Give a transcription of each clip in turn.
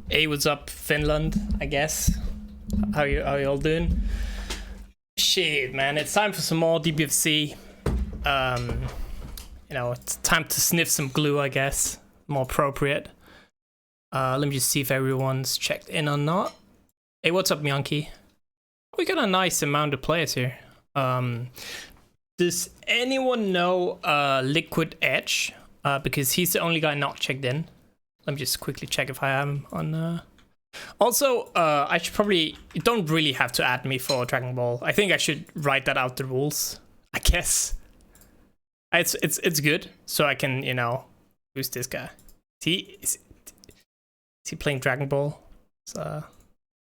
Hey, what's up, Finland? I guess. How you all doing? Shit, man, it's time for some more DBFZ. You know, it's time to sniff some glue, I guess. More appropriate. Let me just see if everyone's checked in or not. Hey, what's up, Myanki? We got a nice amount of players here. Does anyone know Liquid Edge? Because he's the only guy not checked in. Let me just quickly check if I am on. Also, I should probably. You don't really have to add me for Dragon Ball. I think I should write that out the rules. I guess. It's good, so I can, you know, who's this guy? Is he playing Dragon Ball? It's, on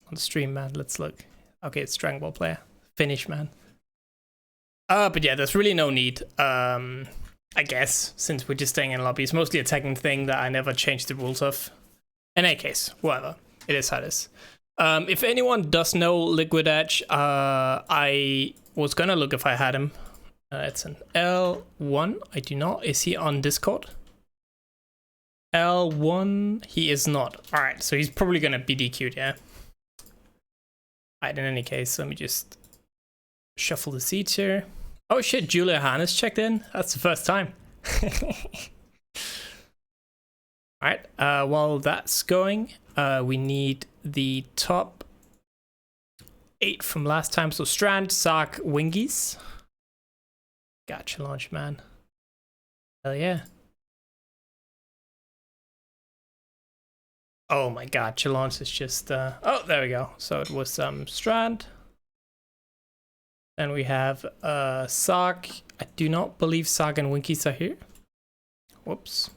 the stream, man. Let's look. Okay, it's Dragon Ball player. Finish, man. But yeah, there's really no need. I guess, since we're just staying in lobby. It's mostly a technical thing that I never changed the rules of. In any case, whatever. It is how it is. If anyone does know Liquid Edge, I was gonna look if I had him. It's an L1. I do not. Is he on Discord? L1. He is not. Alright, so he's probably gonna be DQ'd, yeah? Alright, in any case, let me just shuffle the seats here. Oh shit, Julia Hahn is checked in. That's the first time. Alright, while that's going, we need the top 8 from last time. So Strand, Sark, Wingies. Gotcha, launch, man. Hell yeah. Oh my god, Chalons is just... Oh, there we go. So it was Strand. Then we have Sark. I do not believe Sark and Winkies are here. Whoops.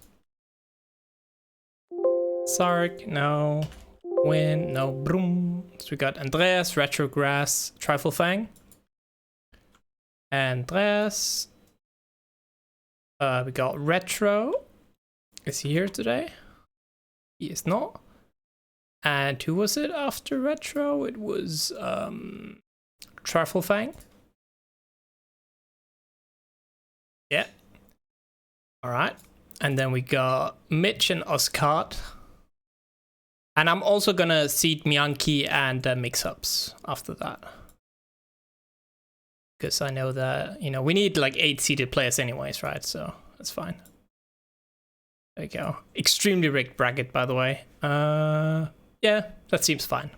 Sark, no. Win, no. Broom. So we got Andreas, Retrograss, Trifle Fang. Andreas. We got Retro. Is he here today? He is not. And who was it after Retro? It was Trifle Fang. Yeah. All right. And then we got Mitch and Oscar. And I'm also gonna seed Myanki and Mix-Ups after that. Because I know that, you know, we need like 8 seeded players anyways, right? So that's fine. There we go. Extremely rigged bracket, by the way. Yeah, that seems fine.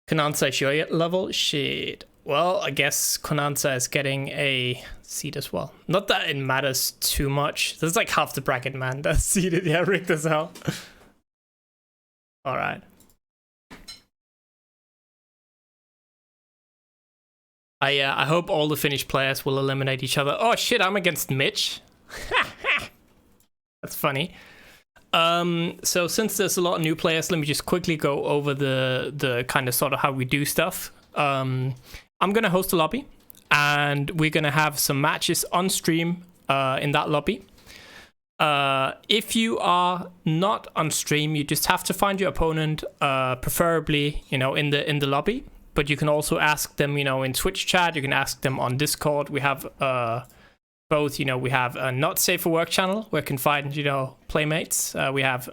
Konanza is your level? Shit. Well, I guess Konanza is getting a seed as well. Not that it matters too much. There's like half the bracket, man. That's seeded. Yeah, rigged as hell. Alright. I hope all the Finnish players will eliminate each other. Oh shit, I'm against Mitch. That's funny. So since there's a lot of new players, let me just quickly go over the kind of sort of how we do stuff. I'm gonna host a lobby, and we're gonna have some matches on stream in that lobby. If you are not on stream, you just have to find your opponent, preferably, you know, in the lobby. But you can also ask them, you know, in Twitch chat. You can ask them on Discord. We have both, you know, we have a Not Safe for Work channel where you can find, you know, playmates. We have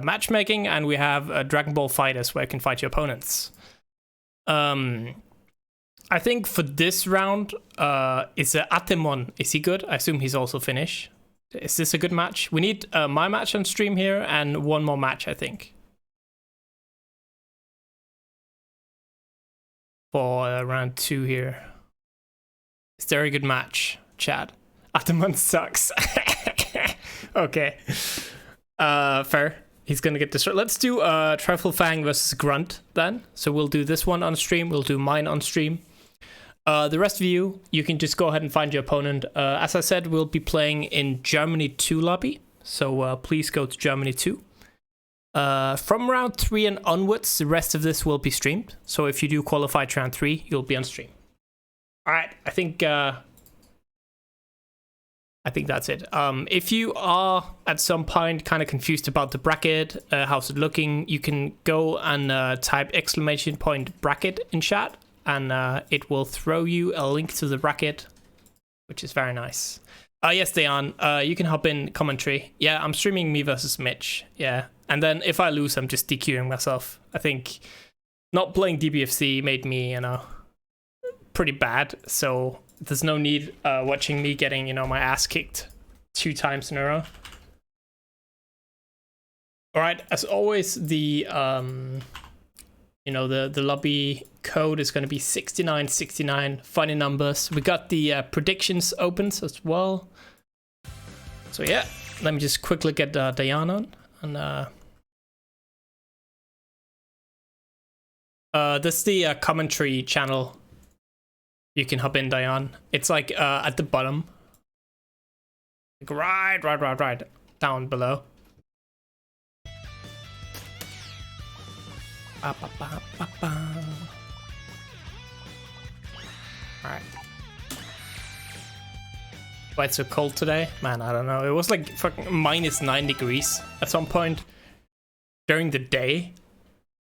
matchmaking, and we have Dragon Ball Fighters where you can fight your opponents. I think for this round, is Atemon. Is he good? I assume he's also Finnish. Is this a good match? We need my match on stream here and one more match, I think. For round 2 here. Is there a good match, Chad? Atemon sucks. Okay. Fair. He's gonna get destroyed. Let's do Trifle Fang versus Grunt then. So we'll do this one on stream. We'll do mine on stream. The rest of you can just go ahead and find your opponent. As I said, we'll be playing in Germany 2 lobby. So please go to Germany 2. From round 3 and onwards, the rest of this will be streamed. So if you do qualify to round 3, you'll be on stream. All right, I think that's it. If you are at some point kind of confused about the bracket, how's it looking, you can go and type !bracket in chat, and it will throw you a link to the bracket, which is very nice. Yes, Dayan. You can hop in commentary. Yeah, I'm streaming me versus Mitch. Yeah, and then if I lose, I'm just DQing myself. I think not playing DBFZ made me, pretty bad. So there's no need watching me getting, my ass kicked 2 times in a row. All right. As always, the the lobby code is going to be 6969. Funny numbers. We got the predictions opens as well. So yeah, let me just quickly get Diana on. And this is the commentary channel. You can hop in, Diane. It's like at the bottom. Like right down below. Alright. Why it's so cold today? Man, I don't know. It was like fucking -9 degrees at some point during the day.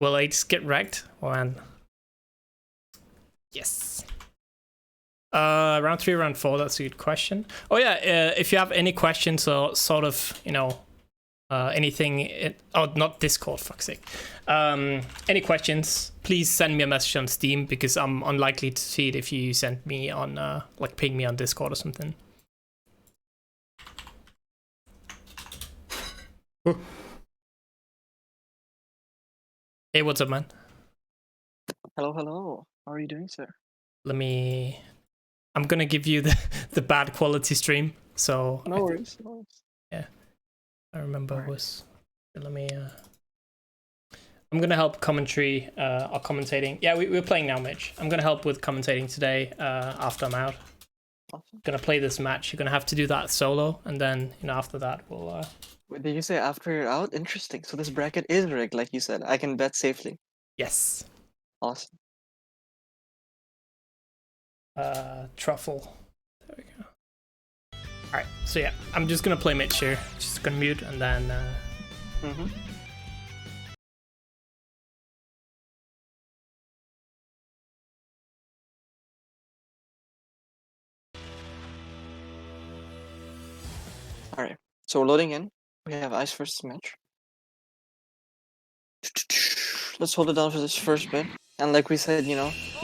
Will I just get wrecked? Oh, man. Yes. Round 3, round 4, that's a good question. Oh yeah, if you have any questions or sort of, anything, not Discord, fuck's sake. Any questions, please send me a message on Steam because I'm unlikely to see it if you send me on, like ping me on Discord or something. Hey, what's up, man? Hello, hello. How are you doing, sir? I'm gonna give you the bad quality stream, so... No worries, no worries. Yeah. I remember it was... I'm gonna help commentary, or commentating. Yeah, we're playing now, Mitch. I'm gonna help with commentating today, after I'm out. Awesome. Gonna play this match. You're gonna have to do that solo, and then, after that, we'll... Wait, did you say after you're out? Interesting. So this bracket is rigged, like you said. I can bet safely. Yes. Awesome. Truffle. There we go. Alright, so yeah, I'm just gonna play Mitch here. Just gonna mute, and then... Alright, so we're loading in. We have Ice versus Mitch. Let's hold it down for this first bit. And like we said,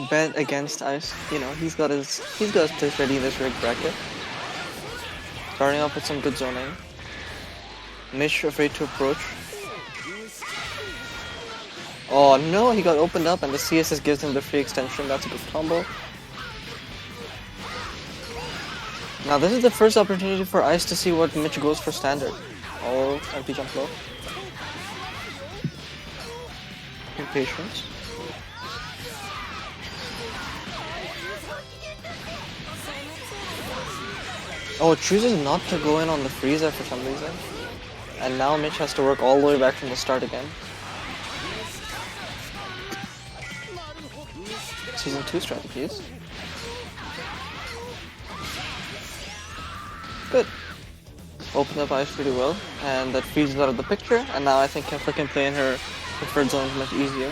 bet against Ice. He's got his place ready in this rigged bracket. Starting off with some good zoning. Mitch afraid to approach. Oh no, he got opened up and the CSS gives him the free extension. That's a good combo. Now this is the first opportunity for Ice to see what Mitch goes for standard. Oh, empty jump low. Impatience. Oh, it chooses not to go in on the freezer for some reason. And now Mitch has to work all the way back from the start again. Season 2 strategies. Good. Opened up Ice pretty well, and that freezes out of the picture, and now I think Kefla can play in her preferred zones much easier.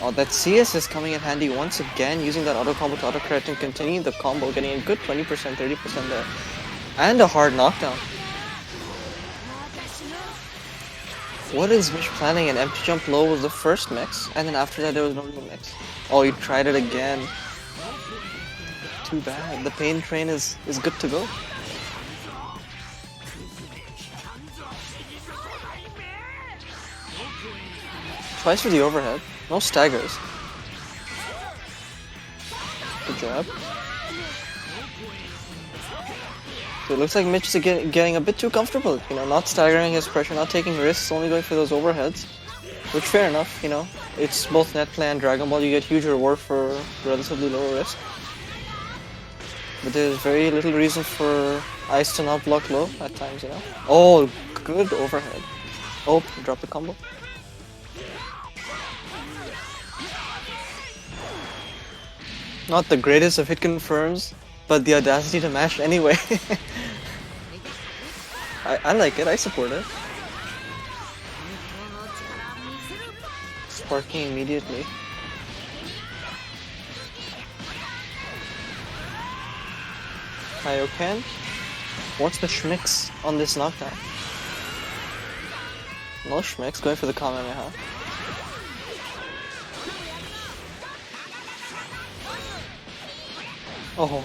Oh, that CS is coming in handy once again, using that auto combo to auto correct and continuing the combo, getting a good 20%, 30% there. And a hard knockdown. What is Mitch planning? An empty jump low was the first mix, and then after that there was no real mix. Oh, he tried it again. Too bad. The pain train is good to go. Twice for the overhead. No staggers. Good job. So it looks like Mitch is getting a bit too comfortable. Not staggering his pressure, not taking risks, only going for those overheads. Which, fair enough, It's both net play and Dragon Ball. You get huge reward for relatively low risk. But there's very little reason for Ice to not block low at times, Oh, good overhead. Oh, drop the combo. Not the greatest of hit confirms, but the audacity to mash anyway. I like it, I support it. Sparking immediately. Kaioken. What's the schmicks on this knockdown? No schmicks, going for the Kamehameha. Oh.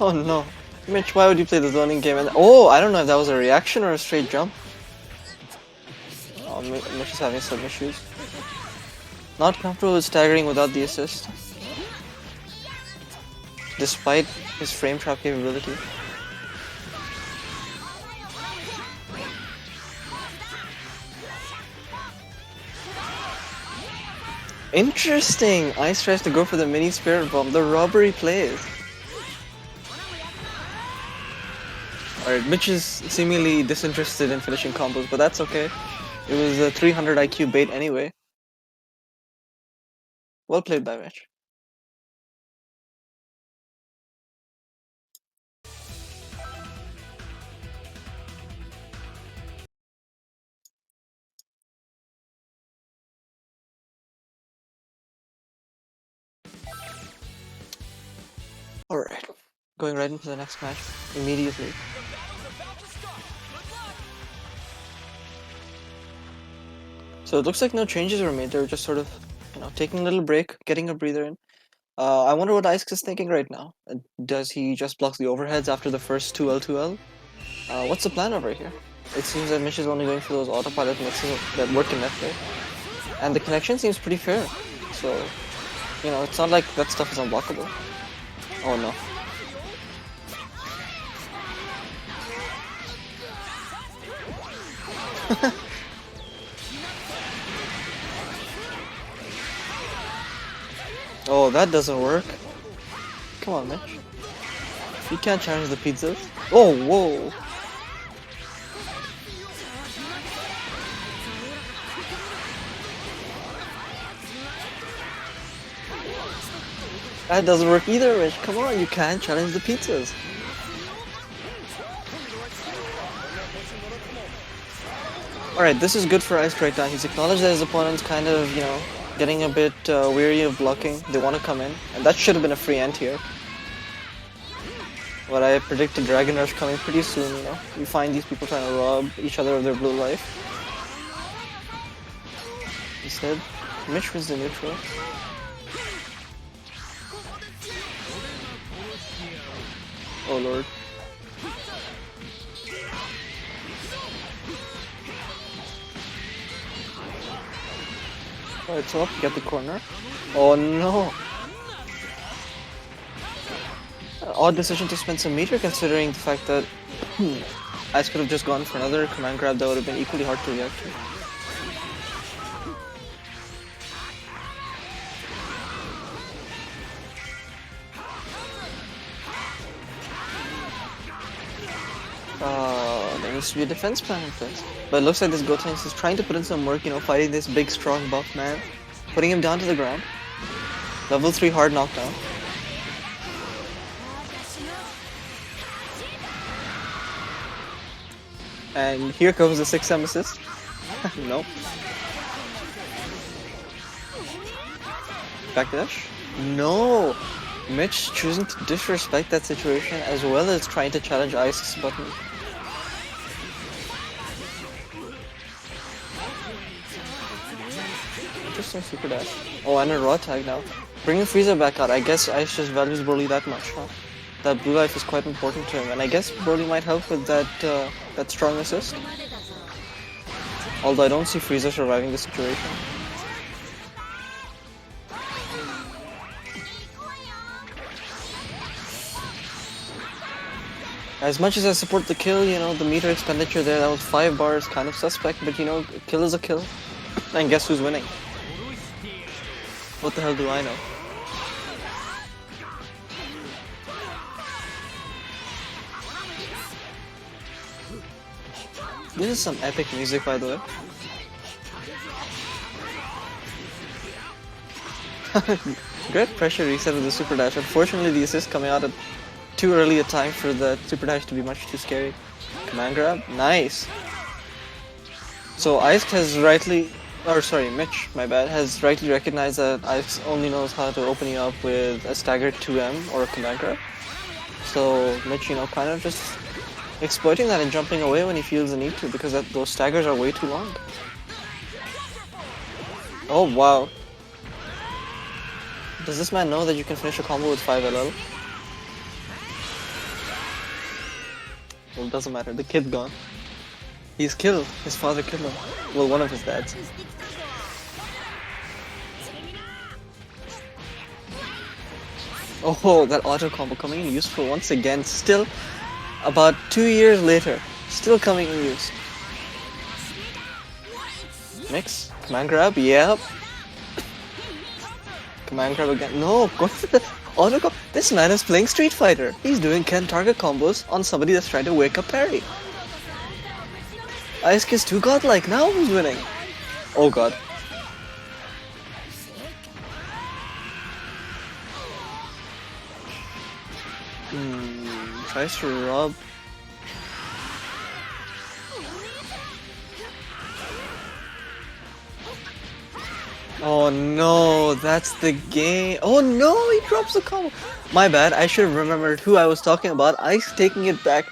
Oh no. Mitch, why would you play the zoning game? And oh, I don't know if that was a reaction or a straight jump. Oh, Mitch is having some issues. Not comfortable with staggering without the assist. Despite his frame trap capability. Interesting! Ice tries to go for the mini spirit bomb. The robbery plays. Alright, Mitch is seemingly disinterested in finishing combos, but that's okay. It was a 300 IQ bait anyway. Well played by Mitch. Alright, going right into the next match immediately. So it looks like no changes were made. They were just sort of, taking a little break, getting a breather in. I wonder what Ice is thinking right now. Does he just block the overheads after the first 2L? What's the plan over here? It seems that Mitch is only going for those autopilot mixes that work in netplay. And the connection seems pretty fair. So, it's not like that stuff is unblockable. Oh no. Oh, that doesn't work. Come on, Mitch. You can't challenge the pizzas. Oh, whoa. That doesn't work either, Mitch. Come on, you can't challenge the pizzas. Alright, this is good for Ice right now. He's acknowledged that his opponent's kind of, getting a bit weary of blocking. They want to come in, and that should have been a free end here. But I predicted Dragon Rush coming pretty soon, You find these people trying to rob each other of their blue life. Instead, Mitch wins the neutral. Oh lord. Alright, so up, get the corner. Oh no! Odd decision to spend some meter considering the fact that Ice could have just gone for another command grab that would have been equally hard to react to. There needs to be a defense plan in place. But it looks like this Gotenks is trying to put in some work, fighting this big, strong buff man. Putting him down to the ground. Level 3 hard knockdown. And here comes the 6M assist. Nope. Backdash? No! Mitch choosing to disrespect that situation as well as trying to challenge Ice's button. Interesting super dash. Oh, and a raw tag now. Bringing Frieza back out. I guess Ice just values Broly that much, huh? That blue life is quite important to him, and I guess Broly might help with that strong assist. Although I don't see Frieza surviving the situation. As much as I support the kill, the meter expenditure there, that was 5 bars, kind of suspect, but kill is a kill. And guess who's winning? What the hell do I know? This is some epic music, by the way. Great pressure reset with the super dash. Unfortunately, the assist coming out at too early a time for the super dash to be much too scary. Command grab, nice. So Ice has Mitch, my bad, has rightly recognized that Ice only knows how to open you up with a staggered 2M or a command grab. So Mitch, you know, kind of just exploiting that and jumping away when he feels the need to, because those staggers are way too long. Oh wow. Does this man know that you can finish a combo with 5 LL? Well, it doesn't matter, the kid's gone. He's killed. His father killed him. Well, one of his dads. Oh, that auto combo coming in useful once again. Still, about 2 years later, still coming in use. Mix, command grab, yep. Command grab again. No, go for the auto combo. This man is playing Street Fighter. He's doing Ken target combos on somebody that's trying to wake up parry. Ice Kiss too godlike. Now who's winning? Oh god. Tries to rub. Oh no, that's the game. Oh no, he drops the combo. My bad, I should have remembered who I was talking about. Ice taking it back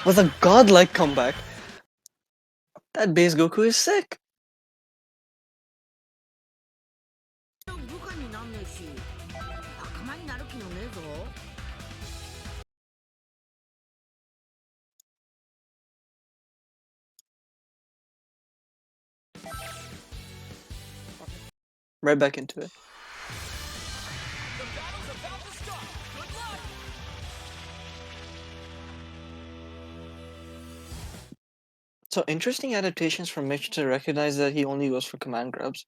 with a godlike comeback. That base Goku is sick. Right back into it. So interesting adaptations from Mitch to recognize that he only goes for command grabs.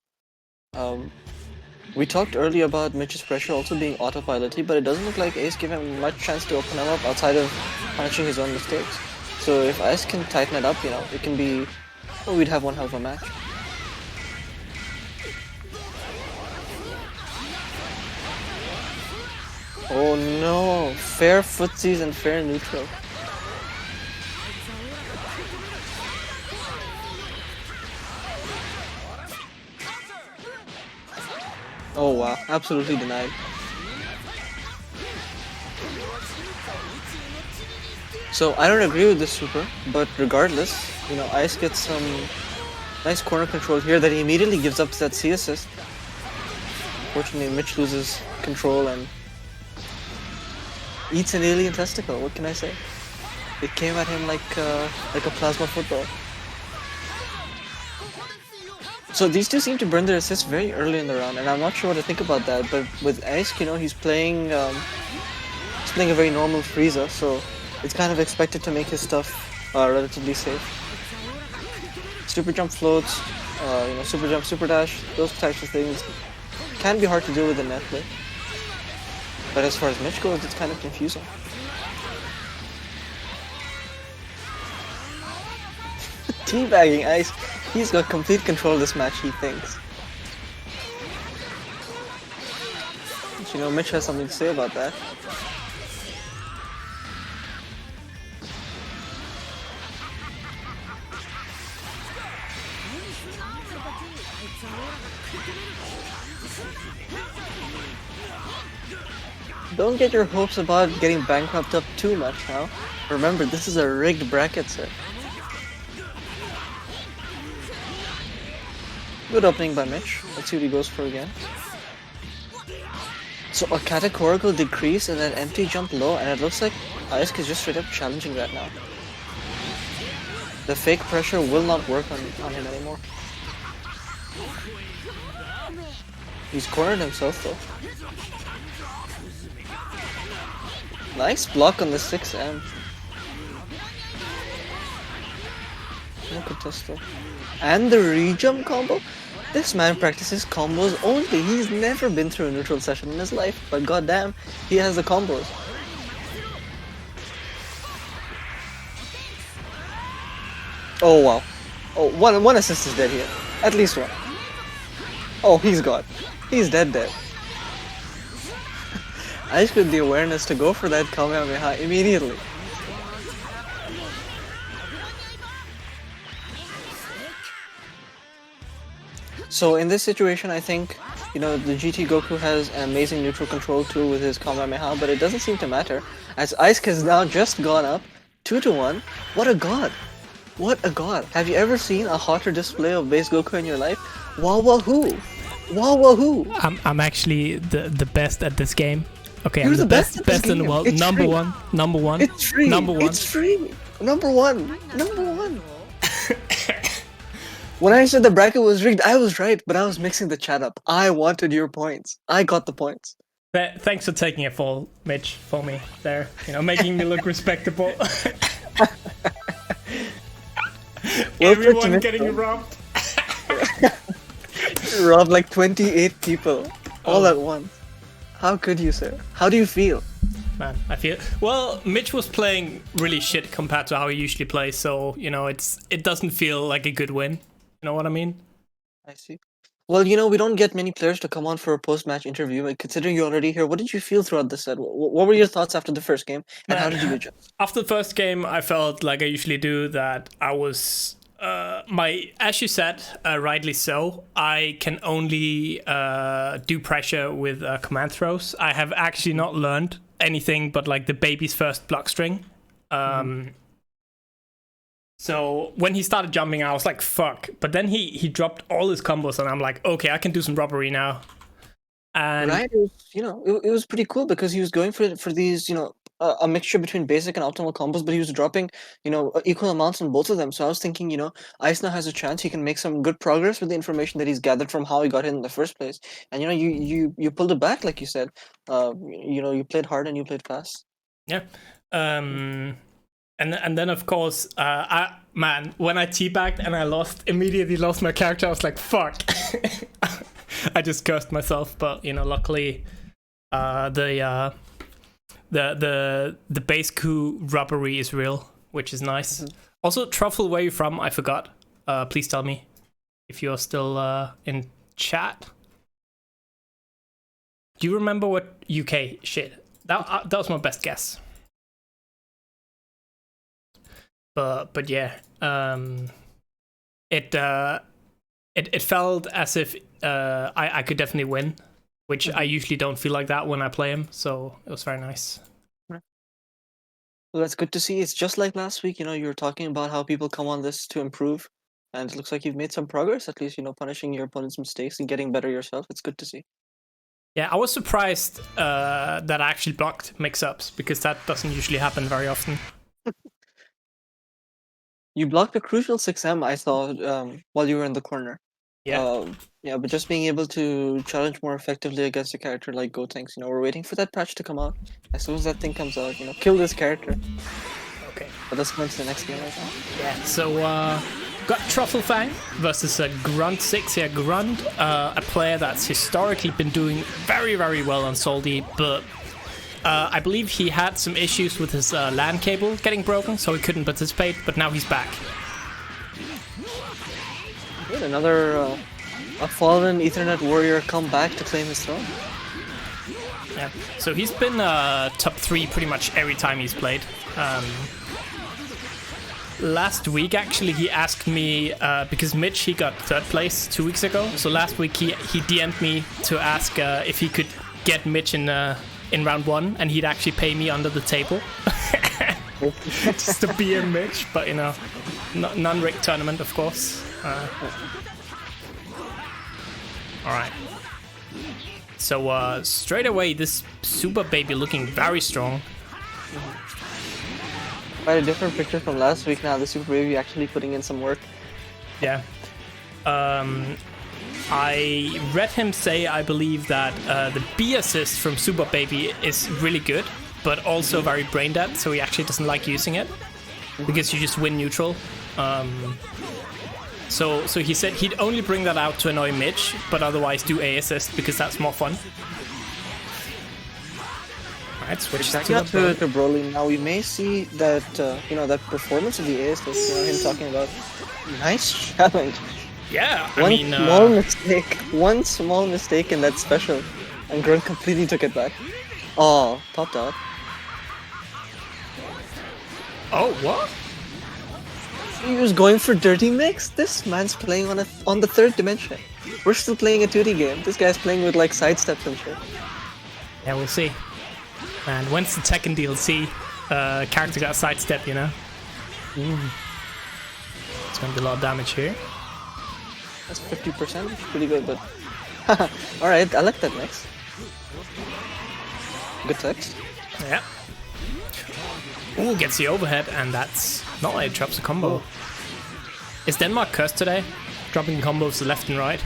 We talked earlier about Mitch's pressure also being autopiloty, but it doesn't look like Ace gave him much chance to open him up outside of punishing his own mistakes. So if Ice can tighten it up, you know, it can be... well, we'd have one hell of a match. Oh no! Fair footsies and fair neutral. Oh wow, absolutely denied. So I don't agree with this super, but regardless, you know, Ice gets some nice corner control here that he immediately gives up to that C assist. Fortunately, Mitch loses control and eats an alien testicle. What can I say? It came at him like a plasma football. So these two seem to burn their assists very early in the round, and I'm not sure what to think about that. But with Ice, you know, he's playing a very normal Frieza, so it's kind of expected to make his stuff relatively safe. Super jump floats, you know, super jump, super dash, those types of things can be hard to deal with in net play. But as far as Mitch goes, it's kind of confusing. Teabagging Ice. He's got complete control of this match, he thinks. But, you know, Mitch has something to say about that. Don't get your hopes about getting bankrupt up too much now. Remember, this is a rigged bracket, sir. Good opening by Mitch. Let's see what he goes for again. So a categorical decrease and then empty jump low, and it looks like Ice is just straight up challenging that now. The fake pressure will not work on him anymore. He's cornered himself though. Nice block on the 6M. No contest though. And the re-jump combo? This man practices combos only. He's never been through a neutral session in his life, but goddamn, he has the combos. Oh wow. Oh, one assist is dead here. At least one. Oh, he's gone. He's dead. Ice with the awareness to go for that Kamehameha immediately. So in this situation, I think, you know, the GT Goku has an amazing neutral control too with his Kamehameha, but it doesn't seem to matter. as Ice has now just gone up 2-1. What a god! What a god! Have you ever seen a hotter display of base Goku in your life? Wow wahoo! Wow wahoo! I'm actually the best at this game. Okay, You're I'm the best at this best in the game. world. It's Number free. one. Number one. It's free. Number one. It's free. Number one. Number one. When I said the bracket was rigged, I was right, but I was mixing the chat up. I wanted your points. I got the points. Thanks for taking a fall, Mitch, for me there. You know, making me look respectable. Everyone getting robbed. Robbed like 28 people all at once. How could you, sir? How do you feel? Man, I feel well. Mitch was playing really shit compared to how he usually plays, so you know it doesn't feel like a good win. You know what I mean? I see. Well, you know, we don't get many players to come on for a post-match interview. But considering you're already here, what did you feel throughout the set? What were your thoughts after the first game, and how did you adjust? After the first game, I felt like I usually do, that I was as you said, rightly so, I can only do pressure with command throws. I have actually not learned anything but like the baby's first block string. So when he started jumping, I was like, fuck. But then he dropped all his combos, and I'm like, okay, I can do some robbery now. And Right, it was, you know, it was pretty cool because he was going for these, you know, a mixture between basic and optimal combos, but he was dropping, you know, equal amounts on both of them. So I was thinking, you know, Ice now has a chance. He can make some good progress with the information that he's gathered from how he got in the first place. And you know, you pulled it back, like you said. You know, you played hard and you played fast. yeah. And then of course, man, when I teabagged and I immediately lost my character, I was like, fuck. I just cursed myself, but you know, luckily, the base coup robbery is real, which is nice. Also, Truffle, where are you from? I forgot. Please tell me if you're still in chat. Do you remember what UK shit? That was my best guess. But yeah, it felt as if I could definitely win, which I usually don't feel like that when I play him. So it was very nice. Well, that's good to see. It's just like last week. You know, you were talking about how people come on this to improve, and it looks like you've made some progress. At least, you know, punishing your opponent's mistakes and getting better yourself. It's good to see. Yeah, I was surprised that I actually blocked mix-ups, because that doesn't usually happen very often. You blocked a crucial 6M, I thought, while you were in the corner. Yeah. Yeah, but just being able to challenge more effectively against a character like Gotenks, you know, we're waiting for that patch to come out. As soon as that thing comes out, you know, kill this character. Okay. But let's go into the next game right now. Yeah, so got Trufflefang versus Grunt 6 here. Grunt, a player that's historically been doing very, very well on Salty, but I believe he had some issues with his LAN cable getting broken, so he couldn't participate, but now he's back. Good, another a fallen Ethernet warrior come back to claim his throne. Yeah, so he's been top 3 pretty much every time he's played. Last week, actually, he asked me, because Mitch, he got 3rd place 2 weeks ago, so last week he DM'd me to ask if he could get Mitch in round 1, and he'd actually pay me under the table. Just to be a Mitch, but you know, non-rigged tournament, of course. Alright. So straight away, this Super Baby looking very strong. Quite a different picture from last week now. The Super Baby actually putting in some work. Yeah. I read him say, I believe, that the B assist from Super Baby is really good, but also very brain dead, so he actually doesn't like using it, because you just win neutral. So he said he'd only bring that out to annoy Mitch, but otherwise do A assist, because that's more fun. Alright, switch to Broly. Now we may see that, you know, that performance of the A assist, you know, him talking about nice challenge. Yeah, One small mistake in that special, and Grunt completely took it back. Oh, popped out. Oh, what? He was going for dirty mix. This man's playing on the 3rd dimension. We're still playing a 2D game. This guy's playing with like sidesteps and shit. Yeah, we'll see. And when's the Tekken DLC? Character got a sidestep, you know? It's gonna be a lot of damage here. That's 50%. Pretty good, but... Alright, I like that mix. Good text. Yeah. Ooh, gets the overhead, and that's... not like it drops a combo. Is Denmark cursed today? Dropping combos left and right?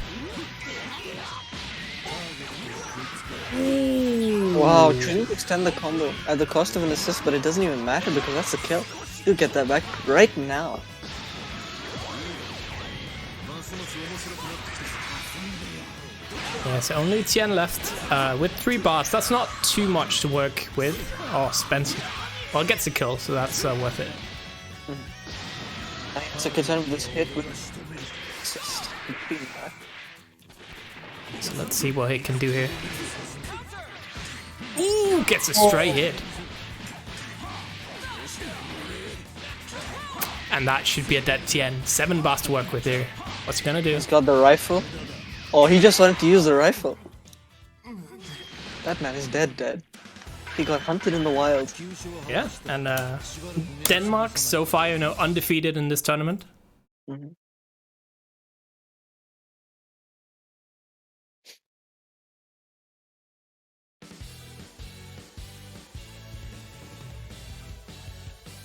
Wow, trying to extend the combo at the cost of an assist, but it doesn't even matter because that's the kill. You'll get that back right now. Yeah, so only Tian left with 3 bars. That's not too much to work with. Oh, Spencer. Well, gets a kill, so that's worth it. It's a contend with this hit with assist. So let's see what he can do here. Ooh, gets a stray hit. And that should be a dead Tian. 7 bars to work with here. What's he gonna do? He's got the rifle. Oh, he just wanted to use the rifle. That man is dead. He got hunted in the wild. Yeah, and Denmark so far, you know, undefeated in this tournament.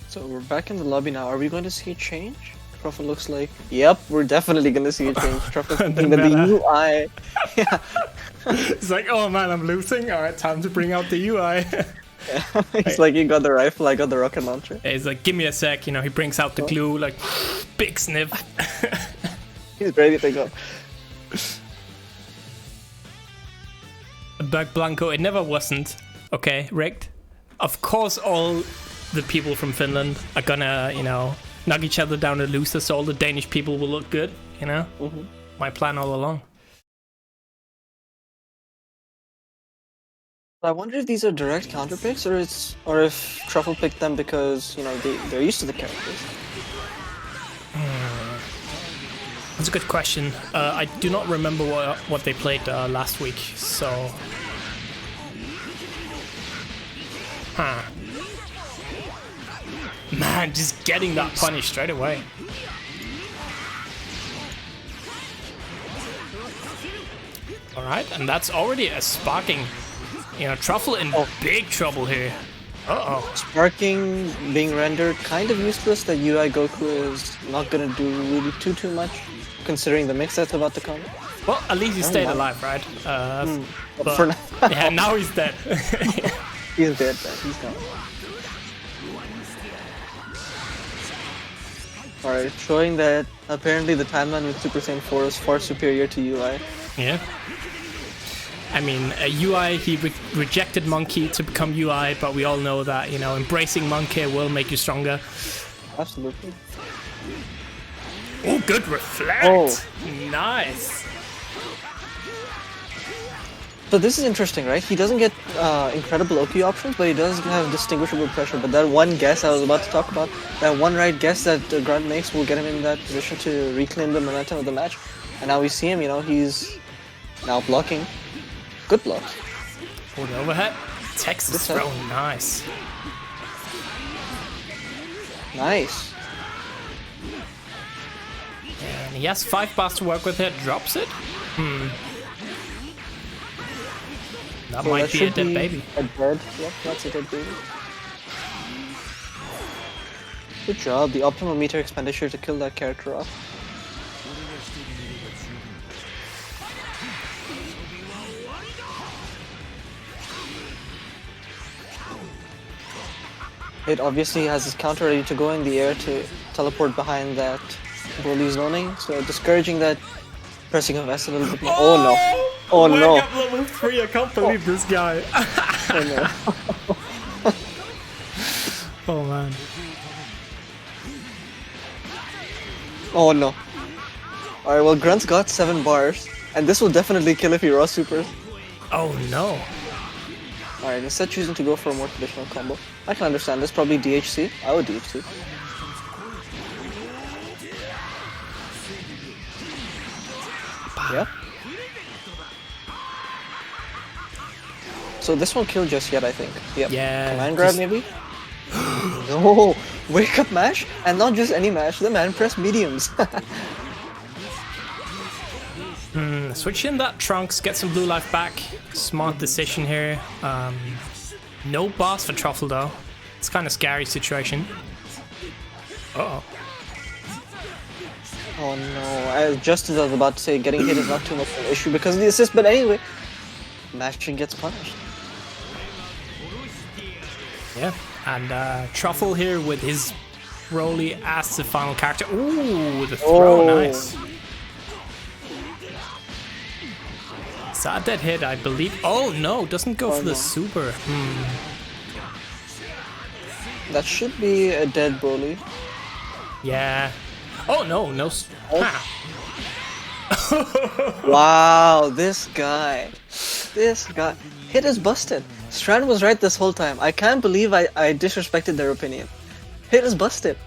So we're back in the lobby now. Are we going to see a change? Truffle looks like... Yep, we're definitely going to see a change. Truffle's thinking that the UI... Yeah. It's like, oh man, I'm losing. Alright, time to bring out the UI. Yeah. He's like, you got the rifle, I got the rocket launcher. Yeah, he's like, give me a sec. You know, he brings out the glue, like, big sniff. He's ready to go. Berg Blanco, it never wasn't. Okay, rigged. Of course, all the people from Finland are gonna, you know, knock each other down to losers, so all the Danish people will look good, you know? My plan all along. I wonder if these are direct counter picks, or if Truffle picked them because, you know, they're used to the characters. That's a good question. I do not remember what they played last week, so... Huh. Man, just getting that punish straight away. Alright, and that's already a sparking. You know, Truffle in big trouble here. Uh-oh. Sparking being rendered kind of useless. That UI Goku is not gonna do really too much, considering the mix that's about to come. Well, at least he stayed alive, right? But for now. Yeah, now he's dead. He's dead, man. He's gone. Alright, showing that apparently the timeline with Super Saiyan 4 is far superior to UI. Yeah. I mean, UI, he rejected Monkey to become UI, but we all know that, you know, embracing Monkey will make you stronger. Absolutely. Oh, good reflect! Oh. Nice! So this is interesting, right? He doesn't get incredible OQ options, but he does have distinguishable pressure. But that one guess I was about to talk about, that one right guess that Grunt makes will get him in that position to reclaim the momentum of the match. And now we see him, you know, he's now blocking. Good block. For the overhead. Texas throw, nice. Nice. And he has 5 bars to work with here, drops it. That might be a dead baby. A dead, yep, that's a dead baby. Good job, the optimal meter expenditure to kill that character off. It obviously has his counter ready to go in the air to teleport behind that bully zoning, so discouraging that pressing of S a little bit more. Oh no! Oh no! Level 3, I can't believe this guy. Oh no. Oh man. Oh no. Alright, well Grunt's got 7 bars, and this will definitely kill if he raw supers. Oh no. Alright, instead choosing to go for a more traditional combo. I can understand this, probably DHC. I would DHC. Yeah. So this won't kill just yet, I think. Yep. Yeah. Command grab, maybe? No! Wake up mash? And not just any mash, the man press mediums. Switch in that Trunks, get some blue life back. Smart decision here. No boss for Truffle though. It's kind of scary situation. Uh-oh. Oh no, just as I was about to say, getting hit is not too much of an issue because of the assist, but anyway, mashing gets punished. Yeah, and Truffle here with his Broly as the final character. Ooh, the throw, nice. Is that dead hit, I believe? Oh no, doesn't go for the super. That should be a dead Broly. Yeah. Oh no, no. Wow, this guy. Hit is busted. Strand was right this whole time. I can't believe I disrespected their opinion. Hit is busted.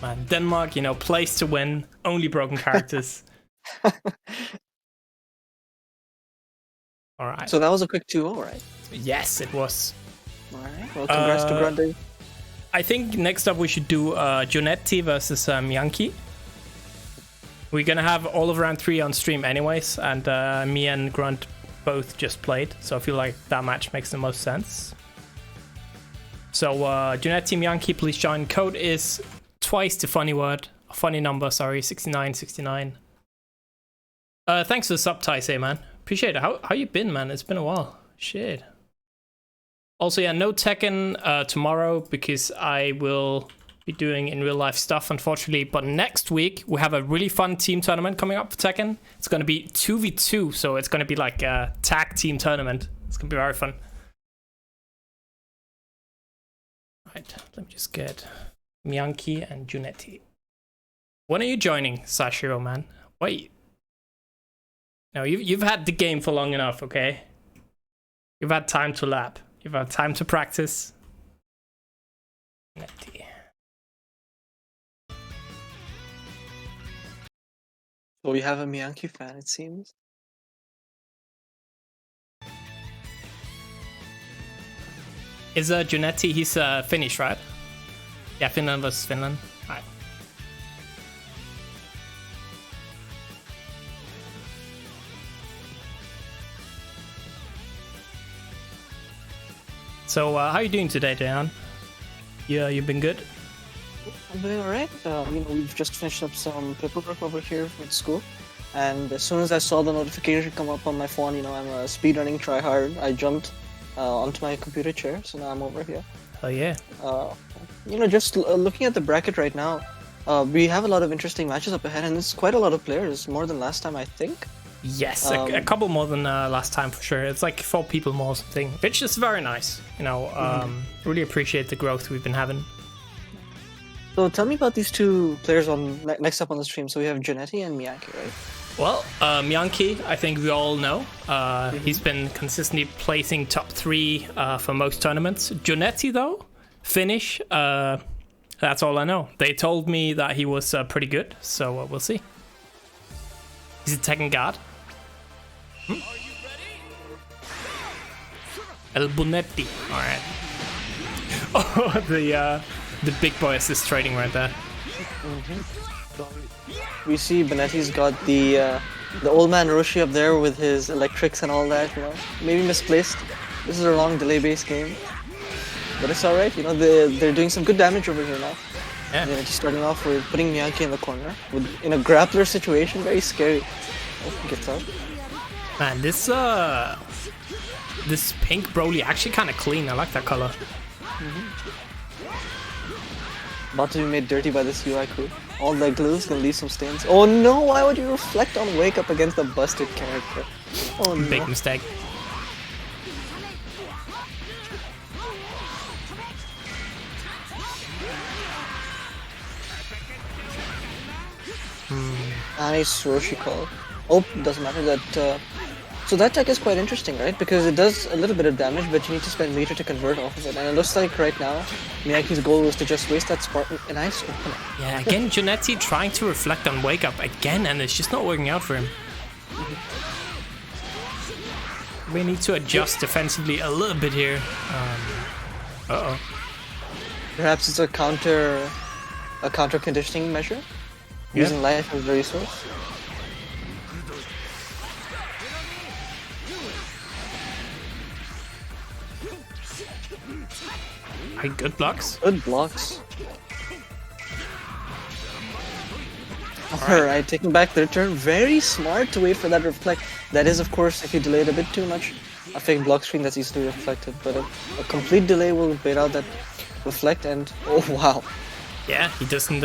Man, Denmark, you know, place to win. Only broken characters. Alright. So that was a quick 2-0, right? Yes, it was. Alright, well congrats to Grande. I think next up we should do Junetti versus Mianki. We're gonna have all of round 3 on stream anyways, and me and Grunt both just played, so I feel like that match makes the most sense. So Junetti, Mianki, please join. Code is twice the funny number, sorry, 6969. Thanks for the sub, Taisei, man. Appreciate it. How you been, man? It's been a while. Shit. Also, yeah, no Tekken tomorrow because I will be doing in real life stuff, unfortunately. But next week, we have a really fun team tournament coming up for Tekken. It's going to be 2v2, so it's going to be like a tag team tournament. It's going to be very fun. Right, let me just get Mianki and Junetti. When are you joining, Sashiro, man? Wait. No, you've had the game for long enough, okay? You've had time to lap. You've had time to practice. So we have a Mianki fan, it seems. Is Junetti, he's Finnish, right? Yeah, Finland versus Finland. Alright. So, how are you doing today, Dayan? Yeah, you've been good? I'm doing alright. We've just finished up some paperwork over here at school. And as soon as I saw the notification come up on my phone, I'm a speedrunning tryhard. I jumped onto my computer chair, so now I'm over here. Oh, yeah. Just looking at the bracket right now, we have a lot of interesting matches up ahead, and it's quite a lot of players, more than last time, I think. Yes, a couple more than last time for sure. It's like 4 people more or something, which is very nice. Really appreciate the growth we've been having. So tell me about these 2 players on next up on the stream. So we have Junetti and Mianki, right? Well, Mianki, I think we all know. He's been consistently placing top 3 for most tournaments. Junetti, though, Finnish, that's all I know. They told me that he was pretty good, so we'll see. He's a Tekken god. El Bonetti. Alright. Oh, the big boy assist trading right there. We see Bonetti's got the old man Roshi up there with his electrics and all that, Maybe misplaced. This is a long delay based game. But it's alright, they're doing some good damage over here now. Yeah. They're just starting off with putting Mianki in the corner. In a grappler situation, very scary. Oh, gets out. Man, this pink Broly actually kind of clean. I like that color. About to be made dirty by this UI crew. All the glue's gonna leave some stains. Oh no, why would you reflect on Wake Up against a busted character? Oh no. Big mistake. Nice Roshi call. Oh, doesn't matter that... So that tech is quite interesting, right? Because it does a little bit of damage, but you need to spend meter to convert off of it. And it looks like right now, Miyaki's goal was to just waste that Spartan. A nice opener. Yeah, again, Junetti trying to reflect on Wake Up again, and it's just not working out for him. We need to adjust defensively a little bit here. Uh-oh. Perhaps it's a counter conditioning measure, using life as a resource. Good blocks. Good blocks. Alright, taking back the return. Very smart to wait for that reflect. That is, of course, if you delay it a bit too much, a fake block screen that's easily reflected. But a complete delay will bait out that reflect and... oh, wow. Yeah, he doesn't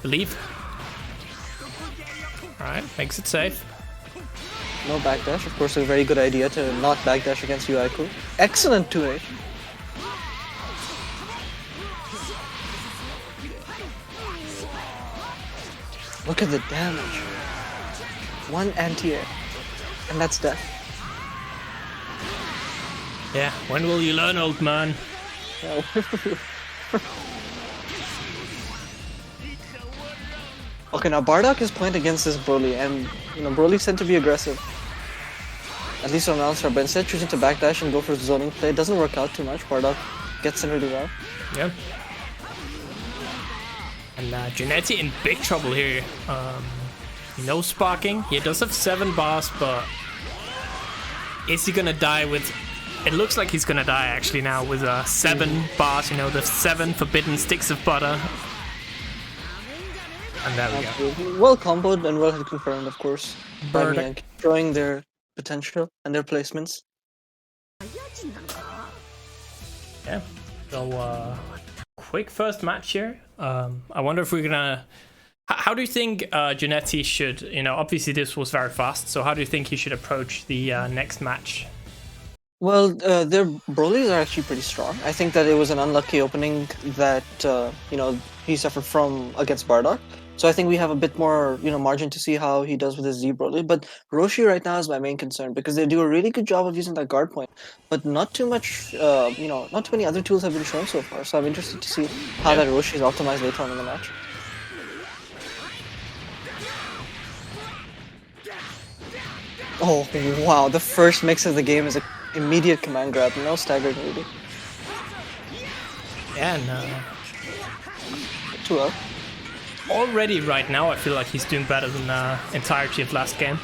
believe. Alright, makes it safe. No backdash. Of course, a very good idea to not backdash against Yuaiku. Excellent 2H. Look at the damage. One anti-air. And that's death. Yeah, when will you learn, old man? Okay, now Bardock is playing against this Broly, and you know Broly's tend to be aggressive. At least on Alstar, but instead choosing to backdash and go for zoning play doesn't work out too much. Bardock gets in really well. Yeah. And Janetti in big trouble here. No sparking. He does have 7 bars, but is he gonna die with... It looks like he's gonna die actually now with 7 bars, you know, the 7 forbidden sticks of butter. And there we go. Well comboed and well confirmed, of course. Burdick. Showing their potential and their placements. Yeah. So, quick first match here. I wonder if we're gonna... How do you think Janetti should... You know, obviously this was very fast, so how do you think he should approach the next match? Well, their Brolys are actually pretty strong. I think that it was an unlucky opening that, you know, he suffered from against Bardock. So I think we have a bit more, you know, margin to see how he does with his Z Broly. But Roshi right now is my main concern because they do a really good job of using that guard point. But not too much, you know, not too many other tools have been shown so far. So I'm interested to see how that Roshi is optimized later on in the match. Oh, wow. The first mix of the game is an immediate command grab. No staggered really. Yeah, and... 2-0. Already right now, I feel like he's doing better than the entirety of last game.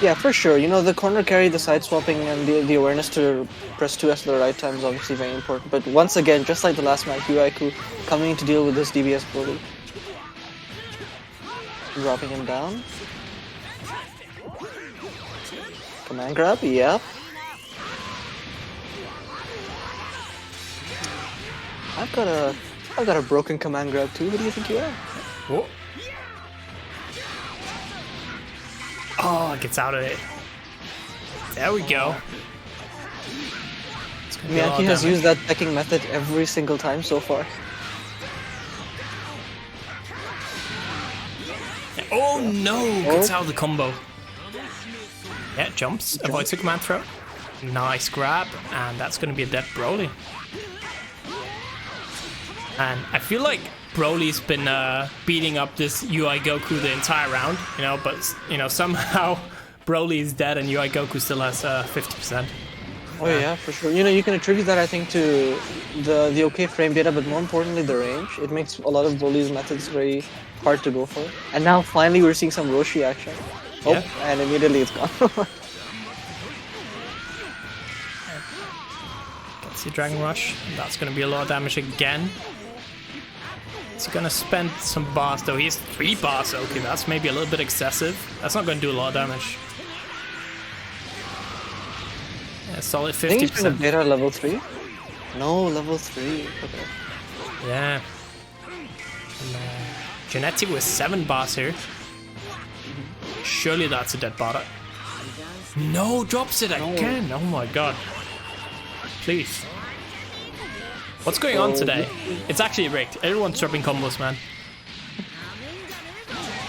Yeah, for sure. You know, the corner carry, the side swapping, and the awareness to press 2S at the right time is obviously very important. But once again, just like the last match, Yuaiku coming in to deal with this DBS Broly. Dropping him down. Command grab, yep. I've got a broken command grab too. What do you think you are? Whoa. Oh, gets out of it. There we go. Miyaki has used that pecking method every single time so far. Oh no! Gets out of the combo. Yeah, jumps. Avoids the command throw. Nice grab, and that's going to be a dead Broly. And I feel like Broly's been beating up this UI Goku the entire round, you know, but, you know, somehow Broly is dead and UI Goku still has 50%. Oh yeah, for sure. You know, you can attribute that, I think, to the okay frame data, but more importantly, the range. It makes a lot of Broly's methods very hard to go for. And now, finally, we're seeing some Roshi action. Oh, yeah. And immediately it's gone. Gets the Dragon Rush. That's going to be a lot of damage again. Is he going to spend some bars, though? He has 3 bars. Okay, that's maybe a little bit excessive. That's not going to do a lot of damage. Yeah, solid 50%. I think he's going to beta level 3? No, level 3. Okay. Yeah. Janetti with 7 bars here. Surely that's a dead bot. No, drops it again. Oh my god. Please. What's going on today? It's actually rigged. Everyone's dropping combos, man.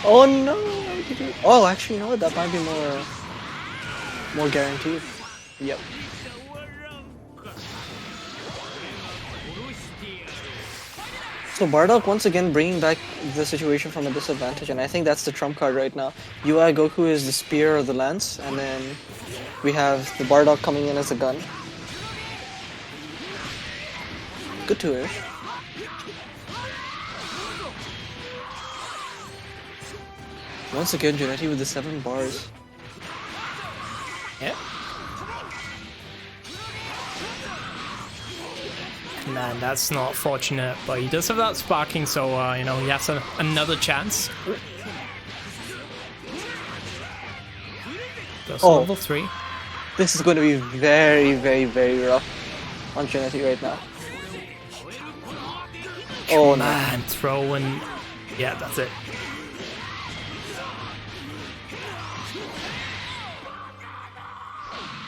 Oh no! Oh, actually, you know what? That might be more guaranteed. Yep. So Bardock once again bringing back the situation from a disadvantage, and I think that's the trump card right now. UI Goku is the spear or the lance, and then we have the Bardock coming in as a gun. Good two-ish. Once again, Janetti with the 7 bars. Yeah. Man, that's not fortunate, but he does have that sparking, so you know, he has another chance. Goes level 3. This is going to be very, very, very rough on Janetti right now. Oh man, throwing. Yeah, that's it.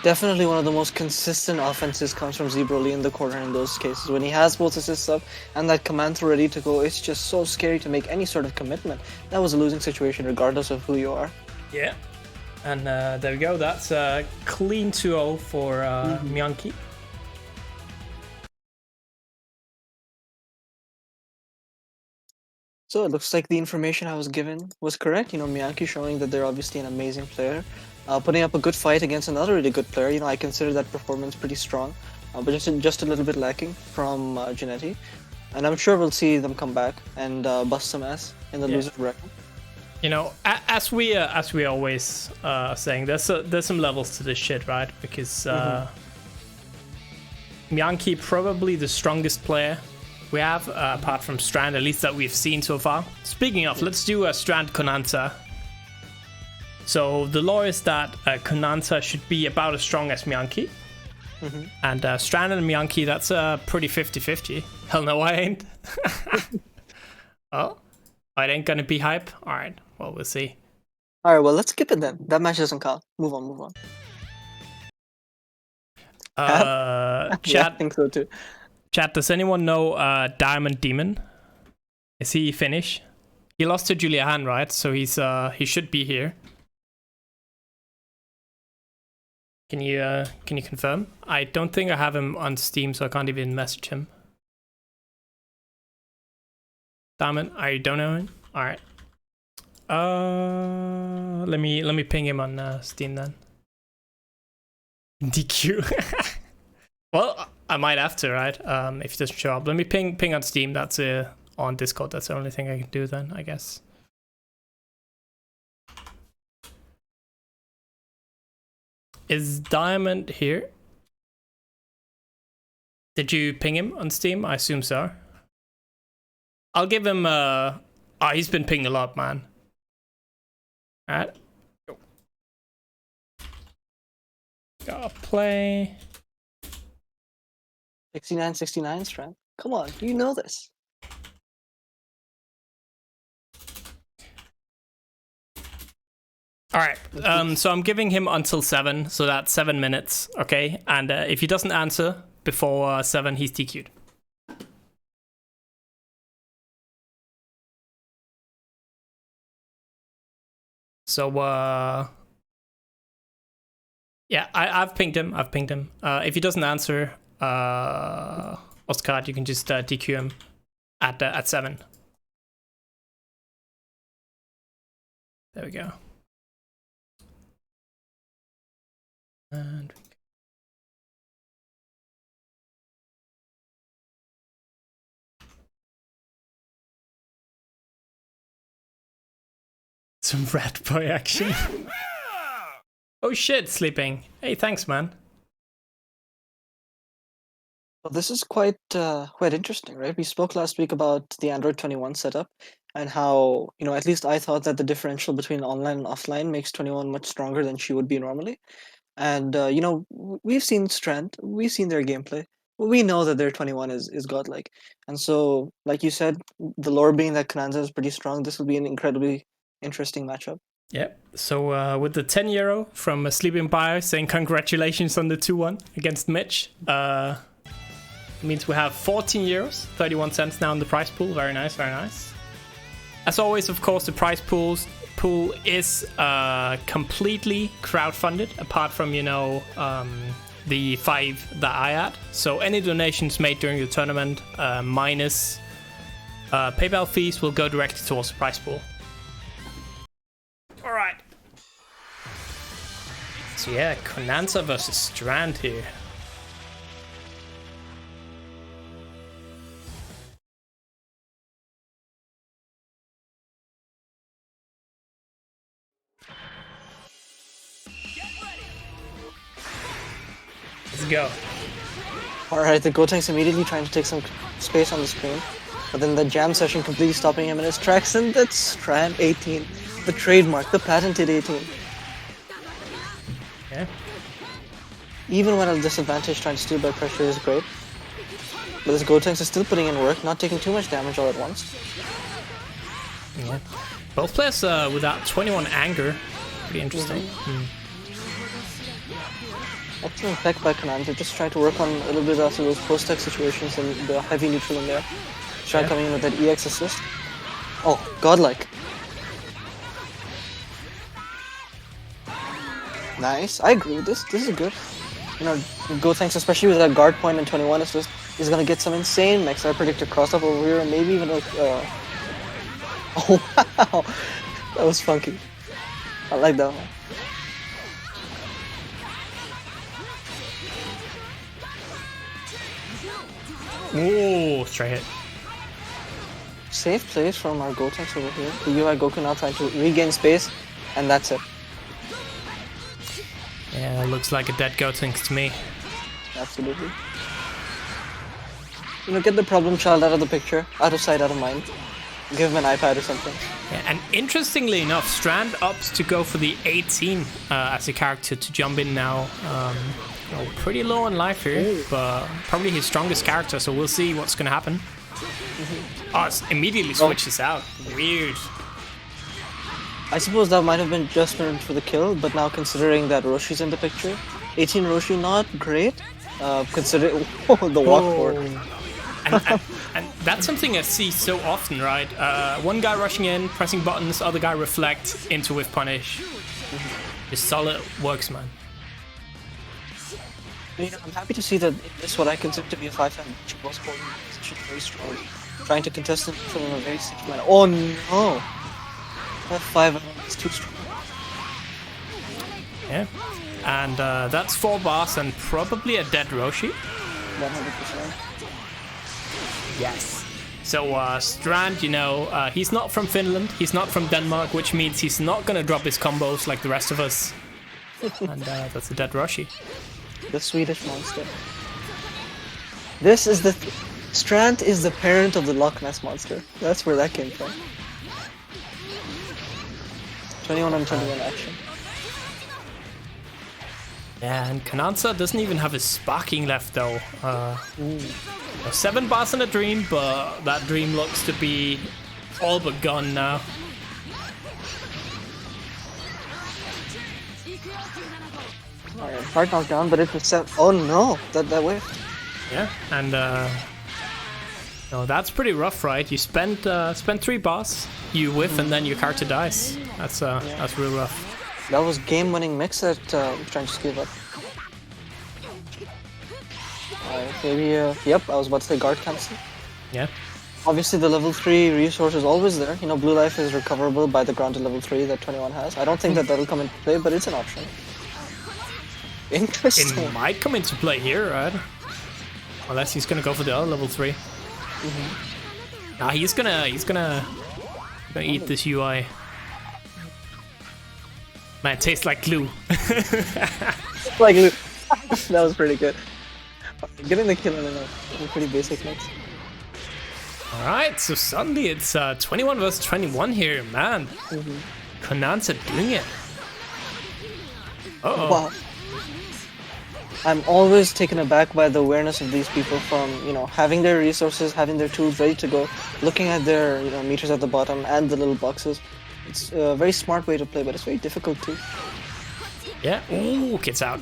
Definitely one of the most consistent offenses comes from Zebroli in the corner in those cases. When he has both assists up and that command throw ready to go, it's just so scary to make any sort of commitment. That was a losing situation regardless of who you are. Yeah. And there we go. That's a clean 2-0 for Myanki. So it looks like the information I was given was correct. You know, Myanki showing that they're obviously an amazing player. Putting up a good fight against another really good player. You know, I consider that performance pretty strong, but just a little bit lacking from Janetti. And I'm sure we'll see them come back and bust some ass in the loser bracket. You know, as we always saying, there's some levels to this shit, right? Because Myanki probably the strongest player we have, apart from Strand, at least that we've seen so far. Speaking of, let's do a Strand Konanta. So the law is that Konanta should be about as strong as Myanki. And Strand and Myanki, that's pretty 50-50. Hell no, I ain't. Oh, it ain't gonna be hype? Alright, well, we'll see. Alright, well, let's skip it then. That match doesn't count. Move on. Chat, yeah, I think so too. Chat, does anyone know Diamond Demon? Is he Finnish? He lost to Julian, right? So he should be here. Can you confirm? I don't think I have him on Steam, so I can't even message him. Diamond, I don't know him. All right. Let me ping him on Steam then. DQ. Well, I might have to, right? If he doesn't show up, let me ping on Steam. That's on Discord. That's the only thing I can do then, I guess. Is Diamond here? Did you ping him on Steam? I assume so. I'll give him he's been pinged a lot, man. Alright. Gotta play. 69-69 Strand. Come on, you know this. All right, so I'm giving him until 7, so that's 7 minutes, okay? And if he doesn't answer before 7, he's DQ'd. So, yeah, I've pinged him. If he doesn't answer, Oscar, you can just DQ him at 7. There we go. And some rat boy action. Oh shit, sleeping. Hey, thanks, man. Well, this is quite interesting, right? We spoke last week about the Android 21 setup and how, you know, at least I thought that the differential between online and offline makes 21 much stronger than she would be normally. And, you know, we've seen Strand, we've seen their gameplay. We know that their 21 is godlike. And so, like you said, the lore being that Kananza is pretty strong, this will be an incredibly interesting matchup. Yep. So with the 10 euro from Sleeping Bio saying congratulations on the 2-1 against Mitch. It means we have 14 euros, 31 cents now in the prize pool. Very nice, very nice. As always, of course, the prize pool is completely crowdfunded, apart from, you know, the 5 that I add. So any donations made during the tournament, minus PayPal fees will go directly towards the prize pool. Alright. So yeah, Konanza versus Strand here. Let's go. Alright, the Gotenks immediately trying to take some space on the screen. But then the jam session completely stopping him in his tracks, and that's Strand 18. The trademark, the patented 18. Yeah. Even when at a disadvantage, trying to steal by pressure is great. But this Gotenks is still putting in work, not taking too much damage all at once. Yeah. Both players without 21 anger. Pretty interesting. Excellent tech by Konanza, just trying to work on a little bit of those post-tech situations and the heavy neutral in there. Try coming in with that EX assist. Oh, godlike. Nice, I agree with this. This is good. You know, Gotenks, especially with that guard point and 21 assist, is gonna get some insane mix. I predict a cross-up over here, and maybe even a... Oh, wow! That was funky. I like that one. Ooh, straight hit. Safe plays from our Gotenks over here. The UI Goku now trying to regain space, and that's it. Yeah, looks like a dead Gotenks to me. Absolutely. You know, get the problem child out of the picture, out of sight, out of mind. Give him an iPad or something. Yeah, and interestingly enough, Strand opts to go for the 18 as a character to jump in now. Pretty low on life here, but probably his strongest character, so we'll see what's going to happen. Oh, it immediately switches out. Weird. I suppose that might have been just meant for the kill, but now considering that Roshi's in the picture, 18 Roshi not great, considering the walk forward. And that's something I see so often, right? One guy rushing in, pressing buttons, other guy reflect into whiff punish. Just solid works, man. You know, I'm happy to see that this what I consider to be a 5-time match was holding the position very strong, trying to contest it from a very safe manner. Oh no! That 5 is too strong. Yeah, and that's 4 bars and probably a dead Roshi. 100%. Yes. So Strand, you know, he's not from Finland, he's not from Denmark, which means he's not gonna drop his combos like the rest of us. And that's a dead Roshi. The Swedish monster. This is the... Strand is the parent of the Loch Ness monster. That's where that came from. 21 on 21 action. Yeah, and Konanza doesn't even have his sparking left though. 7 bars in a dream, but that dream looks to be all but gone now. Alright, hard knockdown, but it was 7. Oh no! That whiffed. Yeah, and no, that's pretty rough, right? You spend 3 bars, you whiff, and then your character dies. That's real rough. That was game-winning mix that trying to give up. Maybe, yep, I was about to say guard cancel. Yeah. Obviously the level 3 resource is always there. You know, blue life is recoverable by the grounded level 3 that 21 has. I don't think that'll come into play, but it's an option. Interesting. It might come into play here, right? Unless he's gonna go for the other level 3. Nah, he's gonna eat this UI. Man, it tastes like glue. Like glue. That was pretty good. Getting the kill in a pretty basic mix. Alright, so suddenly it's 21 versus 21 here, man. Konanza doing it. Uh-oh. Wow. I'm always taken aback by the awareness of these people from, you know, having their resources, having their tools ready to go, looking at their, you know, meters at the bottom and the little boxes. It's a very smart way to play, but it's very difficult too. Yeah, ooh, gets out.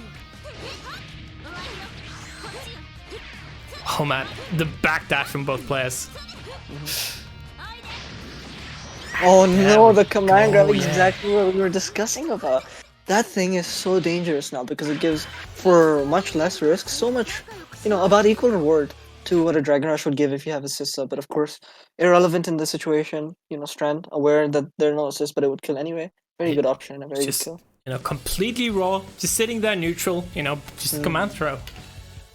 Oh man, the backdash from both players. Oh no, the command grab is yeah. exactly what we were discussing about. That thing is so dangerous now because it gives, for much less risk, so much, you know, about equal reward. to what a Dragon Rush would give if you have assists up, but of course, irrelevant in this situation. You know, Strand, aware that there are no assists, but it would kill anyway. Very good option and a very good Just, kill. you know, completely raw, just sitting there neutral, you know, just command throw.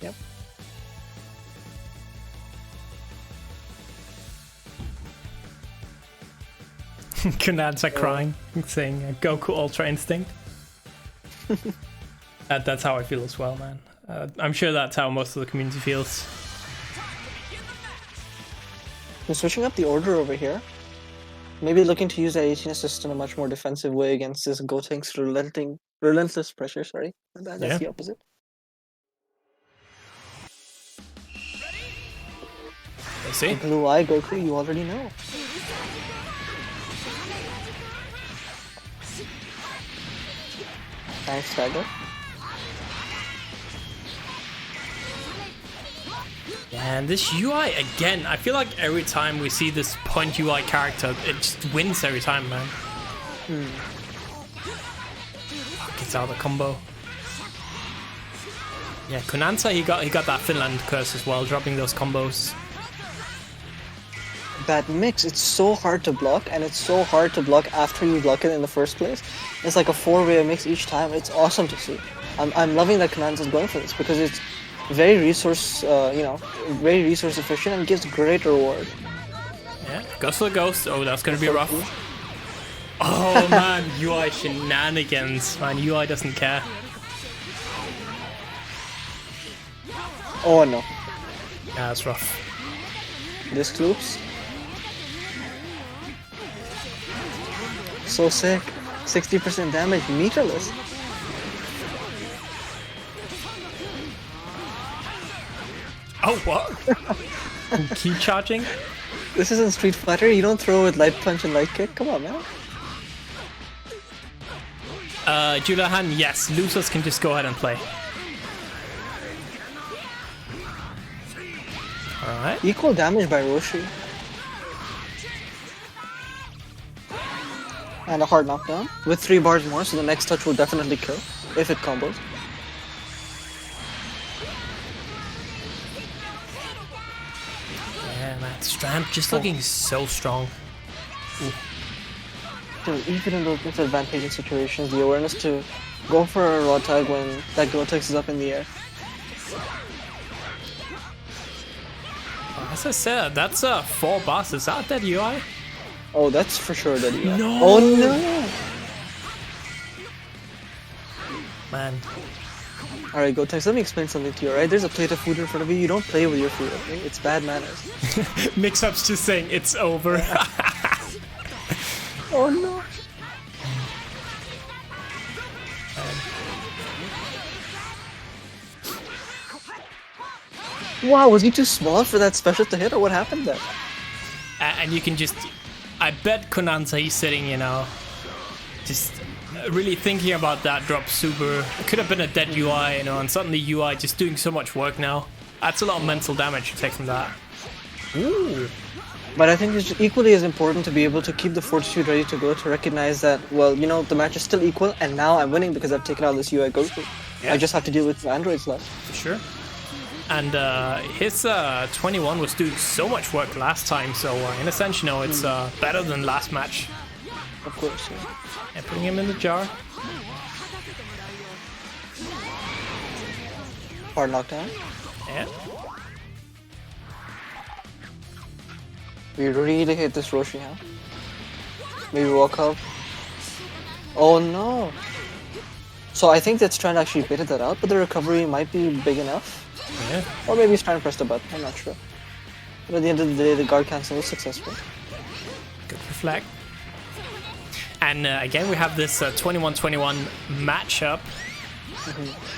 Yep. Kunads are crying, saying Goku Ultra Instinct. That's how I feel as well, man. I'm sure that's how most of the community feels. We're switching up the order over here. Maybe looking to use that 18 assist in a much more defensive way against this Gotenks relentless pressure, sorry. That's the opposite. Let's see. Blue Eye Goku, you already know. Thanks, Tiger. And this UI, again, I feel like every time we see this point UI character, it just wins every time, man. Gets out of the combo. Yeah, Konanta, he got that Finland curse as well, dropping those combos. That mix, it's so hard to block, and it's so hard to block after you block it in the first place. It's like a 4-way mix each time. It's awesome to see. I'm loving that Konanta is going for this because it's very resource, very resource efficient and gives great reward. Yeah, goes for the ghost. Oh, that's gonna be rough. Oh man, UI shenanigans. Man, UI doesn't care. Oh no. Yeah, that's rough. This loops. So sick. 60% damage, meterless. Oh, what? Keep charging? This isn't Street Fighter, you don't throw with light punch and light kick. Come on, man. Julahan, yes, losers can just go ahead and play. Alright. Equal damage by Roshi. And a hard knockdown. With 3 bars more, so the next touch will definitely kill. If it combos. Yeah, man, Strand just looking so strong. Ooh. Dude, even in those disadvantageous situations, the awareness to go for a raw tag when that Gotenks is up in the air. As I said, that's 4 bosses. Is that dead UI? Oh, that's for sure that UI. No! Oh no! Man. Alright, Gotenks, let me explain something to you, alright? There's a plate of food in front of you, you don't play with your food, okay? It's bad manners. Mix-up's just saying it's over. Oh no! Wow, was he too small for that special to hit, or what happened there? And you can just... I bet Konanta, he's sitting, you know, just really thinking about that drop super. It could have been a dead UI, you know, and suddenly UI just doing so much work now. That's a lot of mental damage to take from that. Ooh. But I think it's equally as important to be able to keep the fortitude ready to go, to recognize that, well, you know, the match is still equal, and now I'm winning because I've taken out this UI Goku. Yeah. I just have to deal with the androids left. For sure. And his 21 was doing so much work last time, so in a sense, you know, it's better than last match. Of course, yeah. And putting him in the jar. Hard knockdown. Yeah. We really hate this Roshi, huh? Maybe walk up. Oh no! So I think that's trying to actually baited that out, but the recovery might be big enough. Yeah. Or maybe he's trying to press the button, I'm not sure. But at the end of the day, the guard cancel was successful. Good for flag. And again, we have this 21-21 matchup.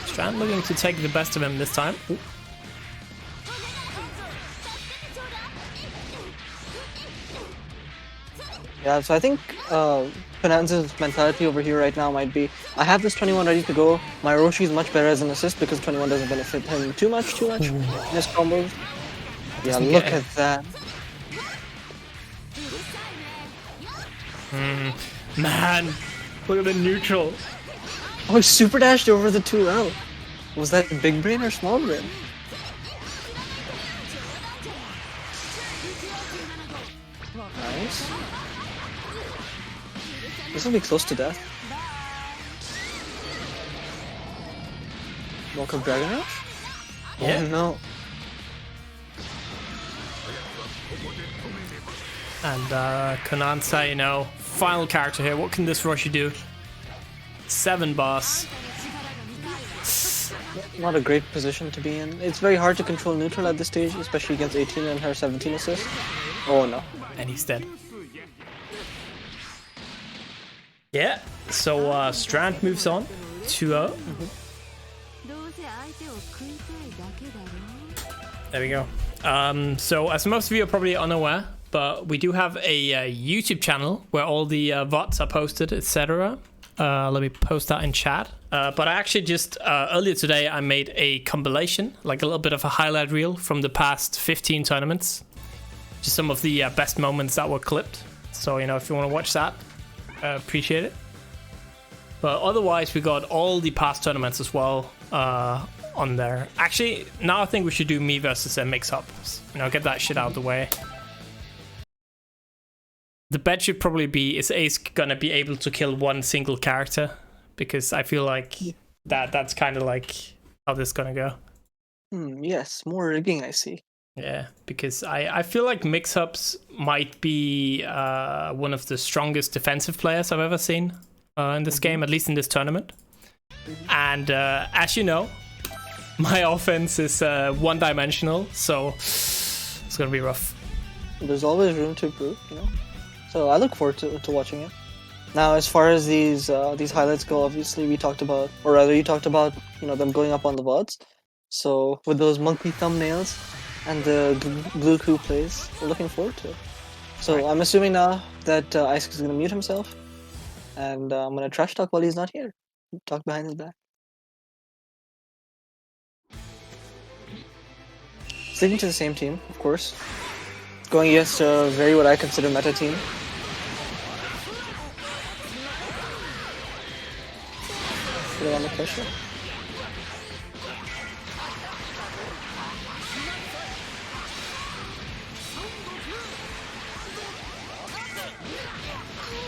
Strand looking to take the best of him this time. Ooh. Yeah, so I think Finance's mentality over here right now might be, I have this 21 ready to go, my Roshi is much better as an assist because 21 doesn't benefit him too much. Just combos. Yeah, look at that. Man, look at the neutral. Oh, he super dashed over the 2L. Was that big brain or small brain? This will be close to death. Walk up Dragon Rush? Yeah. Oh no. And Konansa, you know, final character here. What can this Roshi do? 7 boss. Not a great position to be in. It's very hard to control neutral at this stage, especially against 18 and her 17 assist. Oh no. And he's dead. Yeah, so Strand moves on 2-0. There we go. So as most of you are probably unaware, but we do have a YouTube channel where all the VODs are posted, etc. Let me post that in chat. But I actually just earlier today I made a compilation, like a little bit of a highlight reel from the past 15 tournaments. Just some of the best moments that were clipped. So, you know, if you want to watch that, appreciate it. But otherwise, we got all the past tournaments as well on there. Actually, now I think we should do me versus a mix-up. You know, get that shit out of the way. The bet should probably be, is Ace gonna be able to kill one single character? Because I feel like that's kind of like how this is gonna go. Yes, more rigging I see. Yeah, because I feel like mix-ups might be one of the strongest defensive players I've ever seen in this game, at least in this tournament. And as you know, my offense is one-dimensional, so it's gonna be rough. There's always room to improve, you know. So I look forward to watching it. Now, as far as these highlights go, obviously we talked about, or rather you talked about, you know, them going up on the VODs. So with those monkey thumbnails and the blue coup plays, we're looking forward to it. So right. I'm assuming now that Isaac is going to mute himself, and I'm going to trash talk while he's not here. Talk behind his back. Sticking to the same team, of course. Going against a very what I consider meta team. Put it under pressure.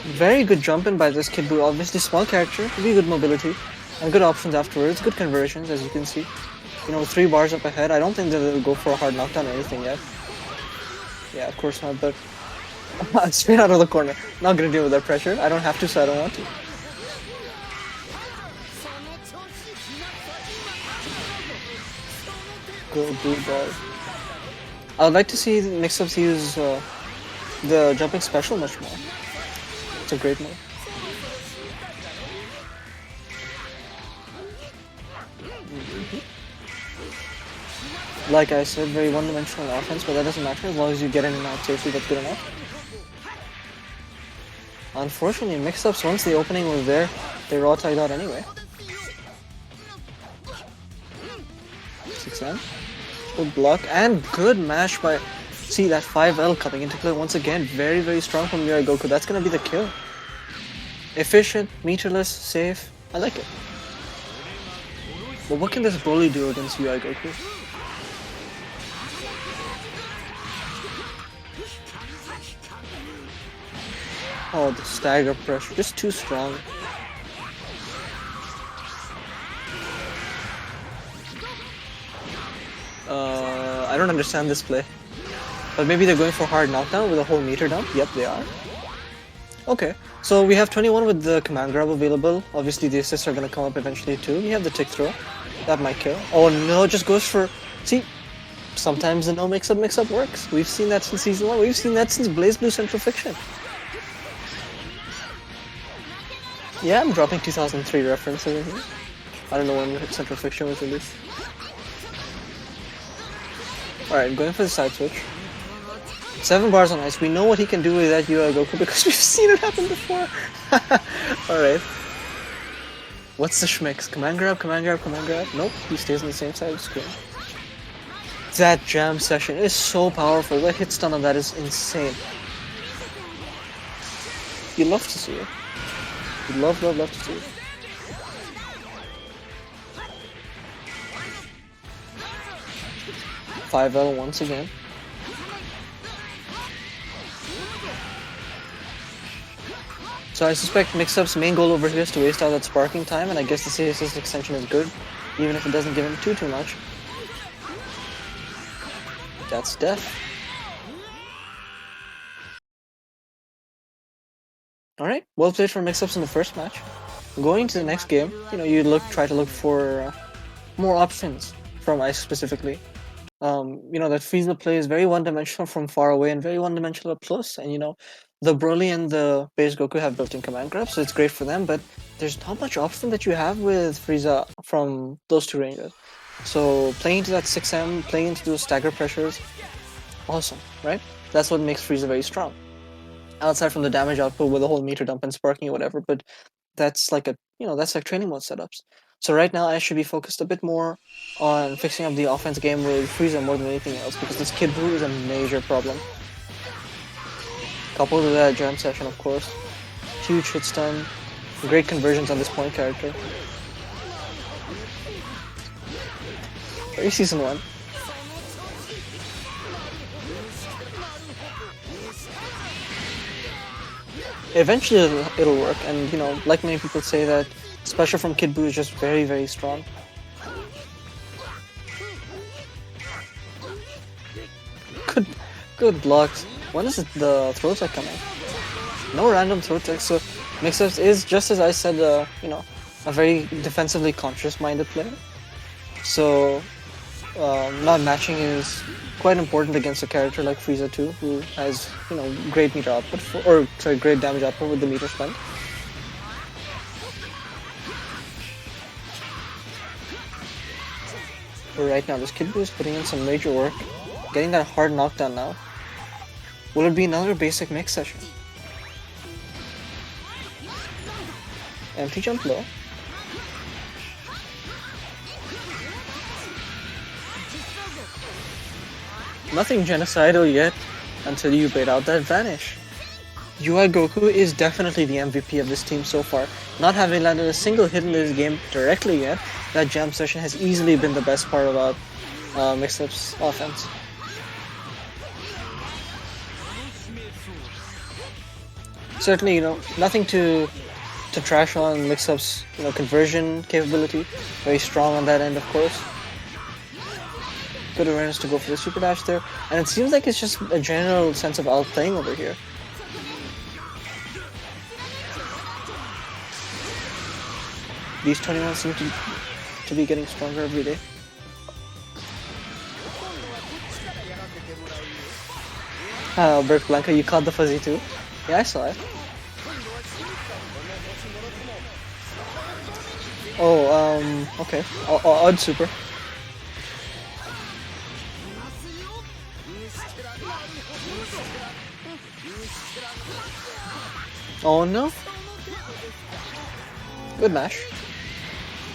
Very good jump in by this kid, but obviously small character, really good mobility, and good options afterwards, good conversions as you can see. You know, 3 bars up ahead, I don't think that they'll go for a hard knockdown or anything yet. Yeah, of course not, but straight out of the corner. Not gonna deal with that pressure. I don't have to, so I don't want to. Go blue ball. I would like to see mix-ups use the jumping special much more. It's a great move. Like I said, very one-dimensional offense, but that doesn't matter as long as you get in and out safely. That's good enough. Unfortunately, mix-ups, once the opening was there, they raw tagged out anyway. 6M. Good block and good mash by... See that 5L coming into play once again. Very, very strong from Mirai Goku. That's gonna be the kill. Efficient, meterless, safe. I like it. But what can this Broly do against Mirai Goku? Oh, the stagger pressure, just too strong. I don't understand this play. But maybe they're going for hard knockdown with a whole meter dump? Yep, they are. Okay, so we have 21 with the command grab available. Obviously the assists are going to come up eventually too. We have the tick throw. That might kill. Oh no, just goes for... See, sometimes the no mix-up works. We've seen that since Season 1. We've seen that since Blaze Blue Central Fiction. Yeah, I'm dropping 2003 references in here. I don't know when Central Fiction was released. Alright, going for the side switch. 7 bars on ice. We know what he can do with that UI Goku because we've seen it happen before. Alright. What's the schmicks? Command grab, command grab, command grab? Nope, he stays on the same side of the screen. That jam session is so powerful. The hit stun on that is insane. You love to see it. You love to see it. $5L once again. So I suspect Mix-Up's main goal over here is to waste out that sparking time, and I guess the CSS extension is good, even if it doesn't give him too much. That's death. Alright, well played for Mix-Ups in the first match. Going to the next game, you know, you try to look for more options from Ice specifically. You know, that Frieza play is very one-dimensional from far away and very one-dimensional up close, and you know, the Broly and the base Goku have built-in command grabs, so it's great for them, but there's not much option that you have with Frieza from those two ranges. So playing into that 6M, playing into those stagger pressures, awesome, right? That's what makes Frieza very strong. Outside from the damage output with the whole meter dump and sparking or whatever, but that's like that's like training mode setups. So right now I should be focused a bit more on fixing up the offense game with Frieza more than anything else, because this Kid Buu is a major problem. Coupled with that jam session, of course. Huge hit stun, great conversions on this point character. Very season 1. Eventually it'll work, and you know, like many people say, that special from Kid Buu is just very, very strong. Good blocks. When is the throw tech coming? No random throw tech, so Mix-Ups is, just as I said, you know, a very defensively conscious-minded player. So not matching is quite important against a character like Frieza too, who has, you know, great meter output great damage output with the meter spent. But right now, this Kid Buu is putting in some major work, getting that hard knockdown now. Will it be another basic mix session? Empty jump low. Nothing genocidal yet until you bait out that vanish. UI Goku is definitely the MVP of this team so far. Not having landed a single hit in this game directly yet, that jam session has easily been the best part about Mix-Up's offense. Certainly, you know, nothing to trash on Mix-Up's, you know, conversion capability. Very strong on that end, of course. Good awareness to go for the super dash there, and it seems like it's just a general sense of outplaying over here. These 21 seem to be getting stronger every day. Bert Blanca, you caught the fuzzy too? Yeah, I saw it. Oh, okay. Odd super. Oh no. Good mash.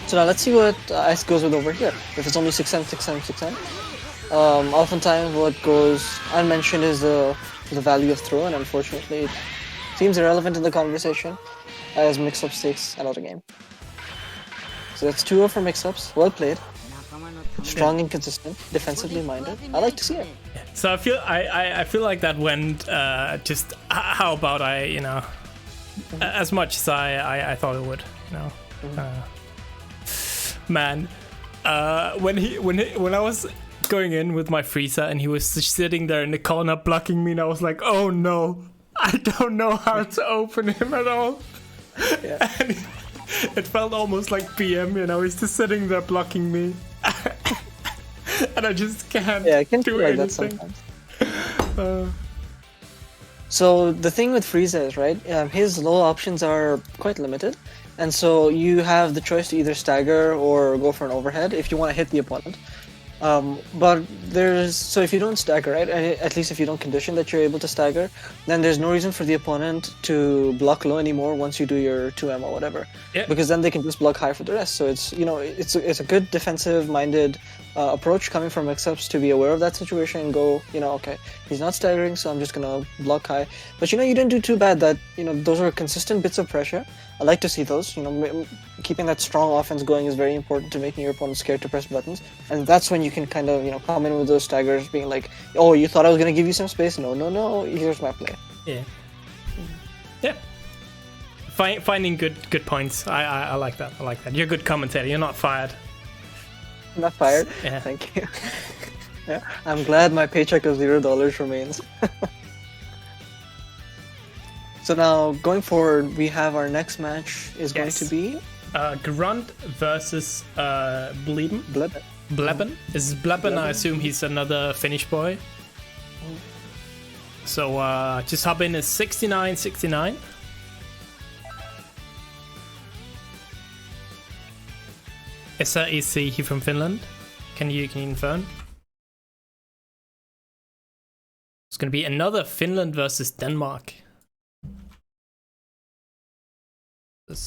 So now let's see what Ice goes with over here. If it's only 6M, 6M, 6M. Oftentimes what goes unmentioned is the value of throw, and unfortunately it seems irrelevant in the conversation as Mix-Ups takes another game. So that's 2-0 for Mix-Ups. Well played. Strong and consistent, defensively minded. I like to see it. So I feel like that went just how about you know, as much as I thought it would, you know. Man, when I was going in with my Frieza and he was sitting there in the corner blocking me, and I was like, oh no, I don't know how to open him at all. Yeah. And it felt almost like PM, you know, he's just sitting there blocking me. And I just can't I can do feel like anything. that sometimes. So the thing with Frieza is, right, his low options are quite limited, and so you have the choice to either stagger or go for an overhead if you want to hit the opponent. But so if you don't stagger, right, at least if you don't condition that you're able to stagger, then there's no reason for the opponent to block low anymore once you do your 2M or whatever. Yeah. Because then they can just block high for the rest. So it's, you know, it's a good defensive-minded approach coming from Mix-Ups to be aware of that situation and go, you know, okay, he's not staggering, so I'm just gonna block high. But you know, you didn't do too bad. That, you know, those are consistent bits of pressure. I like to see those. You know, keeping that strong offense going is very important to making your opponent scared to press buttons. And that's when you can kind of, you know, come in with those staggers, being like, oh, you thought I was gonna give you some space? No, here's my play. Yeah. Yeah. finding good points. I like that. I like that. You're a good commentator. You're not fired. I'm not fired. Yeah. Thank you. Yeah, I'm glad my paycheck of $0 remains. So now, going forward, we have our next match is going to be Grunt versus Bleben. Bleben. Is Bleben? I assume he's another Finnish boy. So just hop in as 6969. Is he from Finland? Can you confirm? It's gonna be another Finland versus Denmark.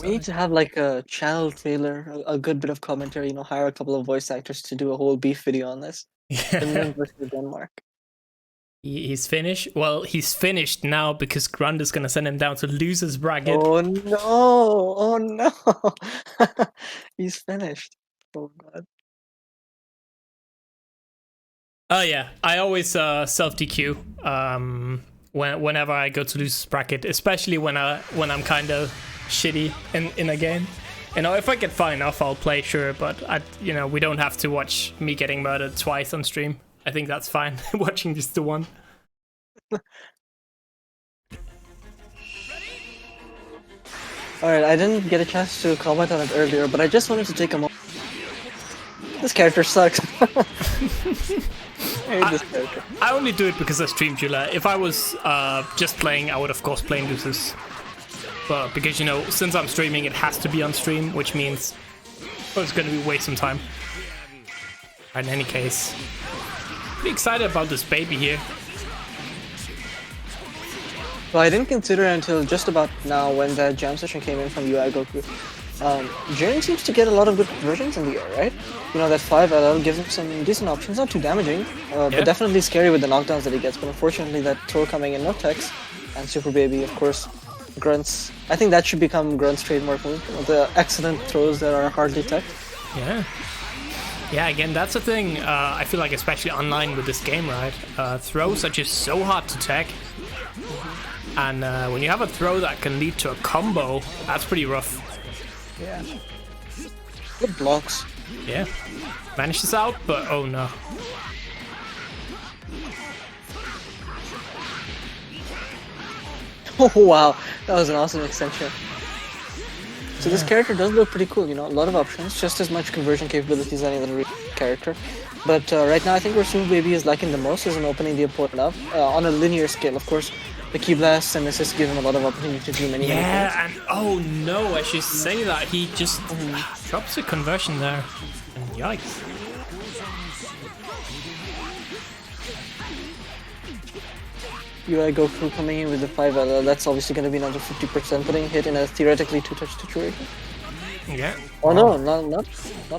We need to have like a channel trailer, a good bit of commentary, hire a couple of voice actors to do a whole beef video on this. Finland versus Denmark. He's Finnish. Well, he's finished now because Grunt is gonna send him down to losers bracket. Oh no! Oh no! He's finished. Oh god. Oh yeah, I always self DQ whenever I go to losers bracket, especially when I'm kind of shitty in a game. If I get far enough, I'll play, sure, but we don't have to watch me getting murdered twice on stream. I think that's fine. Watching just the one. Alright, I didn't get a chance to comment on it earlier, but I just wanted to take a moment. This character sucks. I hate this character. I only do it because I stream Jula. If I was just playing, I would of course play losers. But because, since I'm streaming, it has to be on stream, which means it's going to be waste some time. In any case, pretty excited about this baby here. Well, I didn't consider it until just about now when that jam session came in from UI Goku. Jiren seems to get a lot of good conversions in the air, right? That 5LL gives him some decent options, not too damaging, but definitely scary with the knockdowns that he gets. But unfortunately, that throw coming in, no text, and Super Baby, of course, Grunt's. I think that should become Grunt's trademark move. The excellent throws that are hardly teched. Yeah. Yeah, again, that's the thing. I feel like, especially online with this game, right? Throws are just so hard to tech. And when you have a throw that can lead to a combo, that's pretty rough. Yeah. Good blocks. Yeah. Vanishes out, but oh no. Oh wow, that was an awesome extension. So this character does look pretty cool, a lot of options, just as much conversion capabilities as any other character. But right now I think where Super Baby is liking the most is in opening the opponent up, on a linear scale, of course. The key blasts and assists give him a lot of opportunity to do many things. And oh no, I should say that he just drops a conversion there. And yikes. UI Goku coming in with the 5LL, that's obviously going to be another 50%, putting a hit in a theoretically 2-touch situation. Yeah. Oh no, not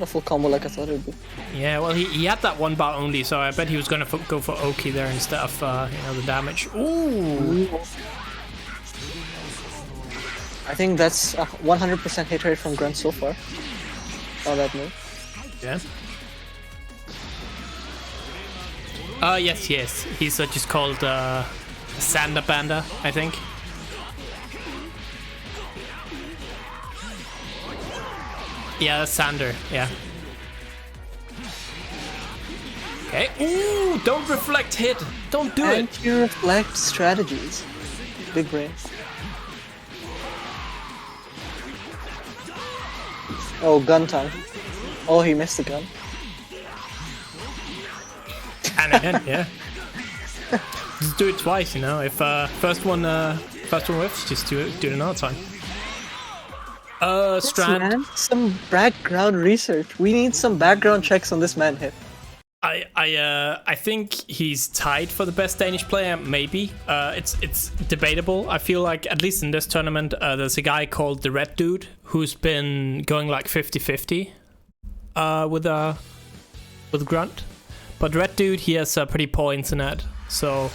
a full combo like I thought it would be. Yeah, well, he had that one bar only, so I bet he was going to go for Oki there instead of, the damage. Ooh! I think that's a 100% hit rate from Grunt so far. On that move. Yeah. Yes. He's just called Sander Banda, I think. Yeah, that's Sander, yeah. Okay. Ooh, don't reflect hit. Don't do it. Anti-reflect strategies. Big brain. Oh, gun time. Oh, he missed the gun. And again, yeah. Just do it twice, If first one whiffs, just do it another time. Strand. Man, some background research. We need some background checks on this man hit. I think he's tied for the best Danish player. Maybe. It's debatable. I feel like at least in this tournament, there's a guy called the Red Dude who's been going like 50-50 with Grunt. But Red Dude, he has pretty poor internet, so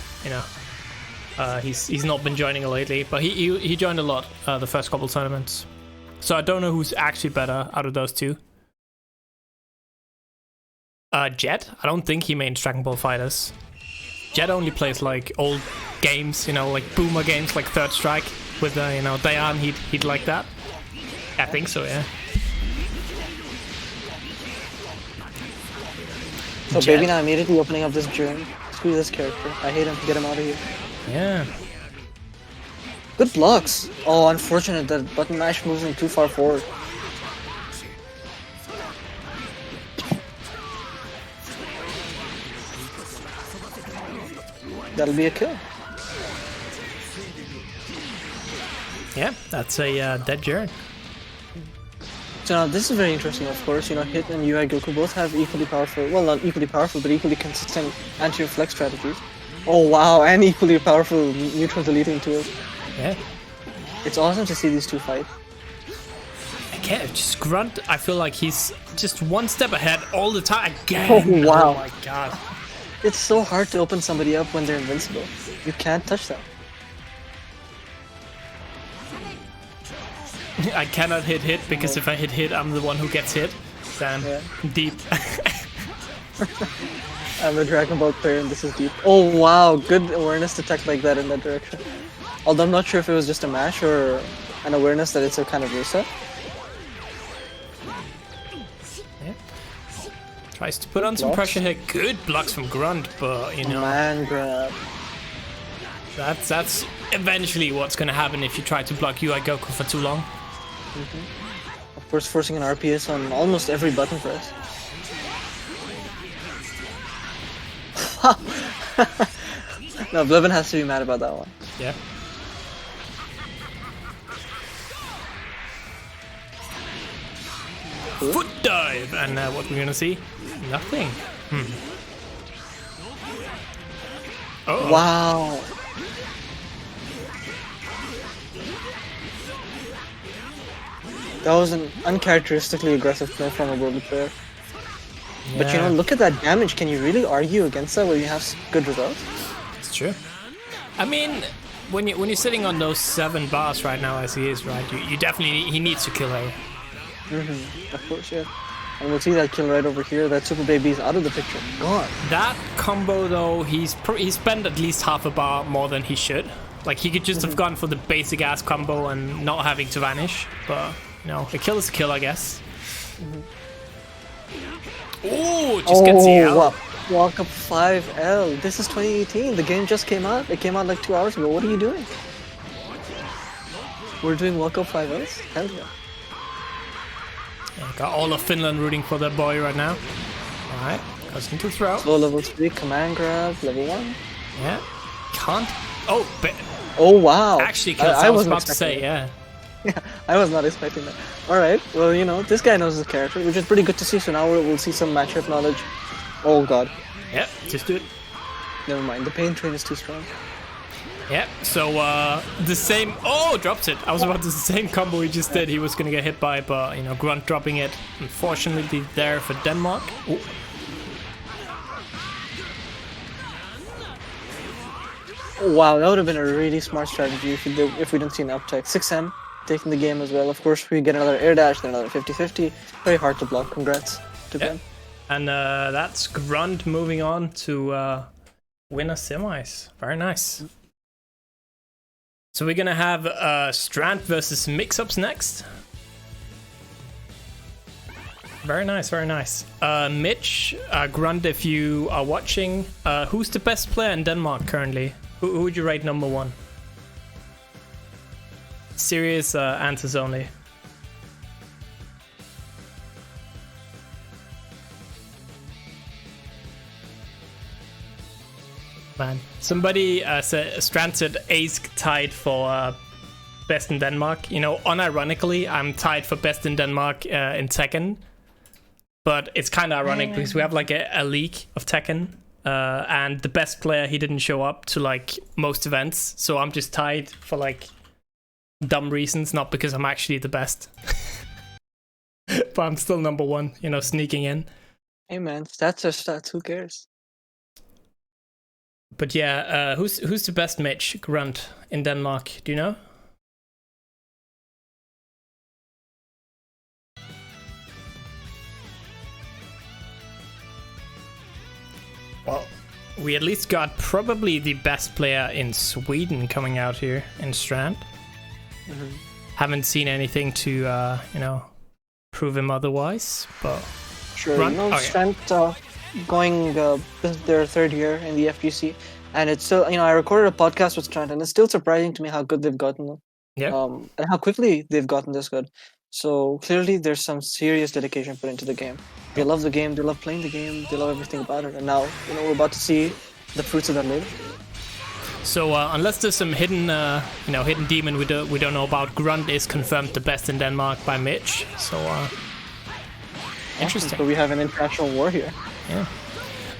he's not been joining lately. But he joined a lot the first couple tournaments. So I don't know who's actually better out of those two. Jet, I don't think he mains Dragon Ball Fighters. Jet only plays like old games, like boomer games like Third Strike. with you know, Diane, he'd like that. I think so, yeah. So Baby now immediately opening up this journey. Screw this character. I hate him. Get him out of here. Yeah. Good blocks. Oh, unfortunate that button mash moves him too far forward. That'll be a kill. Yeah, that's a dead Jaren. So now this is very interesting, of course. You know, Hit and UI Goku both have equally powerful, well, not equally powerful, but equally consistent anti-reflex strategies. Oh wow, and equally powerful neutral deleting tools. Yeah. It's awesome to see these two fight. Again, just Grunt, I feel like he's just one step ahead all the time. Again. Oh wow. Oh my god. It's so hard to open somebody up when they're invincible. You can't touch them. I cannot hit because if I hit, I'm the one who gets hit. Damn. Yeah. Deep. I'm a Dragon Ball player and this is deep. Oh wow, good awareness to tech like that in that direction. Although I'm not sure if it was just a mash or an awareness that it's a kind of reset. Yeah. Tries to put on some pressure here. Good blocks from Grunt, but you know. Man grab. That's eventually what's gonna happen if you try to block UI Goku for too long. Of course, forcing an RPS on almost every button press. No, Blevin has to be mad about that one. Yeah. Foot dive, and what we're gonna see? Nothing. Oh wow. That was an uncharacteristically aggressive play from a Broly player. Yeah. But you know, look at that damage. Can you really argue against that when you have good results? It's true. I mean, when you're sitting on those 7 bars right now, as he is, right? You definitely he needs to kill her. Of course, yeah. And we'll see that kill right over here. That Super Baby is out of the picture. Gone. That combo though, he spent at least half a bar more than he should. Like he could just have gone for the basic ass combo and not having to vanish. But you know, a kill is a kill, I guess. Oh, just gets the L. Wow. Walk up 5L. This is 2018. The game just came out. It came out like 2 hours ago. What are you doing? We're doing walk up 5Ls? Hell yeah. Yeah, got all of Finland rooting for that boy right now. Alright, goes into throw. Slow level 3, command grab, level 1. Yeah, can't. Oh, oh wow. Actually, I was about to say, yeah. Yeah, I was not expecting that. Alright, well, you know, this guy knows his character, which is pretty good to see, so now we'll see some matchup knowledge. Oh god. Yep, just do it. Never mind, the pain train is too strong. Yeah, so the same. Oh, drops it. I was about to the same combo he just did. He was gonna get hit by, but you know, Grunt dropping it. Unfortunately, there for Denmark. Ooh. Wow, that would have been a really smart strategy if we didn't see an uptake. 6M taking the game as well. Of course, we get another air dash, then another 50-50. Very hard to block. Congrats to Ben. And that's Grunt moving on to win a semis. Very nice. So we're gonna have Strand versus Mix-Ups next. Very nice, very nice. Mitch, Grunt, if you are watching, who's the best player in Denmark currently? Who would you rate number 1? Serious answers only. Man, somebody said Strand said Ace tied for best in Denmark. You know, unironically, I'm tied for best in Denmark in Tekken. But it's kind of ironic because we have like a league of Tekken, and the best player, he didn't show up to like most events, so I'm just tied for like dumb reasons, not because I'm actually the best. But I'm still number 1, you know, sneaking in. Hey man, stats are stats. Who cares? But yeah, who's the best Mitch Grunt in Denmark? Do you know? Well, we at least got probably the best player in Sweden coming out here in Strand. Haven't seen anything to, you know, prove him otherwise, but... Sure, Run? you know, Okay. Strength going this is their 3rd year in the FGC, and it's still, you know, I recorded a podcast with Strength, and it's still surprising to me how good they've gotten, Yeah. and how quickly they've gotten this good. So clearly, there's some serious dedication put into the game. They love the game, they love playing the game, they love everything about it, and now, you know, we're about to see the fruits of that labor. So unless there's some hidden, you know, hidden demon we don't know about, Grunt is confirmed the best in Denmark by Mitch. So interesting. So we have an international war here. Yeah.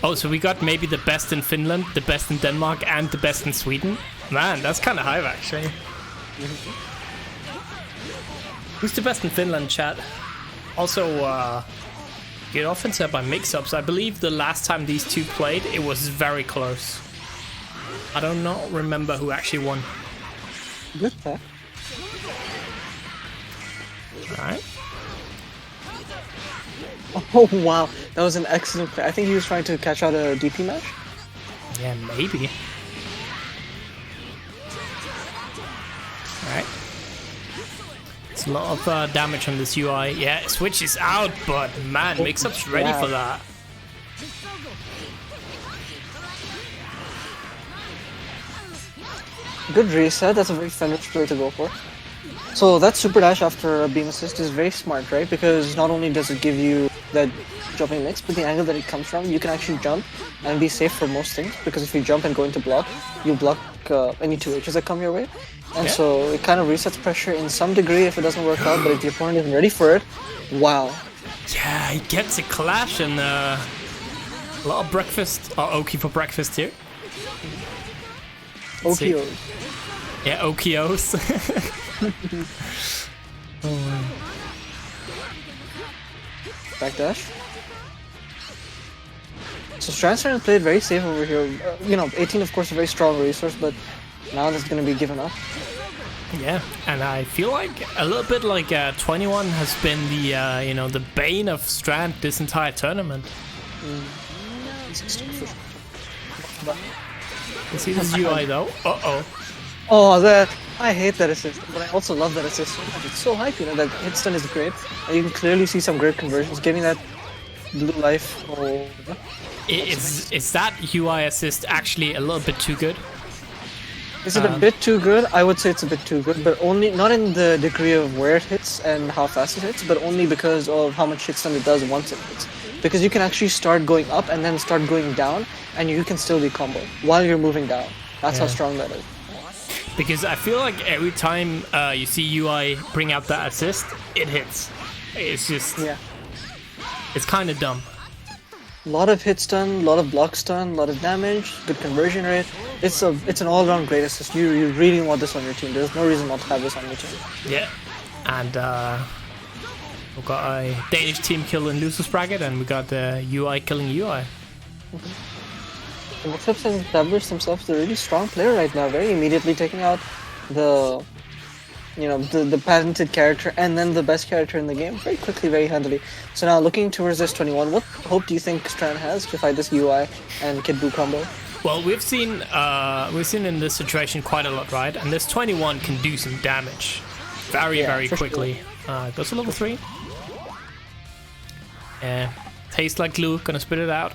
Oh, so we got maybe the best in Finland, the best in Denmark, and the best in Sweden. Man, that's kind of high, actually. Who's the best in Finland, chat? Also, good offense by mix-ups. I believe the last time these two played, it was very close. I do not remember who actually won. Good pack. Alright. Oh wow, that was an excellent play. I think he was trying to catch out a DP match. Yeah, maybe. Alright. It's a lot of damage on this UI. Yeah, Switch is out, but man, Mix-Up's ready for that. Good reset, that's a very Fenrich play to go for. So that super dash after a beam assist is very smart, right? Because not only does it give you that jumping mix, but the angle that it comes from, you can actually jump and be safe for most things. Because if you jump and go into block, you block any 2Hs that come your way. And so it kind of resets pressure in some degree if it doesn't work out, but if the opponent isn't ready for it, wow. Yeah, he gets a clash and a lot of breakfast, or Oki for breakfast here. OKOs. Yeah, OKOs. Backdash. So Strand's played very safe over here. You know, 18 of course a very strong resource, but now that's going to be given up. Yeah, and I feel like a little bit like 21 has been the you know, the bane of Strand this entire tournament. You see this UI though? Oh, that I hate that assist, but I also love that assist so much. It's so hype, you know. That hit stun is great, and you can clearly see some great conversions. Getting that blue life. Oh, is that UI assist actually a little bit too good? Is it a bit too good? I would say it's a bit too good, but only not in the degree of where it hits and how fast it hits, but only because of how much hit stun it does once it hits. Because you can actually start going up and then start going down, and you can still be combo while you're moving down. That's how strong that is. Because I feel like every time you see UI bring out that assist, it hits. It's just... Yeah. It's kind of dumb. A lot of hit stun, a lot of block stun, a lot of damage, good conversion rate. It's an all-round great assist. You really want this on your team. There's no reason not to have this on your team. Yeah. And we've got a Danish team killing Lucius Bracket, and we got UI killing UI. And Mix-Ups has established himself as a really strong player right now, very immediately taking out the patented character and then the best character in the game very quickly, very handily. So now looking towards this 21, what hope do you think Strand has to fight this UI and Kid Buu combo? Well, we've seen in this situation quite a lot, right? And this 21 can do some damage very quickly. Sure. Goes to level 3. Yeah, tastes like glue, gonna spit it out.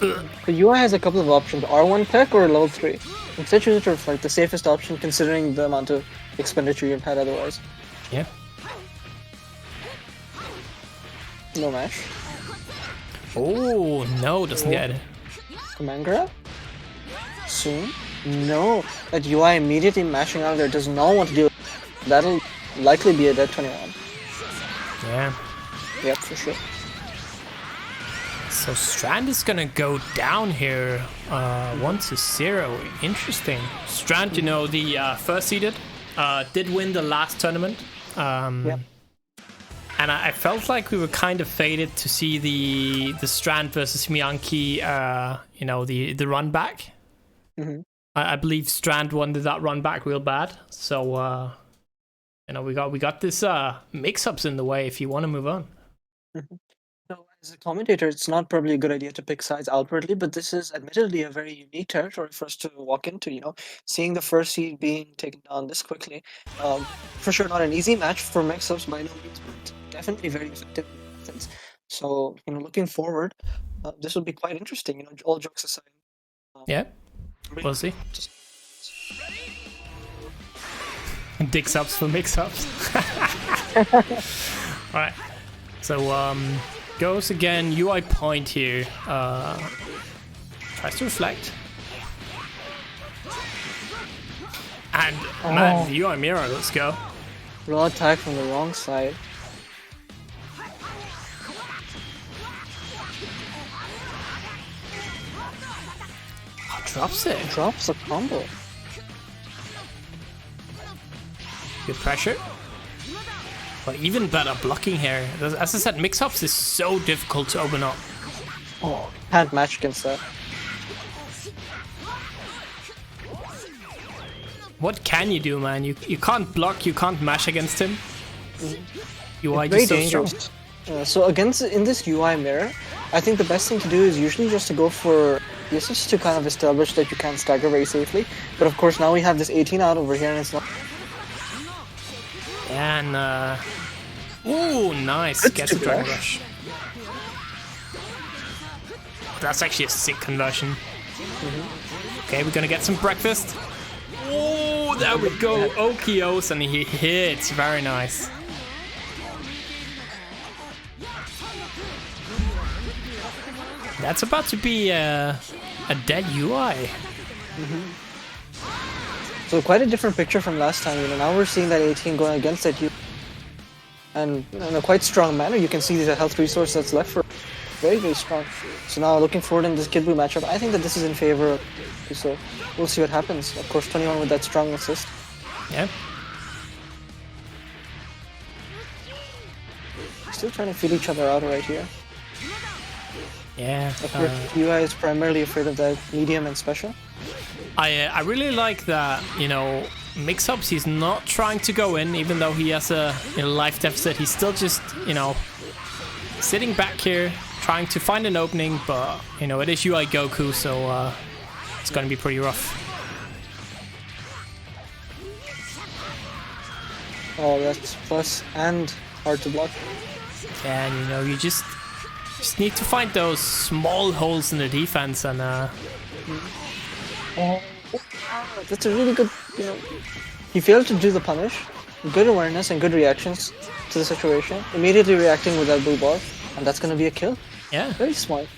The UI has a couple of options, R1 tech or level 3. Instead choose sort of like the safest option considering the amount of expenditure you've had otherwise. Yeah. No mash. Oh, no, doesn't get it. Command grab? Soon? No. That UI immediately mashing out of there does not want to do it. That'll likely be a dead 21. Yeah. Yep, for sure. So Strand is gonna go down here 1-0. Interesting. Strand, you know, the first seeded, did win the last tournament. Yep. And I felt like we were kind of fated to see the Strand versus Miyanki, you know, the run back. Mm-hmm. I believe Strand wanted that run back real bad. So, you know, we got this mix-ups in the way if you want to move on. Mm-hmm. So, as a commentator, it's not probably a good idea to pick sides outwardly, but this is admittedly a very unique territory for us to walk into. Seeing the first seed being taken down this quickly, for sure not an easy match for mix-ups by no means, but definitely very effective methods. So, looking forward, this will be quite interesting. All jokes aside. Yeah, we'll see. Dick subs for mix-ups. Alright. So, goes again, UI point here. Tries to reflect. And, man, UI mirror, let's go. Raw attack from the wrong side. Oh, drops it. Drops a combo. Good pressure. But even better blocking here. As I said, mix-ups is so difficult to open up. Oh, can't match against that. What can you do, man? You can't block, you can't mash against him. UI Very just so dangerous. strong. So in this UI mirror, I think the best thing to do is usually just to go for just to kind of establish that you can stagger very safely. But of course now we have this 18 out over here and it's not. And ooh, nice. Good Gets a Dragon rush. Rush. That's actually a sick conversion. Okay, we're gonna get some breakfast. Oh, there we go. Okios, and he hits. Very nice. That's about to be a dead UI. So quite a different picture from last time. Now we're seeing that 18 going against that UI. And in a quite strong manner, you can see the health resource that's left for very, very strong. So now looking forward in this Kid Buu matchup, I think that this is in favor of so we'll see what happens. Of course, 21 with that strong assist. Yeah. Still trying to feel each other out right here. Yeah. Of course, UI is primarily afraid of that medium and special. I really like that, mix-ups, he's not trying to go in, even though he has a life deficit. He's still just, sitting back here, trying to find an opening, but, it is UI Goku, so it's gonna be pretty rough. Oh, that's plus and hard to block. And, you just need to find those small holes in the defense, and Oh, that's a really good, he failed to do the punish. Good awareness and good reactions to the situation. Immediately reacting with that blue bar, and that's gonna be a kill. yeah, Very smart.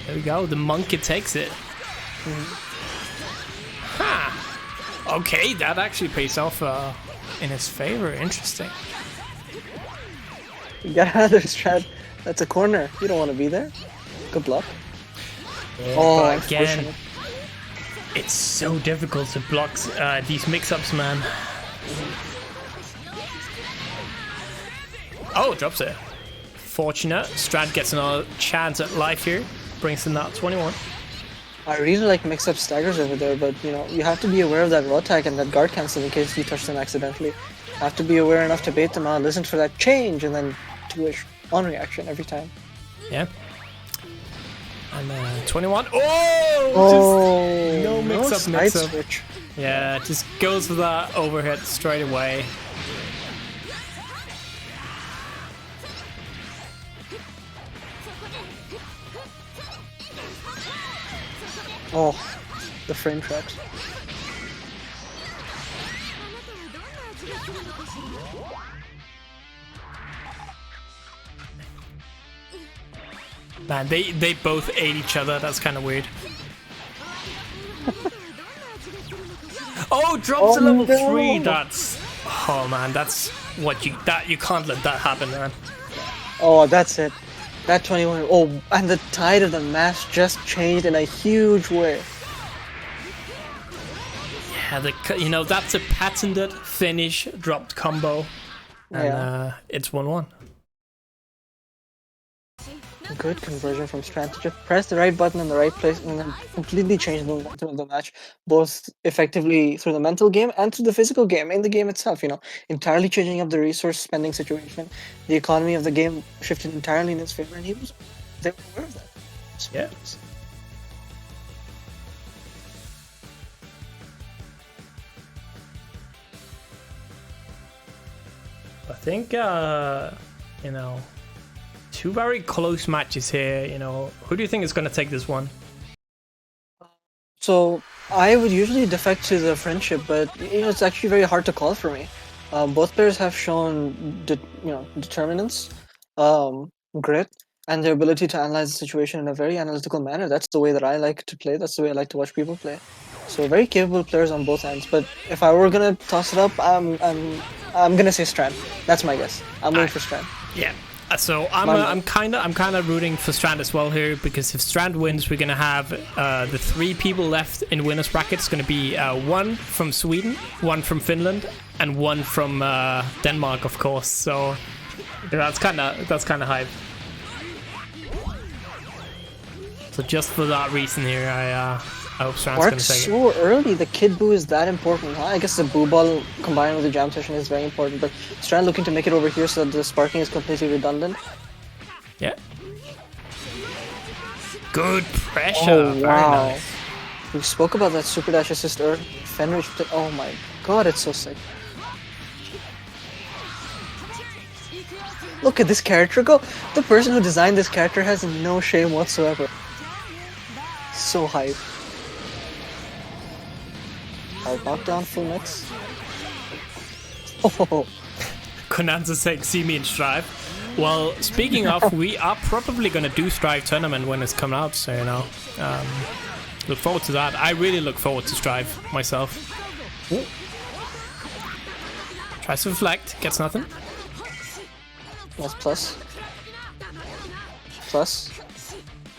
there we go. The monkey takes it. Ha! Okay, that actually pays off in his favor. Interesting. You got out of there, Strat. That's a corner. You don't want to be there. Good luck. Yeah, Oh, but again, unfortunate. it's so difficult to block these mix-ups, man. Oh, drops it. Fortunate. Strat gets another chance at life here. Brings in that 21. I really like mix-up staggers over there, but you have to be aware of that raw tag and that guard cancel in case you touch them accidentally. Have to be aware enough to bait them out, listen for that change, and then do-ish on reaction every time. Yeah. And 21. Oh! Oh, no mix-up, side mix-up. switch. Yeah, just goes for that overhead straight away. Oh, the frame traps. Man, they both ate each other. That's kind of weird. Oh, drops to level 3. That's oh man, that's what you can't let that happen, man. Oh, that's it. That 21. Oh, and the tide of the match just changed in a huge way. Yeah, that's a patented finish dropped combo, and Yeah. it's 1-1. Good conversion from Strand to just press the right button in the right place and then completely change the momentum of the match, both effectively through the mental game and through the physical game, in the game itself, you know, entirely changing up the resource spending situation. The economy of the game shifted entirely in his favor, and they were aware of that. So Yeah. I think, you know, two very close matches here. You know, who do you think is going to take this one? So I would usually defect to the friendship, but you know it's actually very hard to call for me. Both players have shown, determinants, grit, and their ability to analyze the situation in a very analytical manner. That's the way that I like to play. That's the way I like to watch people play. So very capable players on both ends. But if I were gonna toss it up, I'm gonna say Strand. That's my guess. I'm going for Strand. Yeah. So I'm kind of rooting for Strand as well here, because if Strand wins, we're gonna have the 3 people left in winners bracket. It's gonna be 1 from Sweden, 1 from Finland, and 1 from Denmark, of course. So that's kind of hype. So just for that reason here, I hope Strand's gonna take it. So early, the kid boo is that important, huh? I guess the boo ball combined with the jam session is very important, but Strand looking to make it over here so that the sparking is completely redundant. Yeah. Good pressure. Oh, Very wow. nice. We spoke about that super dash assist earlier. Fenrich, oh my god, it's so sick. Look at this character go. The person who designed this character has no shame whatsoever. So hype. Alright, knockdown, full mix. Oh, Konanza saying, see me in Strive. Well, speaking of, we are probably going to do Strive tournament when it's coming out, so, you know, look forward to that. I really look forward to Strive myself. Ooh. Tries to reflect, gets nothing. that's plus. Plus.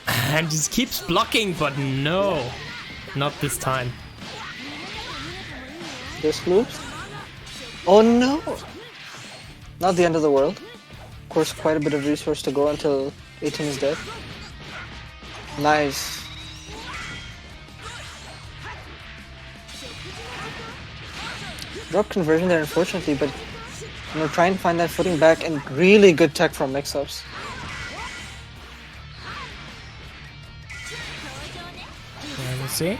And just keeps blocking, but no, not this time. This moves. Oh no! Not the end of the world. Of course, quite a bit of resource to go until 18 is dead. Nice. Drop conversion there, unfortunately, but you know, trying to find that footing back, and really good tech from mix-ups. Let's see.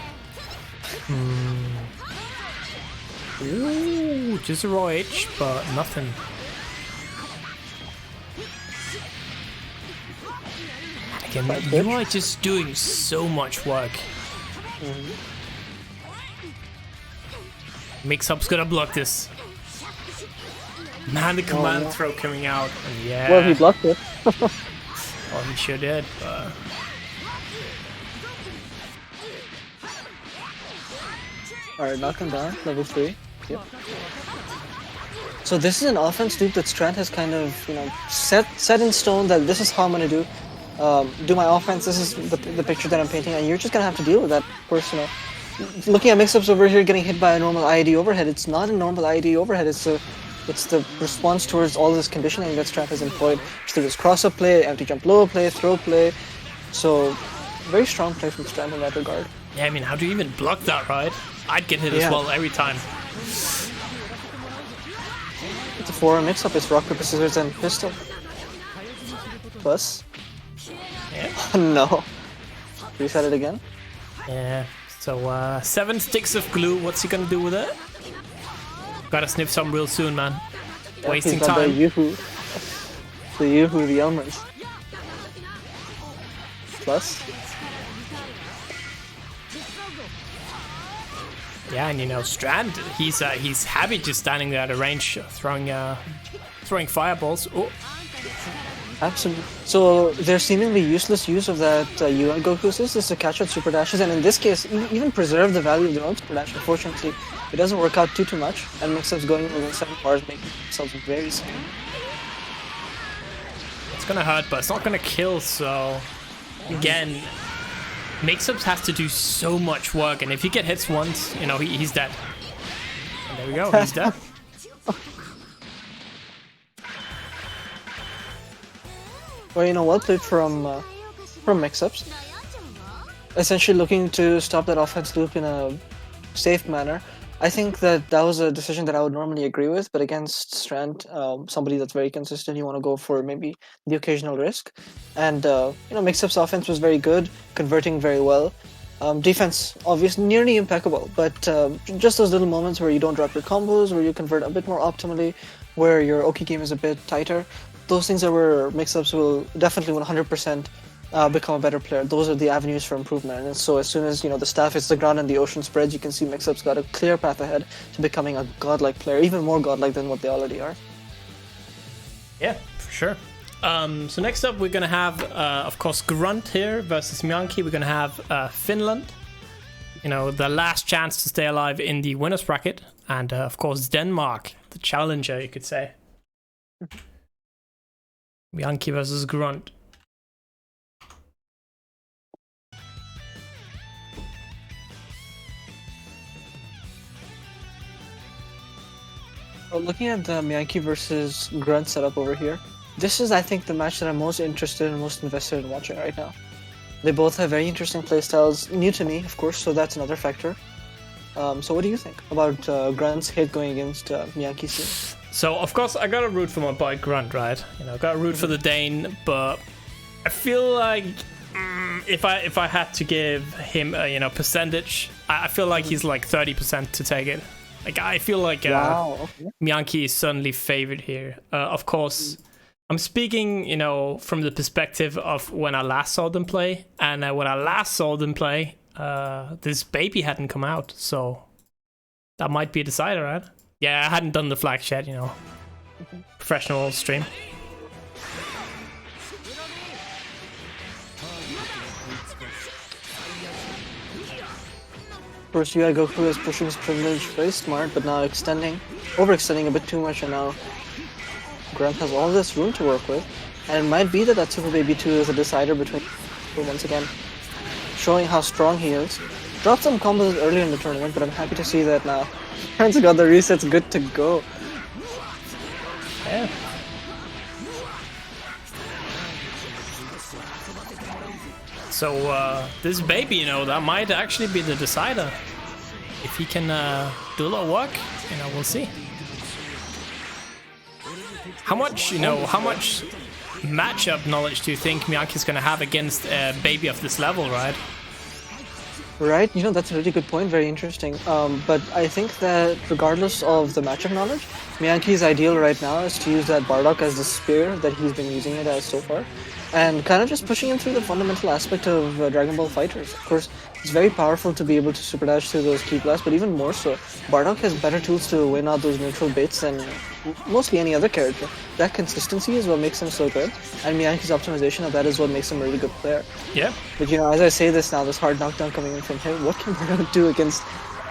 Ooh, just a raw H, but nothing. Again, you are just doing so much work. Mix-up's gonna block this. Man, the command throw coming out. And yeah. Well, he blocked it. Well, he sure did, but... Alright, knock him down, level 3. Yep. So this is an offense loop that Strand has kind of, you know, set in stone that this is how I'm gonna do my offense. This is the picture that I'm painting, and you're just gonna have to deal with that. Of course, you know, looking at mix-ups over here getting hit by a normal IED overhead. It's not a normal IED overhead. It's the response towards all this conditioning that Strand has employed through this cross-up play, empty jump low play, throw play. So very strong play from Strand in that regard. Yeah, I mean, how do you even block that, right? I'd get hit as well every time. It's a 4 mix-up. It's rock, paper, scissors, and pistol. Plus. Yeah. No. Reset it again. Yeah. So 7 sticks of glue. What's he gonna do with it? Gotta sniff some real soon, man. Yeah, Wasting he's got time. The Yoo-hoo, the Elmers. Plus. Yeah, and you know, Strand, he's happy just standing there at a range, throwing fireballs. Oh. Absolutely. So their seemingly useless use of that UI Goku assist is to catch out super dashes, and in this case, even preserve the value of their own super dash. Unfortunately, it doesn't work out too much, and mix-ups going within 7 bars, making themselves very small. It's gonna hurt, but it's not gonna kill. So again, mix-ups has to do so much work, and if you get hits once, you know, he's dead. And there we go, he's dead. Well, well played from Mix-Ups. Essentially looking to stop that offense loop in a safe manner. I think that was a decision that I would normally agree with, but against Strand, somebody that's very consistent, you want to go for maybe the occasional risk. And Mix-Up's offense was very good, converting very well. Defense, obviously, nearly impeccable, but just those little moments where you don't drop your combos, where you convert a bit more optimally, where your Oki game is a bit tighter, those things are where Mix-Ups will definitely 100% become a better player. Those are the avenues for improvement. And so as soon as the staff hits the ground and the ocean spreads, you can see Mix-Up's got a clear path ahead to becoming a godlike player, even more godlike than what they already are. Yeah, for sure. So next up, we're gonna have, of course, Grunt here versus Myanki. We're gonna have Finland, the last chance to stay alive in the winners bracket, and of course Denmark, the challenger, you could say. Myanki versus Grunt. Well, looking at the Myanki versus Grunt setup over here, this is, I think, the match that I'm most interested and most invested in watching right now. They both have very interesting playstyles, new to me, of course, so that's another factor. So what do you think about Grunt's hit going against Myanki's team? So, of course, I gotta root for my boy Grunt, right? Gotta root for the Dane, but I feel like if I had to give him a percentage, I feel like he's like 30% to take it. Like, I feel like Myanki is certainly favored here. Of course, I'm speaking, from the perspective of when I last saw them play. And when I last saw them play, this baby hadn't come out. So that might be a decider, right? Yeah, I hadn't done the flags yet, Professional stream. Of course, UI Goku is pushing his privilege very smart, but now overextending a bit too much, and now Grunt has all this room to work with. And it might be that Super Baby 2 is a decider between once again, showing how strong he is. Dropped some combos earlier in the tournament, but I'm happy to see that now. Grunt's got the resets good to go. Yeah. So this baby, that might actually be the decider. If he can do a lot of work, we'll see. How much matchup knowledge do you think Myanki's gonna have against a baby of this level, right? Right, that's a really good point, very interesting. But I think that regardless of the matchup knowledge, Myanki's ideal right now is to use that Bardock as the spear that he's been using it as so far. And kind of just pushing him through the fundamental aspect of Dragon Ball FighterZ. Of course, it's very powerful to be able to super dash through those key blasts, but even more so, Bardock has better tools to win out those neutral baits than mostly any other character. That consistency is what makes him so good, and Myanki's optimization of that is what makes him a really good player. Yeah. But as I say this now, this hard knockdown coming in from him, what can Bardock do against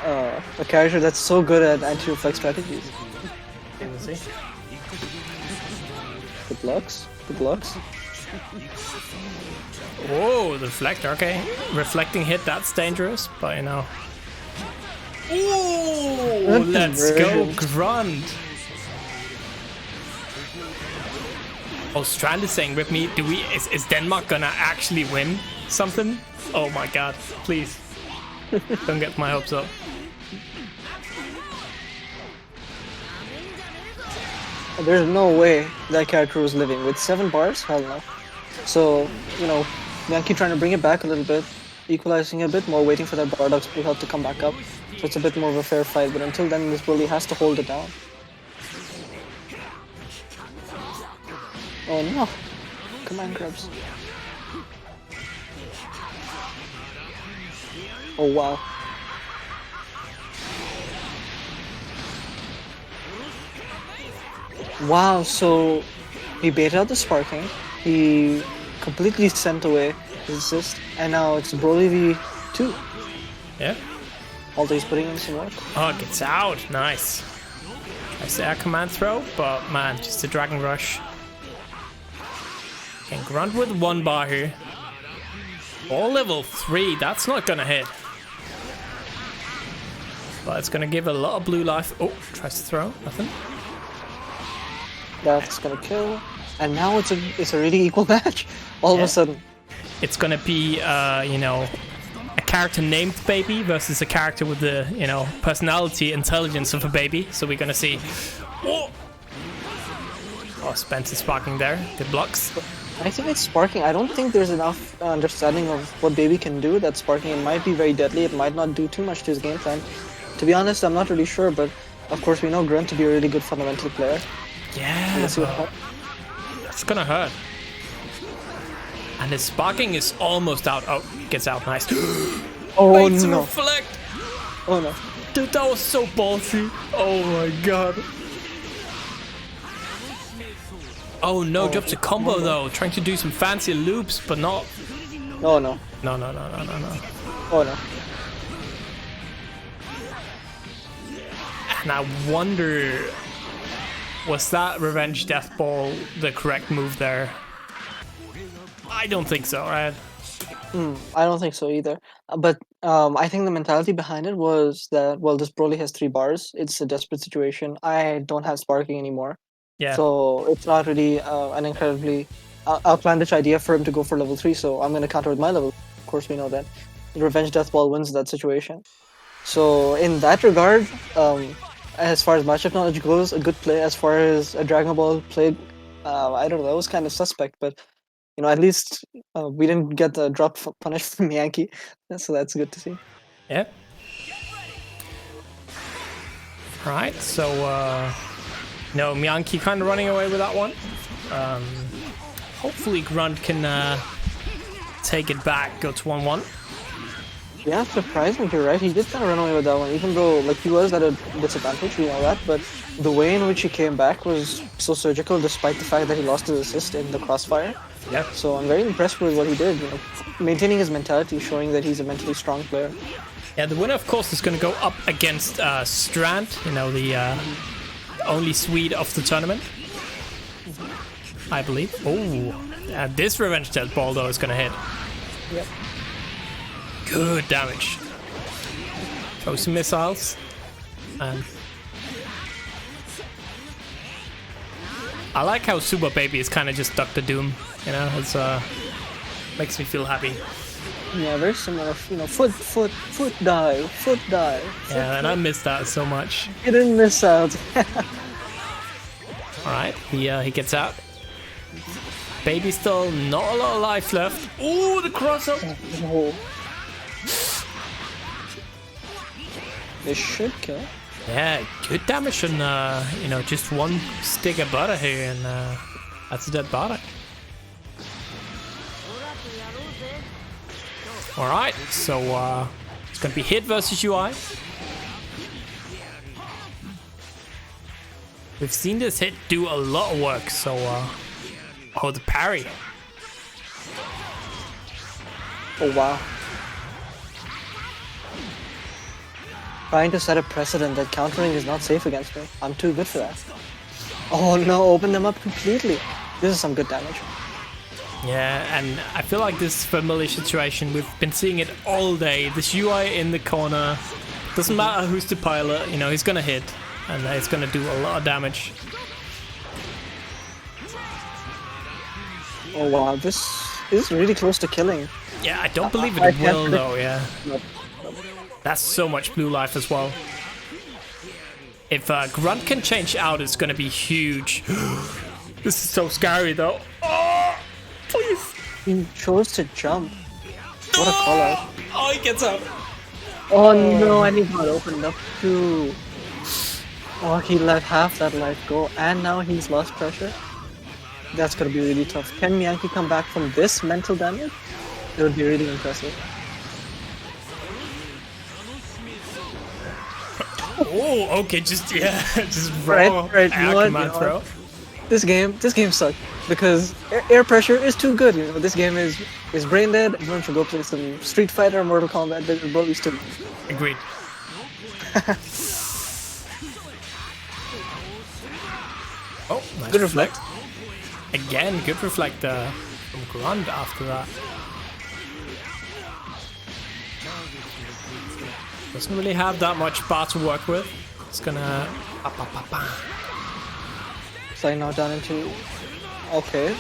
a character that's so good at anti-reflex strategies? We'll see. Good lucks. Good lucks. Oh, the reflect, okay. Reflecting hit, that's dangerous, but Ooh, let's go, Grunt. Oh, Strand is saying, rip me, is Denmark gonna actually win something? Oh my god, please. Don't get my hopes up. There's no way that character was living. With 7 bars? Hell no. So, Myanki trying to bring it back a little bit, equalizing a bit more, waiting for that Bardock's blue health to come back up. So it's a bit more of a fair fight, but until then, this bully has to hold it down. Oh no! Command grabs. Oh wow. Wow, so he baited out the sparking, he completely sent away his assist, and now it's Broly v2. Yeah. Although he's putting in some work. Oh, it gets out. Nice. Nice air command throw, but man, just a Dragon Rush. Can Grunt with 1 bar here. All level 3, that's not gonna hit. But it's gonna give a lot of blue life. Oh, tries to throw, nothing. That's gonna kill. And now it's a really equal match. All of a sudden. It's gonna be, you know, a character named Baby versus a character with the, you know, personality, intelligence of a baby. So we're gonna see. Oh, Spence is sparking there. Good blocks. I think it's sparking. I don't think there's enough understanding of what Baby can do. That sparking, it might be very deadly. It might not do too much to his game plan. To be honest, I'm not really sure, but of course we know Grunt to be a really good fundamental player. Yeah, that's gonna hurt. And his sparking is almost out. Oh, gets out. Nice. Oh Wait, no. Reflect. Oh no. Dude, that was so ballsy. Oh my god. Oh no, drops a combo though. Trying to do some fancy loops, but not. Oh no. No. Oh no. And I wonder, was that Revenge Death Ball the correct move there? I don't think so, right? I don't think so either. But I think the mentality behind it was that, well, this Broly has 3 bars. It's a desperate situation. I don't have sparking anymore. Yeah. So it's not really an incredibly outlandish idea for him to go for level 3. So I'm going to counter with my level. Of course, we know that Revenge Death Ball wins that situation. So in that regard, as far as matchup knowledge goes, a good play. As far as a Dragon Ball play, I don't know, that was kind of suspect, but you know, at least we didn't get the drop punish from Yankee, so that's good to see. Yeah. Right, so no, Myanki kind of running away with that one. Hopefully Grunt can take it back, go to 1-1. Yeah, surprisingly, you're right. He did kind of run away with that one, even though like he was at a disadvantage, we know that. But the way in which he came back was so surgical, despite the fact that he lost his assist in the crossfire. Yeah. So I'm very impressed with what he did. You know, maintaining his mentality, showing that he's a mentally strong player. Yeah, the winner, of course, is going to go up against Strand. You know, the only Swede of the tournament, I believe. Oh, this Revenge Death Ball though is going to hit. Yep. Good damage. Throw some missiles. And I like how Super Baby is kind of just Dr. Doom. You know, it's makes me feel happy. Yeah, very similar. You know, foot dive, foot dive. Yeah, and I miss that so much. You didn't miss out. All right, he gets out. Baby still not a lot of life left. Ooh, the cross-up. Oh. This should kill. Yeah, good damage on you know, just one stick of butter here, and that's a dead body. All right, so it's gonna be hit versus UI. We've seen this hit do a lot of work, so oh, the parry. Oh wow. Trying to set a precedent that countering is not safe against me. I'm too good for that. Oh no, open them up completely. This is some good damage. Yeah, and I feel like this familiar situation, we've been seeing it all day. This UI in the corner, doesn't matter who's the pilot, you know, he's gonna hit, and it's gonna do a lot of damage. Oh wow, this is really close to killing. Yeah, I don't believe it will though, yeah. Nope. That's so much blue life as well. If Grunt can change out, it's gonna be huge. This is so scary though. Oh, please. He chose to jump. What a call out. Oh, he gets up. Oh no, and he got opened up too. Oh, he let half that life go, and now he's lost pressure. That's gonna be really tough. Can Myanki come back from this mental damage? It would be really impressive. Oh, okay, just raw right. You know command throw. This game sucked because air pressure is too good. You know, this game is brain dead. Everyone should go play some Street Fighter or Mortal Kombat. They're both too. Agreed. Oh, nice Good reflect. Again, good reflect from Grunt after that. Doesn't really have that much bar to work with. It's gonna... So now down into Okay.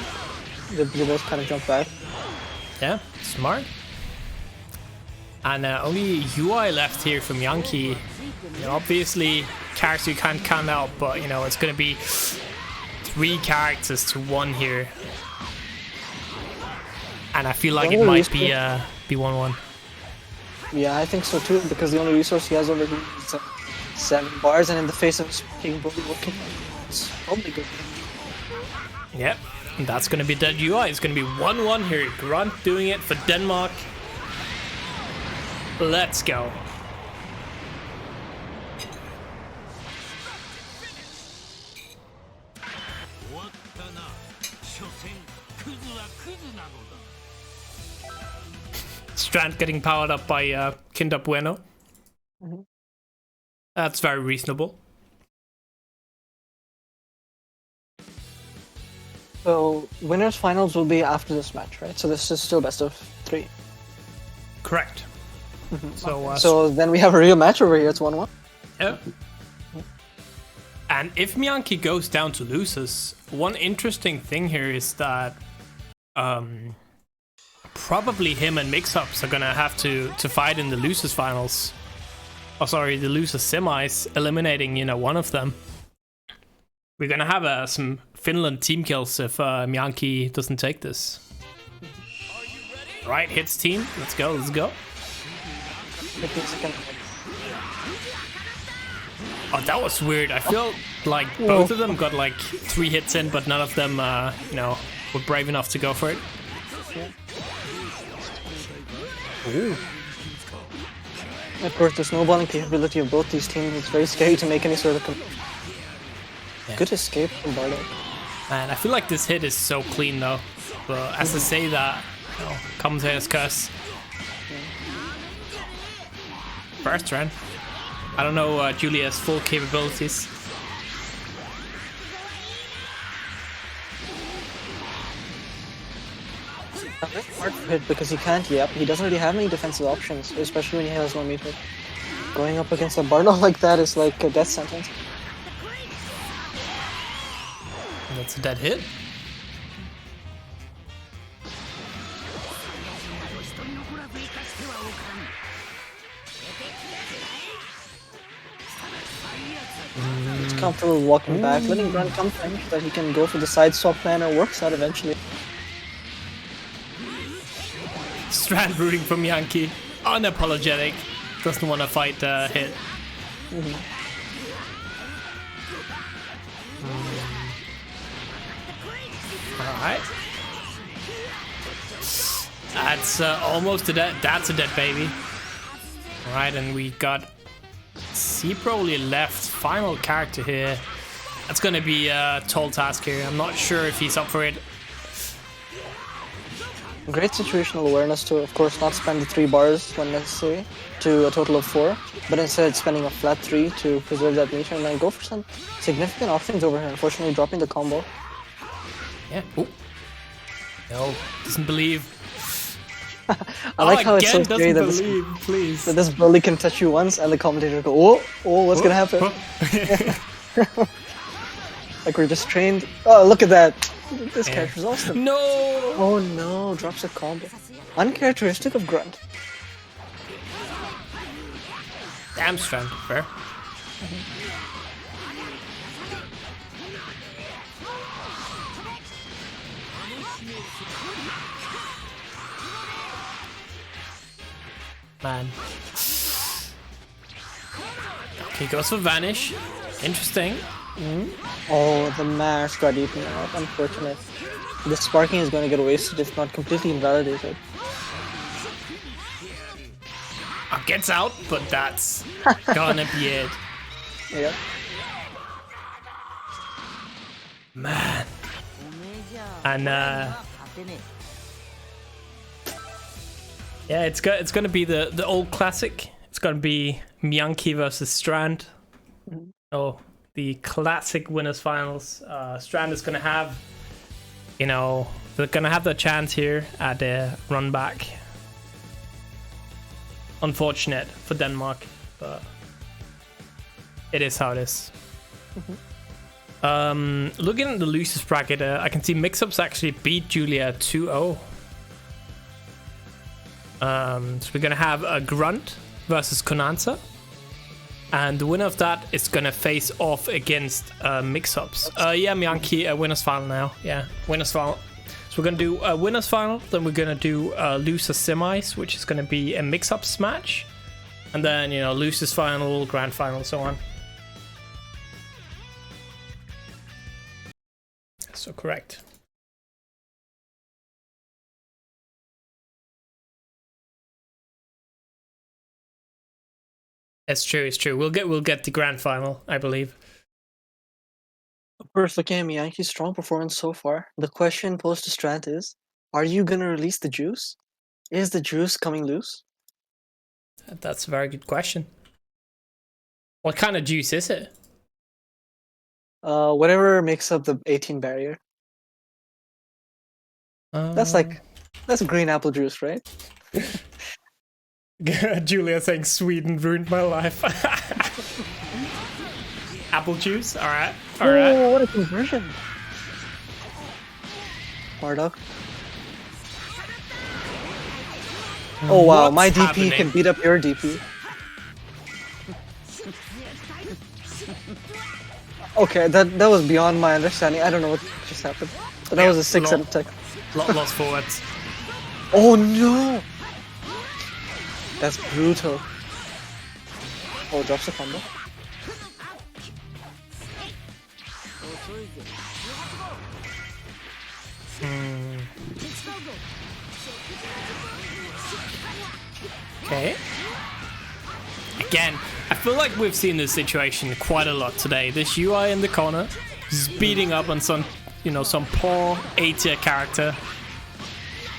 They both kind of jump back. Yeah, smart. And only UI left here from Yankee. You know, obviously, characters you can't count out, but you know, it's going to be 3 characters to 1 here. And I feel like it might be 1-1. Yeah, I think so too, because the only resource he has over here is 7 bars, and in the face of his fucking bully working, it's probably good. Yep, and that's going to be dead UI. It's going to be 1-1 here. Grunt doing it for Denmark. Let's go. Strand getting powered up by Kinder Bueno. That's very reasonable. So, winners finals will be after this match, right? So this is still best of 3. Correct. So, so then we have a real match over here. It's 1-1. Yep. And if Miyanki goes down to losers, one interesting thing here is that probably him and Mix-Ups are gonna have to fight in the losers finals. Oh, sorry, the losers semis, eliminating, you know, one of them. We're gonna have some Finland team kills if Miyanki doesn't take this. Right, hits team. Let's go, let's go. Oh, that was weird. I feel like both of them got like 3 hits in, but none of them, you know, were brave enough to go for it. Ooh. Of course, the snowballing capability of both these teams is very scary to make any sort of... Good escape from Bardock. Man, I feel like this hit is so clean though. But as I say that, you know, commentator's curse. First round. I don't know Julia's full capabilities. Very hard to hit because he can't yap. He doesn't really have any defensive options, especially when he has no meter. Going up against a Bardock like that is like a death sentence. That's a dead hit. He's comfortable walking back, letting Grunt come to him so that he can go for the side swap plan or works out eventually. Strand rooting from Yankee. Unapologetic. Doesn't want to fight hit. Alright. That's almost a dead. That's a dead baby. Alright, and we got C-Probably left. Final character here. That's gonna be a tall task here. I'm not sure if he's up for it. Great situational awareness to, of course, not spend the 3 bars when necessary to a total of 4, but instead spending a flat 3 to preserve that meter and then go for some significant options over here. Unfortunately, dropping the combo. Yeah. Ooh. No, doesn't believe. I like how it's so scary that this bully can touch you once and the commentator go, oh, what's gonna happen? Like we're just trained. Oh, look at that. This character's awesome. No! Oh no, drops a combo. Uncharacteristic of Grunt. Damn Strand, fair. Man. Okay, goes for Vanish. Interesting. Oh, the mash got eaten up. Unfortunate. The sparking is going to get wasted if not completely invalidated. Gets out, but that's gonna be it. Yeah. Man. And yeah, it's gonna be the old classic. It's gonna be Miyanki versus Strand. Oh, the classic winners finals. Strand is gonna have, you know, they're gonna have the chance here at the run back. Unfortunate for Denmark, but it is how it is. Looking at the losers bracket, I can see Mix-Ups actually beat Julia 2-0. So we're gonna have a Grunt versus Konanza, and the winner of that is gonna face off against Mix-Ups. Yeah, Miyanki, winners final now. Yeah, winners final. So we're gonna do a winners final, then we're gonna do loser semis, which is gonna be a Mix-Ups match, and then losers final, grand final, so on. So correct. It's true. It's true. We'll get the grand final, I believe. Of course, looking at Miyanki's strong performance so far, the question posed to Strand is: are you gonna release the juice? Is the juice coming loose? That's a very good question. What kind of juice is it? Whatever makes up the 18 barrier. That's green apple juice, right? Julia saying Sweden ruined my life. Apple juice? Alright. Alright. Oh, what a conversion. Bardock. Oh wow, What's my DP happening? can beat up your DP. Okay, that was beyond my understanding. I don't know what just happened. But that was a 6 out of 10. Lost forwards. Oh no! That's brutal. Oh, drops the combo. Okay. Again, I feel like we've seen this situation quite a lot today. This UI in the corner is beating up on some poor A-tier character.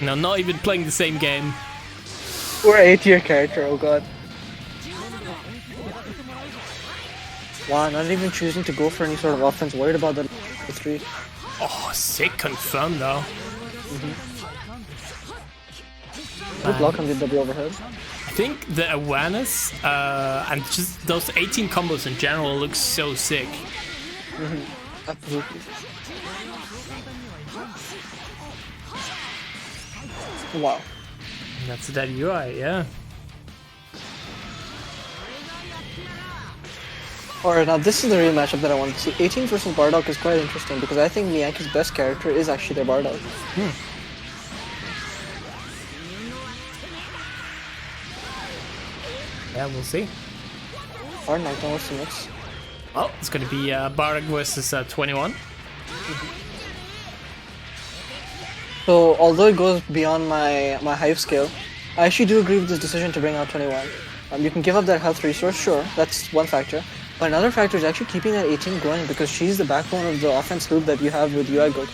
Not even playing the same game. Poor A-tier character, oh god. Wow, not even choosing to go for any sort of offense, worried about the 3. Oh, sick confirm though. Good block on the double overhead. I think the awareness and just those 18 combos in general looks so sick. Absolutely. Wow. That's that UI, yeah. Alright, now this is the real matchup that I want to see. 18 versus Bardock is quite interesting because I think Miyanki's best character is actually their Bardock. Yeah, we'll see. Alright, knockdown what's the mix? Oh, it's gonna be Bardock versus 21. So, although it goes beyond my hype scale, I actually do agree with this decision to bring out 21. You can give up that health resource, sure, that's one factor. But another factor is actually keeping that 18 going because she's the backbone of the offense loop that you have with UI good.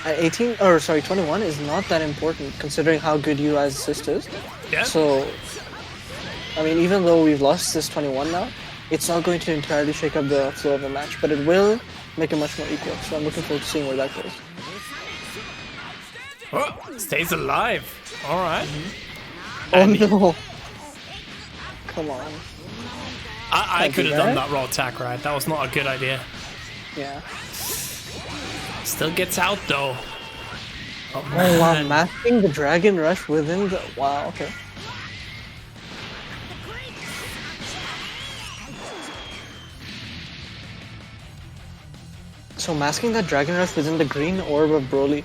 21 is not that important considering how good UI's assist is. Yeah. So, I mean, even though we've lost this 21 now, it's not going to entirely shake up the flow of the match, but it will make it much more equal. So I'm looking forward to seeing where that goes. Oh, stays alive. All right. Oh no! Come on. I could have done that raw attack, right? That was not a good idea. Yeah. Still gets out though. Oh Oh wow, man. masking the Dragon Rush within the... Wow, okay. So masking that Dragon Rush within the green orb of Broly.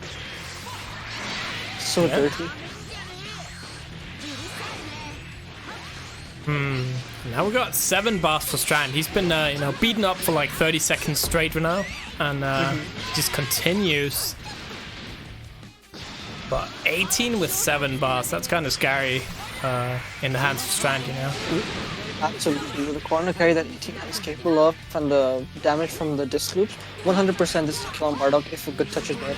So dirty. Now we got 7 bars for Strand. He's been beaten up for like 30 seconds straight right now, and just continues. But 18 with 7 bars, that's kind of scary in the hands of Strand, Absolutely. With the corner carry that 18 is capable of and the damage from the disc loops, 100% this is kill on Bardock if a good touch is made.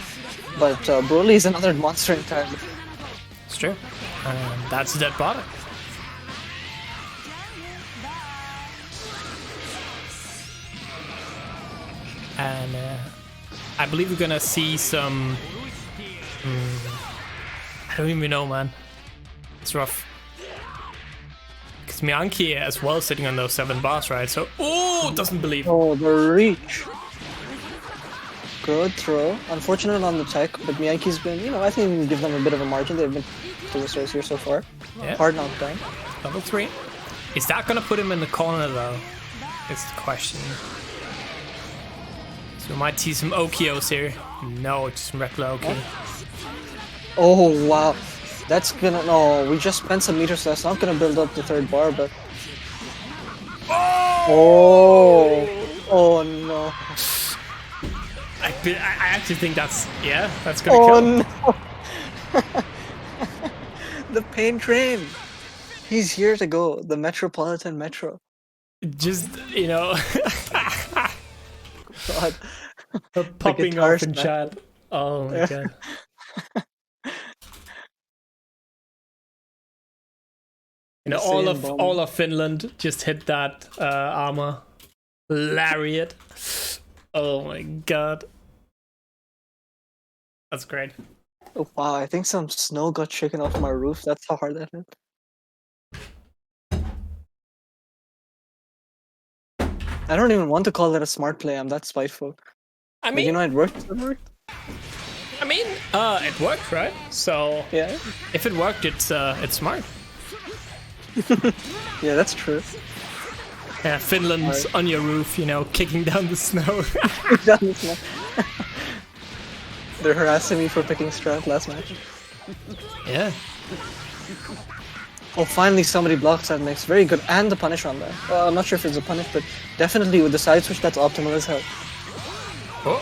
But Broly is another monster entirely. It's true. That's a dead Bardock. And I believe we're gonna see some... I don't even know, man. It's rough. Because Miyanki as well sitting on those 7 bars, right? So, oh, doesn't believe. Oh, the reach. Good throw. Unfortunate on the tech, but Miyake's been, you know, I think we can give them a bit of a margin. They've been to the stars here so far. Yeah. Hard knockdown. Level 3. Is that gonna put him in the corner though? It's the question. So we might see some Okios here. No, it's some regular Oki. Oh wow. That's gonna, no, we just spent some meters, so that's not gonna build up the third bar, but... Oh no. I actually think that's, yeah, that's gonna kill. No. The pain train. He's here to go. The Metropolitan Metro. Just, you know, God. popping guitar off in smack. chat. Oh my god. You know, all of Finland just hit that armor lariat. Oh my god. That's great. Oh wow, I think some snow got shaken off my roof. That's how hard that hit. I don't even want to call it a smart play. I'm that spiteful. I But mean, you know, it worked. It worked. I mean, it worked, right? So Yeah. if it worked, it's smart. Yeah, that's true. Yeah, Finland's on your roof, you know, kicking down the snow. They're harassing me for picking Strat last match. Yeah. Oh, finally somebody blocks that mix. Very good. And the punish on that. I'm not sure if it's a punish, but definitely with the side switch, that's optimal as hell. Oh.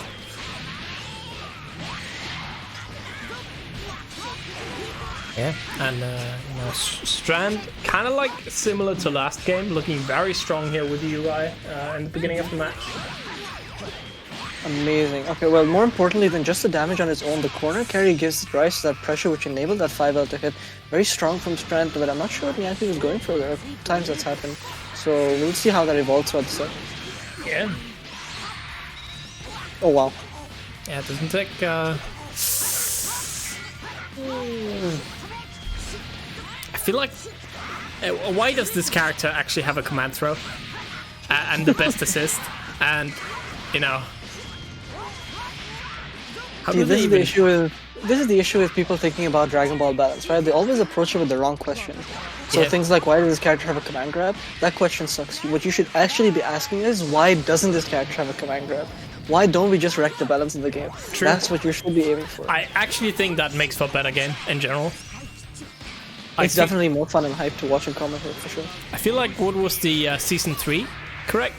Yeah, and you know, Strand, kind of like similar to last game, looking very strong here with the UI in the beginning of the match. Amazing. Okay, well, more importantly than just the damage on its own, the corner carry gives rise to that pressure which enabled that 5L to hit. Very strong from Strand, but I'm not sure what Miyake was going for. There are times that's happened. So we'll see how that evolves throughout the set. Yeah. Oh, wow. Yeah, it doesn't take... I feel like... why does this character actually have a command throw? And the best assist? And, you know... See, this is the issue with people thinking about Dragon Ball balance, right? They always approach it with the wrong question. So Yeah. things like, why does this character have a command grab? That question sucks. What you should actually be asking is, why doesn't this character have a command grab? Why don't we just wreck the balance in the game? True. That's what you should be aiming for. I actually think that makes for a better game in general. It's definitely more fun and hype to watch and commentate for sure. I feel like what was the Season 3, correct?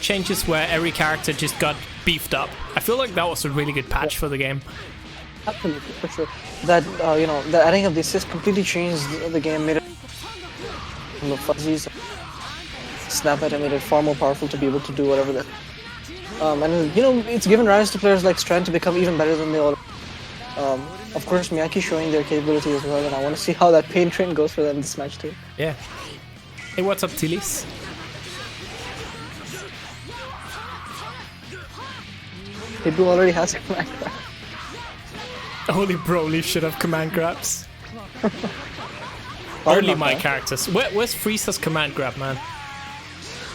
Changes where every character just got beefed up. I feel like that was a really good patch for the game. Absolutely, for sure. That, you know, the adding of the assist completely changed the game, made it from the fuzzies, snap at it, made it far more powerful to be able to do whatever that. And, you know, it's given rise to players like Strand to become even better than they all. Of course, Miyake showing their capability as well, and I want to see how that pain train goes for them this match too. Yeah. Hey, what's up, Tillis? Hidu already has a command grab. Only Broly should have command grabs. Hard Only my knockdown. characters. Where's Frieza's command grab, man?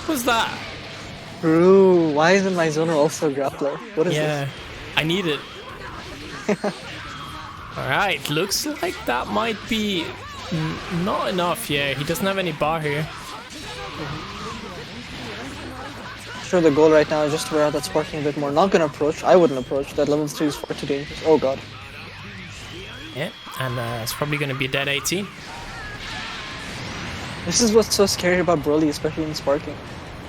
What's that? True. Why isn't my zoner also a grappler? What is Yeah, I need it. Alright, looks like that might be not enough. Yeah, he doesn't have any bar here. this? Sure, the goal right now is just to wear out that sparking a bit more. Not gonna approach. I wouldn't approach. That level 3 is far too dangerous. Oh god. Yeah, and it's probably gonna be a dead 18. This is what's so scary about Broly, especially in sparking.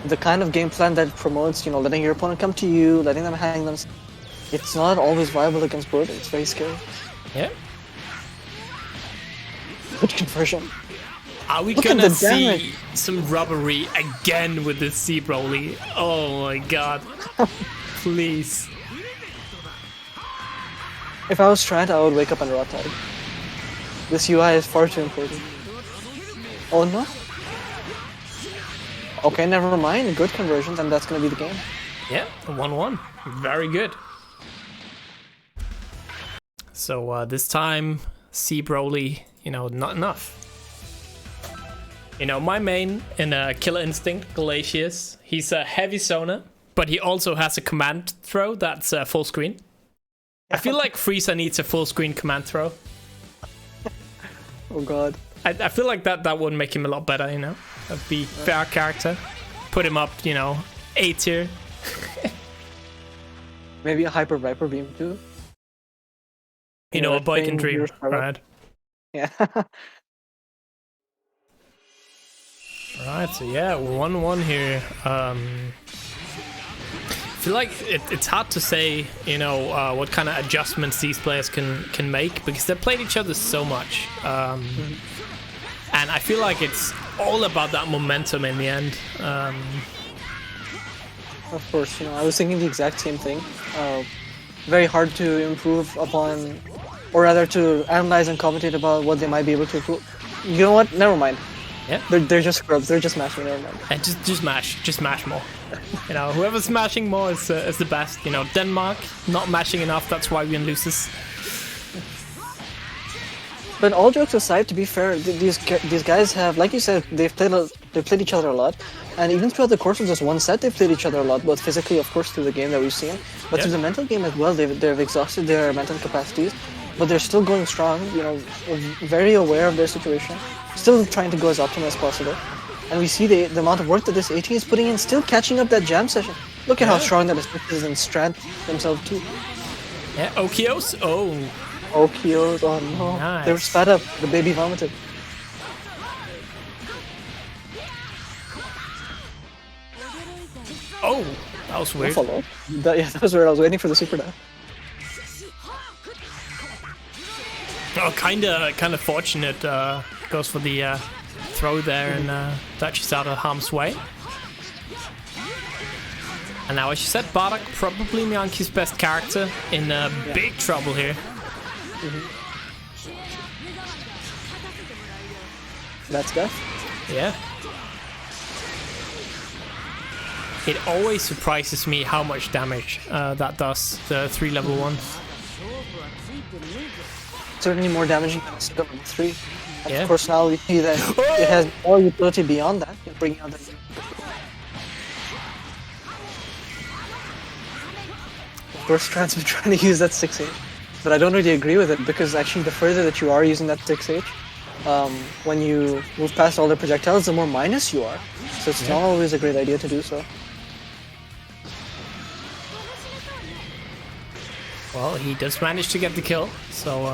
The kind of game plan that promotes, you know, letting your opponent come to you, letting them hang them. It's not always viable against Broly. It's very scary. Yeah. Good conversion. Are we Look at gonna the see damage. some robbery again with this C Broly? Oh my god. Please. If I was Trant, I would wake up and rot tag. This UI is far too important. Oh no. Okay, never mind. Good conversions, and that's gonna be the game. Yeah, 1-1. Very good. So this time, C Broly, you know, not enough. You know, my main in Killer Instinct, Glacius, he's a heavy zoner. but he also has a command throw that's full screen. I feel like Frieza needs a full screen command throw. Oh god. I feel like that would make him a lot better, you know? That'd be fair character. Put him up, you know, A tier. Maybe a Hyper Viper Beam too. You know, a boy can dream, right? Yeah. Right, so yeah, 1-1 here. I feel like it's hard to say, you know, what kind of adjustments these players can make, because they played each other so much. And I feel like it's all about that momentum in the end. Of course, you know, I was thinking the exact same thing. Very hard to improve upon, or rather to analyze and commentate about what they might be able to improve. You know what? Never mind. Yeah. They're just scrubs. They're just mashing. Never mind. And just mash more. You know, whoever's mashing more is the best. You know, Denmark not mashing enough. That's why we lose this. But all jokes aside, to be fair, these guys have, like you said, they've played each other a lot, and even throughout the course of just one set, they've played each other a lot, both physically, of course, through the game that we've seen, but through the mental game as well. They've exhausted their mental capacities, but they're still going strong. You know, very aware of their situation, still trying to go as optimal as possible. And we see the amount of work that this AT is putting in, still catching up that jam session. Look at how strong that is in Strand themselves too. Yeah, Okios. Oh. Okios, oh no. Nice. They were spat up, the baby vomited. Oh, that was weird. Follow. That was weird. I was waiting for the super dive. Oh, kind of fortunate. Goes for the throw there and touches out of harm's way. And now, as you said, Bardock probably Miyanki's best character in big trouble here. That's good. Yeah. It always surprises me how much damage that does, the 3 level 1s. Certainly more damaging than level 3. And Yeah. of course now we see that it has more utility beyond that, bringing out the... Of course Strand's been trying to use that 6H, but I don't really agree with it, because actually the further that you are using that 6H, when you move past all the projectiles, the more minus you are. So it's not always a great idea to do so. Well, he does manage to get the kill, so...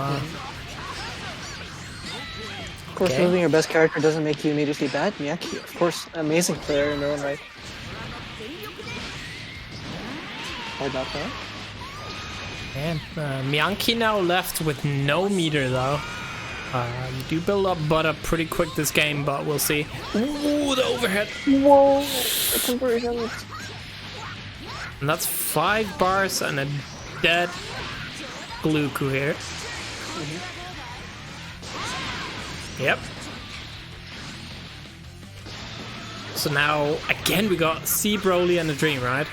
Of course, losing your best character doesn't make you immediately bad. Miyaki, of course, amazing player in their own right. Hard not that. And Miyanki now left with no meter though. You do build up butter pretty quick this game, but we'll see. Ooh, the overhead. Whoa, the conversion. And that's 5 bars and a dead Gluku here. Yep. So now, again, we got C Broly and a Dream, right?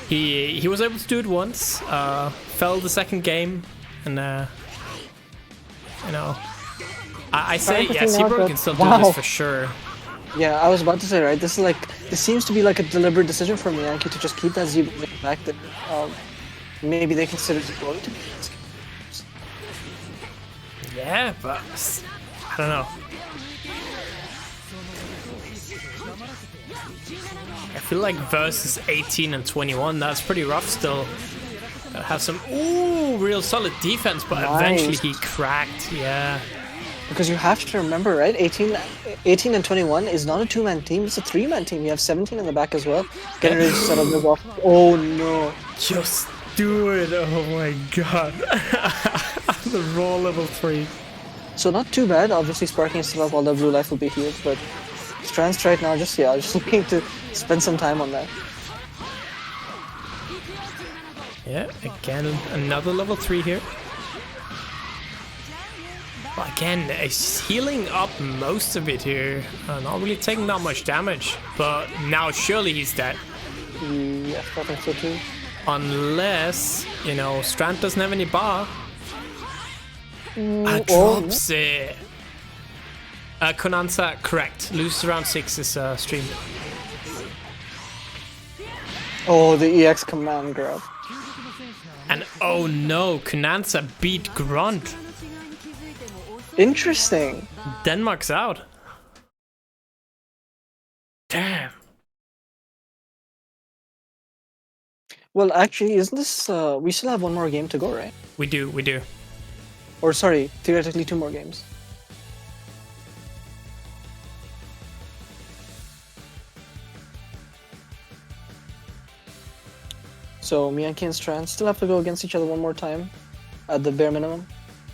He was able to do it once, fell the second game, and you know, I say yeah, C Broly can still do this for sure. Yeah, I was about to say, right, this seems to be like a deliberate decision for Miyanki to just keep that Z Broly back, that maybe they consider Z Broly to be. Yeah, but I don't know. I feel like versus 18 and 21, that's pretty rough still. Have some real solid defense, but eventually he cracked. Yeah. Because you have to remember, right? 18 and 21 is not a 2-man team; it's a 3-man team. You have 17 in the back as well. Getting ready to set up this off. Oh no! Just do it! Oh my god! The raw level 3. So not too bad. Obviously, Sparking is still up. All the blue life will be healed, but Strand's right now just looking to spend some time on that. Yeah, again another level 3 here. But again, he's healing up most of it here. Not really taking that much damage, but now surely he's dead. Yeah, I think so too. Unless, you know, Strand doesn't have any bar. Drops it. Konanza, correct. Loses around 6 is streamed. Oh, the EX command grab. And oh no, Kunansa beat Grunt. Interesting. Denmark's out. Damn. Well, actually, isn't this... we still have one more game to go, right? We do. Or sorry, theoretically 2 more games. So Miyanki and Strand still have to go against each other one more time, at the bare minimum.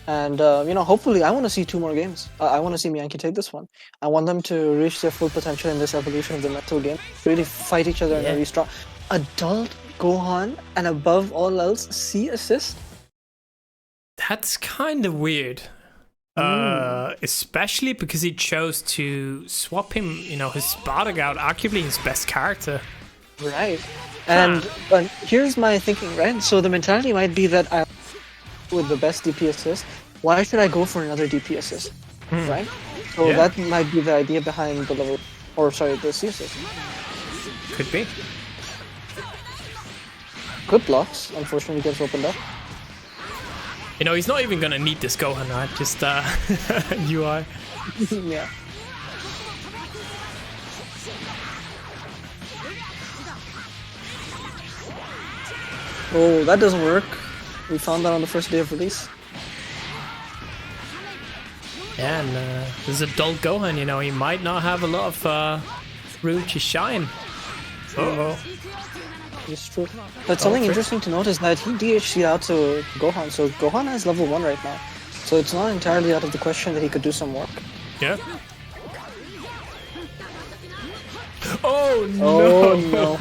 And, you know, hopefully I want to see 2 more games. I want to see Miyanki take this one. I want them to reach their full potential in this evolution of the mental game. Really fight each other and really strong. Adult Gohan, and above all else, C assist? That's kind of weird. Especially because he chose to swap him, you know, his Spartak out, arguably his best character. Right. And here's my thinking, right? So the mentality might be that I with the best DP assist, why should I go for another DP assist? Right? So that might be the idea behind the level, or sorry, the C assist. Could be. Good blocks, unfortunately gets opened up. You know, he's not even gonna need this Gohan, right? Just UI. Yeah. Oh, that doesn't work. We found that on the first day of release. Yeah, and this adult Gohan, you know, he might not have a lot of room to shine. Uh-oh. It's true. But something interesting to note is that he DHC'd out to Gohan, so Gohan has level 1 right now. So it's not entirely out of the question that he could do some work. Yeah. Oh no! Oh no.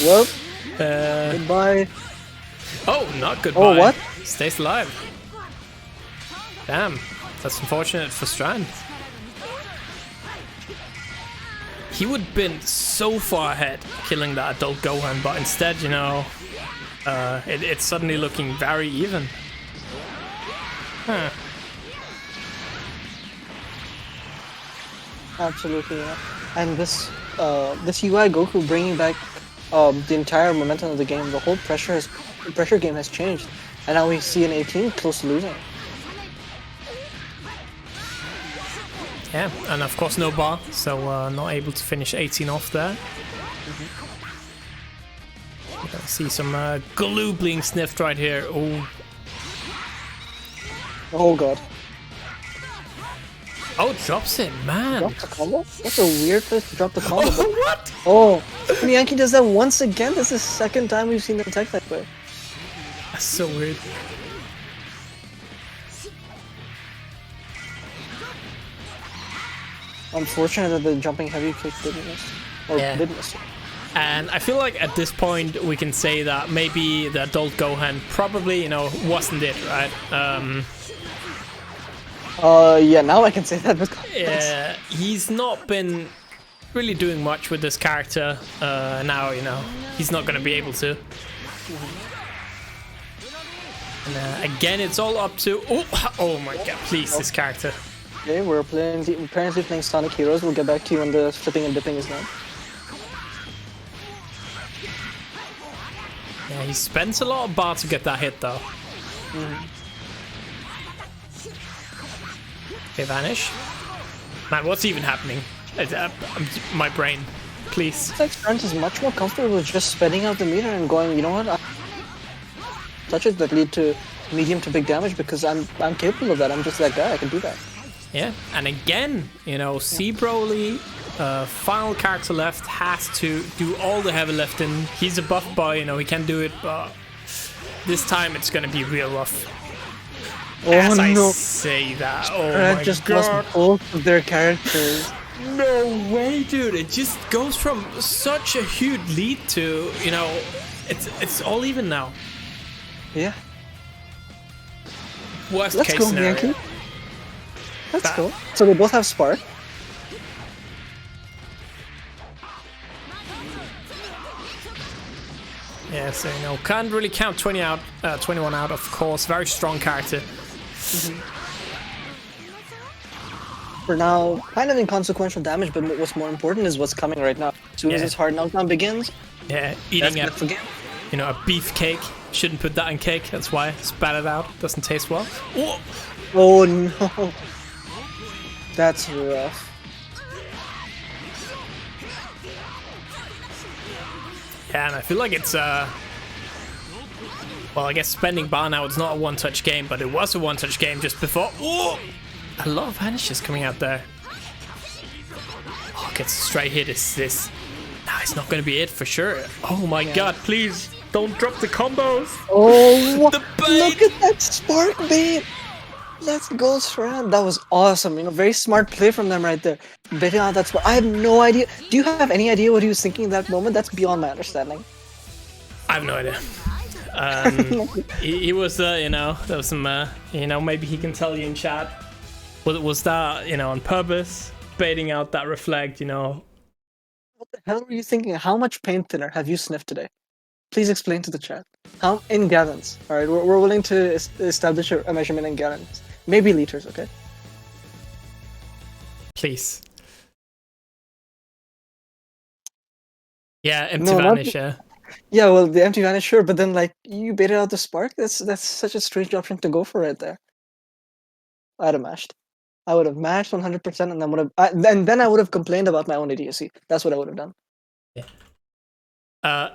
Well, goodbye. Oh, not goodbye. Oh, what? Stays alive. Damn, that's unfortunate for Strand. He would have been so far ahead killing that adult Gohan, but instead, you know, it's suddenly looking very even. Huh. Absolutely, yeah. And this UI Goku bringing back the entire momentum of the game. The whole pressure game has changed, and now we see an 18 close to losing. Yeah, and of course no bar, so not able to finish 18 off there. See some glue being sniffed right here. Oh. Oh god. Oh, drops it, man. Drops the combo? That's a weird place to drop the combo. Oh, what? Oh, Miyanki does that once again. This is the second time we've seen them attack that way. That's so weird. Unfortunate that the jumping heavy kick didn't miss. Or did miss. And I feel like at this point we can say that maybe the adult Gohan probably, you know, wasn't it, right? Yeah, now I can say that with confidence. Yeah, he's not been really doing much with this character. Now, you know, he's not going to be able to. And again, it's all up to... Oh my god, please, this character. Okay, we're apparently playing Sonic Heroes. We'll get back to you when the flipping and dipping is done. Yeah, he spends a lot of bar to get that hit, though. They vanish. Man, what's even happening? My brain, please. It's like Trent is much more comfortable with just spreading out the meter and going, you know what? Touches that lead to medium to big damage because I'm capable of that. I'm just that guy. I can do that. Yeah, and again, you know, C Broly, final character left, has to do all the heavy lifting. He's a buff boy, you know, he can do it, but this time it's gonna be real rough. Oh, As I no. say that, oh Trent my just god. lost both of their characters. No way, dude. It just goes from such a huge lead to, you know, it's all even now. Yeah. Worst Let's case go, scenario. Miyanki. Let's go. So they both have Spark. Yeah, so, you know, can't really count 21 out, of course. Very strong character. For now, kind of inconsequential damage, but what's more important is what's coming right now. As soon as this hard knockdown begins, Yeah, eating That's good for game. you know, a beefcake. Shouldn't put that in cake. That's why. Spat it out. Doesn't taste well. Oh, Oh no. That's rough. yeah, and I feel like it's well, I guess spending bar now. It's not a one-touch game, but it was a one-touch game just before. Oh, a lot of vanishes coming out there. Oh, gets a straight hit. Is this? Nah, it's not going to be it for sure. Oh my god! Please don't drop the combos. Oh, The look at that spark bait! Let's go, Strand. That was awesome. You know, very smart play from them right there. Betting on that spark. I have no idea. Do you have any idea what he was thinking in that moment? That's beyond my understanding. I have no idea. He was, you know, there was some, you know, maybe he can tell you in chat. Was that, you know, on purpose, baiting out that reflect, you know? What the hell were you thinking? How much paint thinner have you sniffed today? Please explain to the chat. How in gallons? All right, we're willing to establish a measurement in gallons, maybe liters. Okay. Please. Yeah, empty No, not vanish, yeah. Yeah, well, the empty vanish, sure, but then like you baited out the spark. That's such a strange option to go for right there. I'd have mashed. I would have mashed 100%, and then then I would have complained about my own idiocy. That's what I would have done.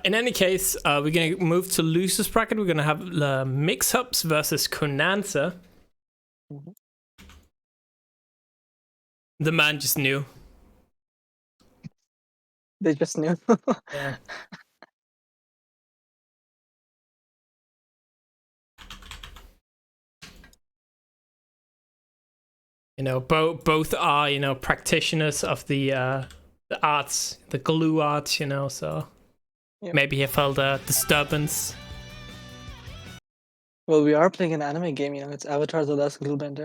In any case, we're going to move to losers bracket. We're going to have mix-ups versus Konanza. Mhm. The man just knew. They just knew. Yeah. You know, both are, you know, practitioners of the arts, the glue arts, you know, so Yep. maybe he felt a disturbance. Well, we are playing an anime game, you know. It's Avatar: The Last Gluebender.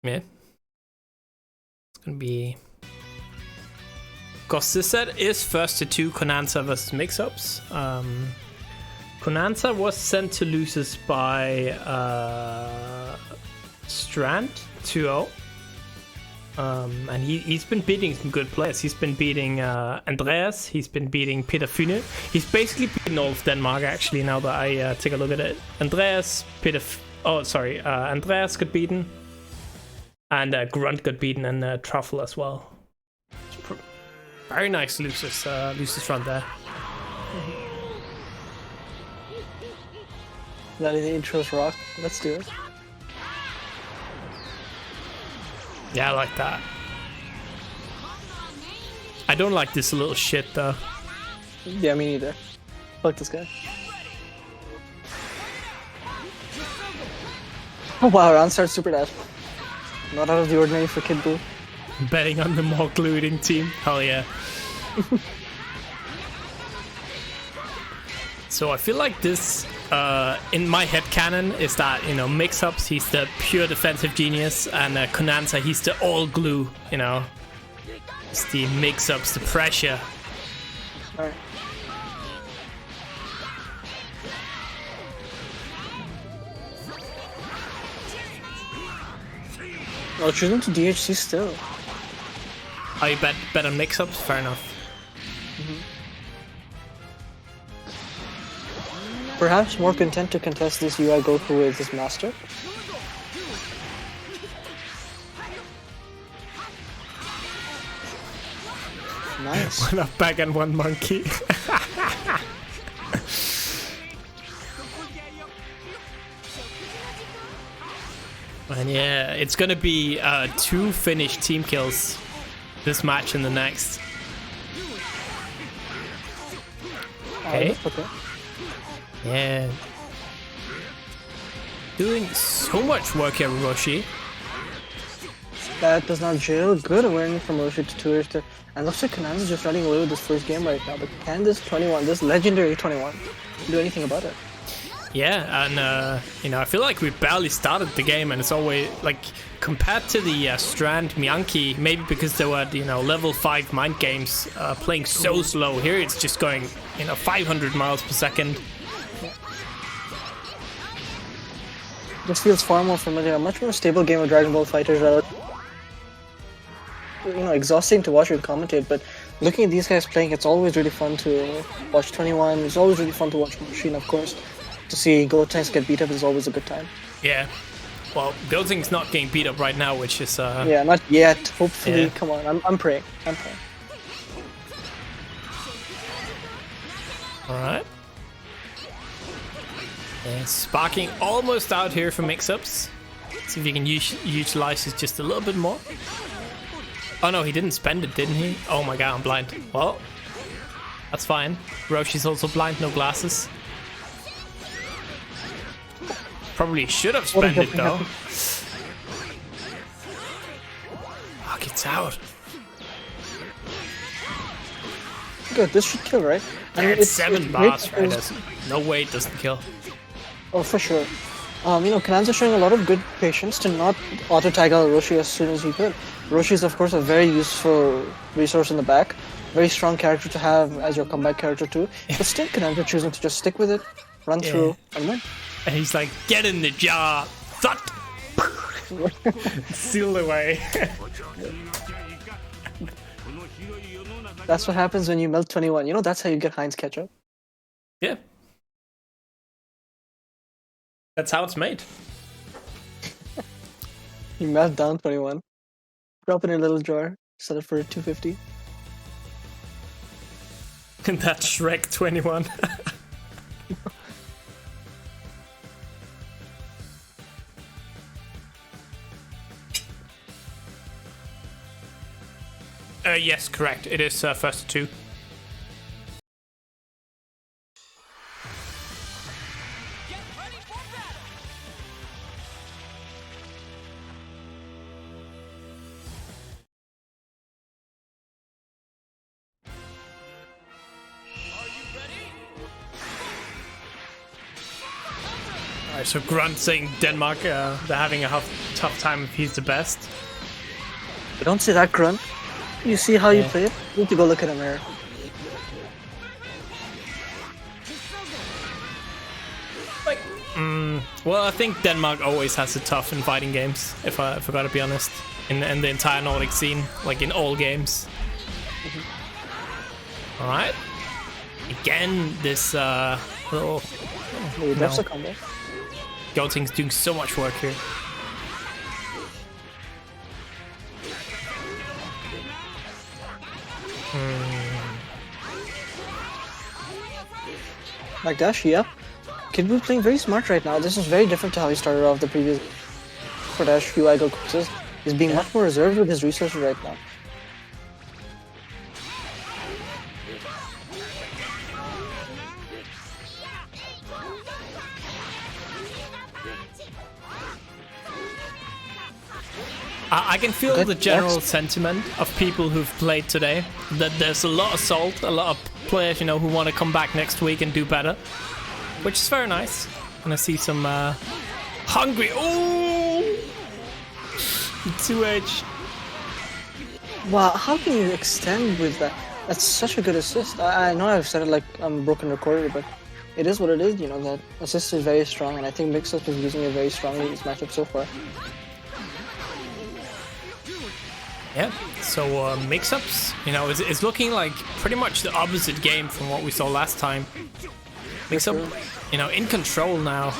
Yeah. It's gonna be... Because this set is first to two Konanza versus mix-ups. Konanza was sent to losers by Strand 2-0. And he's been beating some good players. He's been beating Andreas. He's been beating Peter Fyne. He's basically beaten all of Denmark, actually, now that I take a look at it. Andreas, Andreas got beaten. And Grunt got beaten, and Truffle as well. Very nice losers front there. That is the intro's rock. Let's do it. Yeah, I like that. I don't like this little shit, though. Yeah, me neither. Fuck this guy. Oh wow, round starts super dash. Not out of the ordinary for Kid Buu. Betting on the more glue-eating team. Hell yeah. So I feel like this, in my headcanon, is that, you know, mix-ups, he's the pure defensive genius, and Konanza, he's the all-glue, you know. It's the mix-ups, the pressure. Alright. Oh, choosing to DHC still. Oh, you bet on mix-ups? Fair enough. Perhaps more content to contest this UI Goku with his master. Nice. One up back and one monkey. And yeah, it's gonna be 2 finished team kills this match and the next. Okay. Okay. Yeah. Doing so much work here, Roshi. That does not jail. Good awareness from Roshi to 2 and looks like Konami's just running away with this first game right now. But can this 21, this legendary 21, do anything about it? Yeah, and you know, I feel like we barely started the game, and it's always like compared to the Strand Mianki, maybe because they were, you know, level 5 mind games playing so slow. Here it's just going, you know, 500 miles per second. This feels far more familiar. A much more stable game of Dragon Ball FighterZ. You know, exhausting to watch and commentate, but looking at these guys playing, it's always really fun to watch 21. It's always really fun to watch Machine, of course. To see Gotenks get beat up is always a good time. Yeah. Well, Gotenks not getting beat up right now, which is yeah, not yet. Hopefully, yeah. Come on, I'm praying. I'm praying. All right. And sparking almost out here for mix-ups. See if he can utilize this just a little bit more. Oh no, he didn't spend it, didn't he? Oh my god, I'm blind. Well, that's fine. Roshi's also blind, no glasses. Probably should have spent it though. Fuck, it's out. Good, this should kill, right? I mean, it's 7 bars, right? No way it doesn't kill. Oh, for sure. Kanan's showing a lot of good patience to not auto-tag out Roshi as soon as he could. Roshi is, of course, a very useful resource in the back. Very strong character to have as your comeback character too. But still, Kanan's choosing to just stick with it, run through, and win. And he's like, get in the jar! Thud! Sealed away. That's what happens when you melt 21. You know, that's how you get Heinz ketchup. Yeah. That's how it's made. You melt down 21. Drop it in a little jar. Sell it for 250. And that's Shrek 21. Yes, correct. It is first to 2. Alright, so Grunt saying Denmark, they're having a tough time if he's the best. But don't say that, Grunt. You see how you play it? You need to go look in a mirror. Like, well, I think Denmark always has it tough in fighting games, if I gotta be honest. In the entire Nordic scene, like in all games. Alright. Again, this little... That's a combo. Gotenks doing so much work here. Like Dash, yeah. Kid Buu playing very smart right now. This is very different to how he started off the previous for Dash UI Go courses. He's being much more reserved with his resources right now. I can feel the general sentiment of people who've played today, that there's a lot of salt, a lot of players, who want to come back next week and do better, which is very nice. And I see some hungry. Oh, 2H. Wow, how can you extend with that? That's such a good assist. I know I've said it like I'm a broken recorder, but it is what it is. That assist is very strong, and I think Mix-Up is using it very strongly in this matchup so far. Yeah, so mix-ups, it's looking like pretty much the opposite game from what we saw last time. Mix-up, in control now.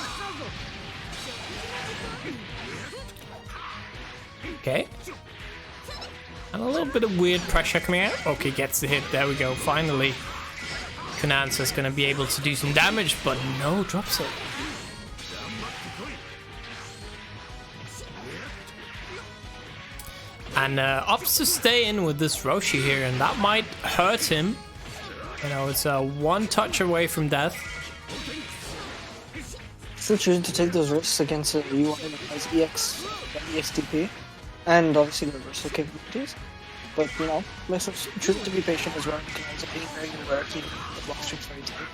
Okay. And a little bit of weird pressure coming out. Okay, gets the hit. There we go. Finally, Kanan's gonna be able to do some damage, but no, drops it. And opts to stay in with this Roshi here, and that might hurt him. It's one touch away from death. Still choosing to take those risks against a UI that has EXDP, and obviously the reversal capabilities. But, Mix-Up choosing to be patient as well, because it's being very aware, keeping the block streaks very tight.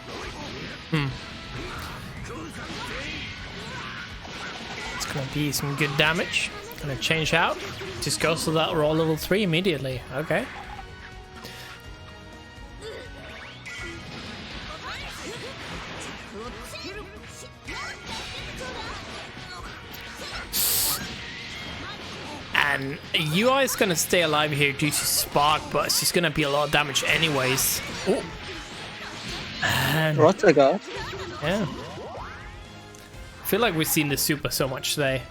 It's gonna be some good damage. Gonna change out. Just goes to that raw level 3 immediately. Okay. And UI is gonna stay alive here due to Spark, but it's just gonna be a lot of damage anyways. Oh. And Rotaga. yeah. I feel like we've seen the super so much today.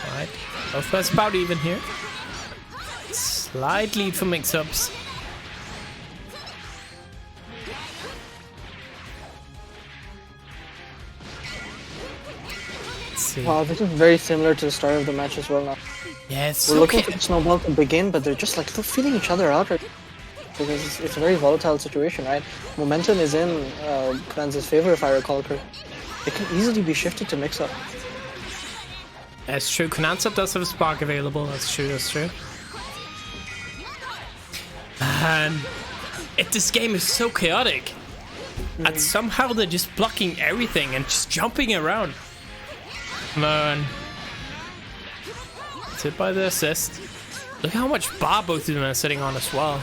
Alright, both guys about even here. Slight lead for mix-ups. Wow, this is very similar to the start of the match as well now. Yeah, it's We're so looking for the snowball to begin, but they're just like feeling each other out right because it's a very volatile situation, right? Momentum is in Kranz's favor, if I recall correctly. It can easily be shifted to mix-up. That's true. Konanza does have a spark available. That's true. That's true. And this game is so chaotic, and somehow they're just blocking everything and just jumping around. Man, it's hit by the assist. Look how much bar both of them are sitting on as well.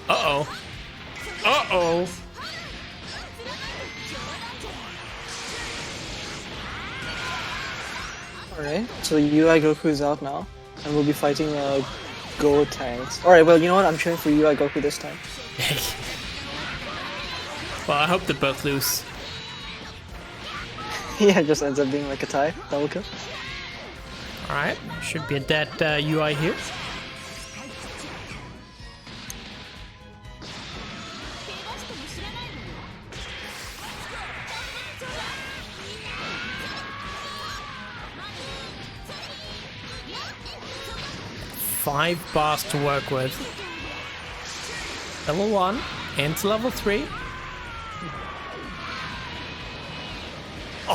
Uh oh. Uh oh. Alright, so UI Goku is out now, and we'll be fighting Go Tanks. Alright, well, you know what? I'm cheering for UI Goku this time. Well, I hope they both lose. Yeah, it just ends up being like a tie. Double kill. Alright, should be a dead UI here. Five bars to work with. Level 1 into level 3.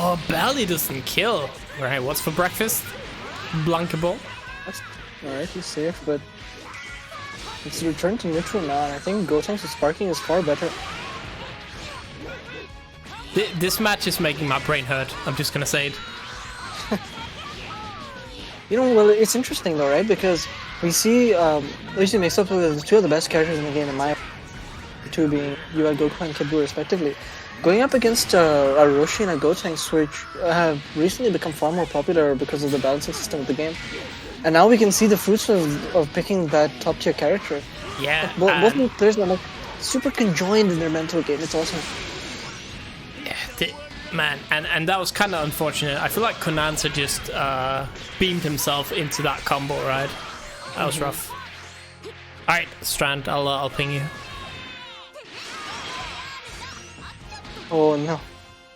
Oh, Belly doesn't kill. Right, what's for breakfast? Blankable. Alright, he's safe, but it's returned to neutral now, and I think Gotenks with sparking is far better. This match is making my brain hurt. I'm just gonna say it. You know, well, it's interesting though, right? Because we see, at least it makes up with two of the best characters in the game, in my two being UI Goku and Kid Buu respectively. Going up against a Roshi and a Gotenks, which have recently become far more popular because of the balancing system of the game. And now we can see the fruits of picking that top tier character. Yeah. Both of the players are like super conjoined in their mental game. It's awesome. Yeah, man, and that was kind of unfortunate. I feel like Konanza just beamed himself into that combo, right? That was rough. Alright, Strand, I'll ping you. Oh no.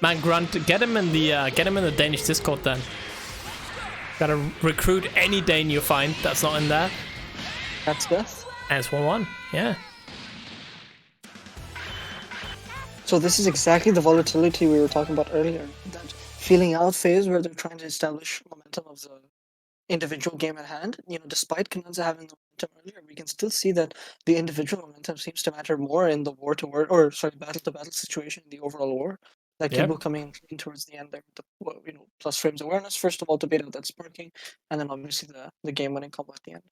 Man, Grunt, get him in the Danish Discord then. Gotta recruit any Dane you find that's not in there. That's death. And it's 1-1, yeah. So this is exactly the volatility we were talking about earlier. That feeling out phase where they're trying to establish momentum of the individual game at hand. You know, despite Konanza having the momentum earlier, we can still see that the individual momentum seems to matter more in the battle-to-battle situation in the overall war. Like Kid Buu coming in towards the end there with the plus frames awareness, first of all, to bait out that sparking, and then obviously the game-winning combo at the end.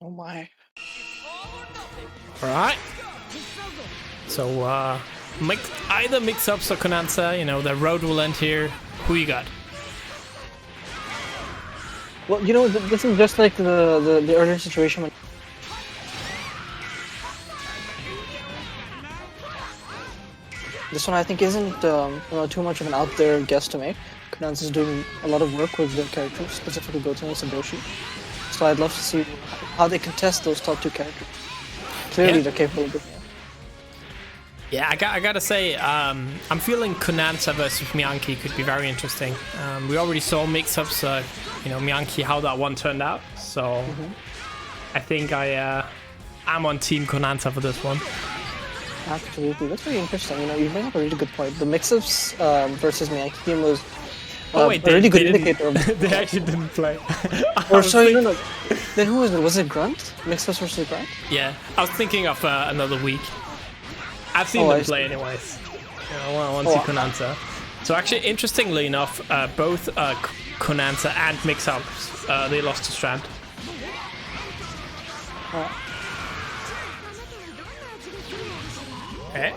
Oh my. Alright. So, either mix-ups or Konanza, you know, the road will end here. Who you got? Well, you know, this is just like the earlier situation when this one I think isn't too much of an out there guess to make. Konanza is doing a lot of work with their characters, specifically Gotenks and Roshi. So I'd love to see how they contest those top two characters. Clearly they're capable of doing it. Yeah, I gotta say, I'm feeling Konanza versus Miyanki could be very interesting. We already saw mix-ups, Miyanki, how that one turned out. So I think I'm on Team Konanza for this one. Absolutely, that's very interesting. You know, you bring up a really good point. The mix-ups versus Miyanki game was Oh wait, a really good didn't- indicator. Of they actually didn't play. or sorry, no. Then who was it? Was it Grunt? Mix-ups versus Grunt? Yeah, I was thinking of another week. I've seen them play anyways. Once you Konanza. So actually, interestingly enough, both Konanza and Mix-ups, they lost to Strand. Okay.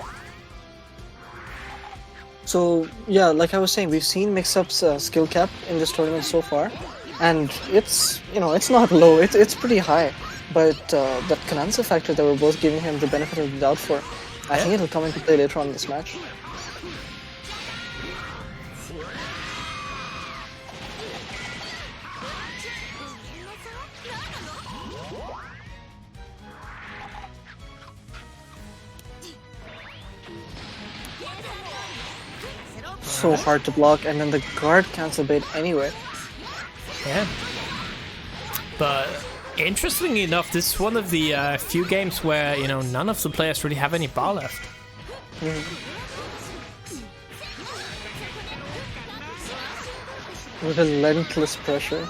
So yeah, like I was saying, we've seen Mix-up's skill cap in this tournament so far, and it's it's not low, it's pretty high. But that Konanza factor that we're both giving him the benefit of the doubt for, I think it'll come into play later on in this match. So hard to block, and then the guard cancel bait anyway. Yeah. But interestingly enough, this is one of the few games where none of the players really have any bar left. Relentless pressure.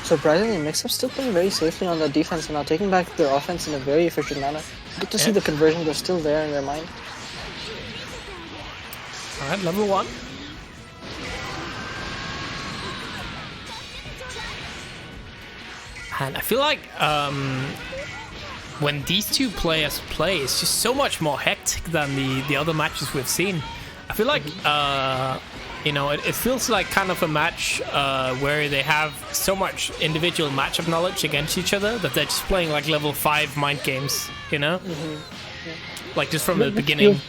Surprisingly, Mix-up still playing very safely on the defense and now taking back their offense in a very efficient manner. Good to see the conversions are still there in their mind. Alright, level 1. And I feel like when these two players play, it's just so much more hectic than the other matches we've seen. I feel like it feels like kind of a match where they have so much individual matchup knowledge against each other that they're just playing like level 5 mind games, like just from the beginning.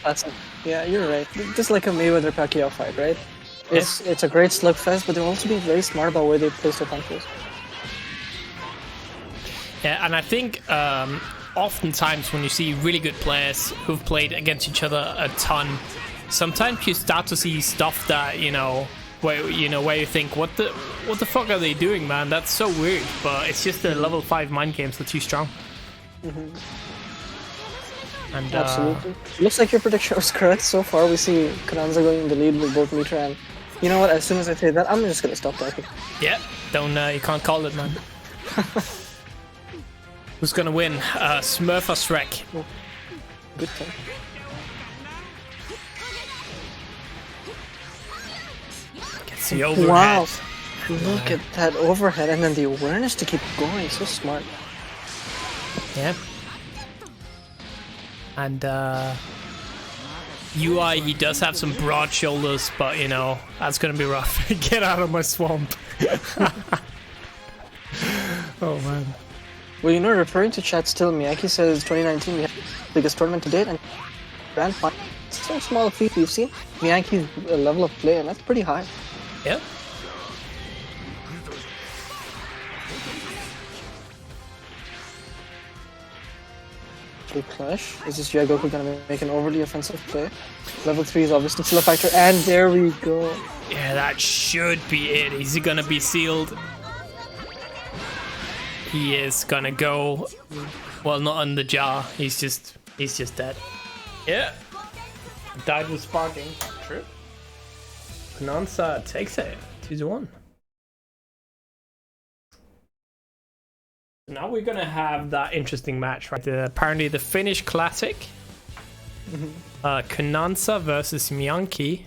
Yeah, you're right. Just like a Mayweather-Pacquiao fight, right? It's a great slugfest, but they're also being very smart about where they place their punches. Yeah, and I think oftentimes when you see really good players who've played against each other a ton, sometimes you start to see stuff that where you think, what the fuck are they doing, man? That's so weird. But it's just the level 5 mind games that are too strong. And, absolutely. Looks like your prediction was correct so far. We see Konanza going in the lead with both Mitra, and you know what? As soon as I say that, I'm just gonna stop talking. Yeah, you can't call it, man. Who's gonna win? Smurf or Shrek? Oh, good thing. Gets the overhead. Wow! Look at that overhead, and then the awareness to keep going. So smart. Yeah. And UI, he does have some broad shoulders, but that's gonna be rough. Get out of my swamp. Oh man. Well, referring to chat still, Miyaki says 2019 we had the biggest tournament to date, and grand final. So small feat we've seen. Miyaki's level of play, and that's pretty high. Yep. Clash. Is this Yagoku gonna make an overly offensive play? Level 3 is obviously still a factor, and there we go. Yeah, that should be it. Is he gonna be sealed? He is gonna go. Well, not on the jar. He's just dead. Yeah. Died with sparking. True. Konanza takes it. 2-1. Now we're gonna have that interesting match, right? Apparently the Finnish Classic. Konanza versus Miyaki.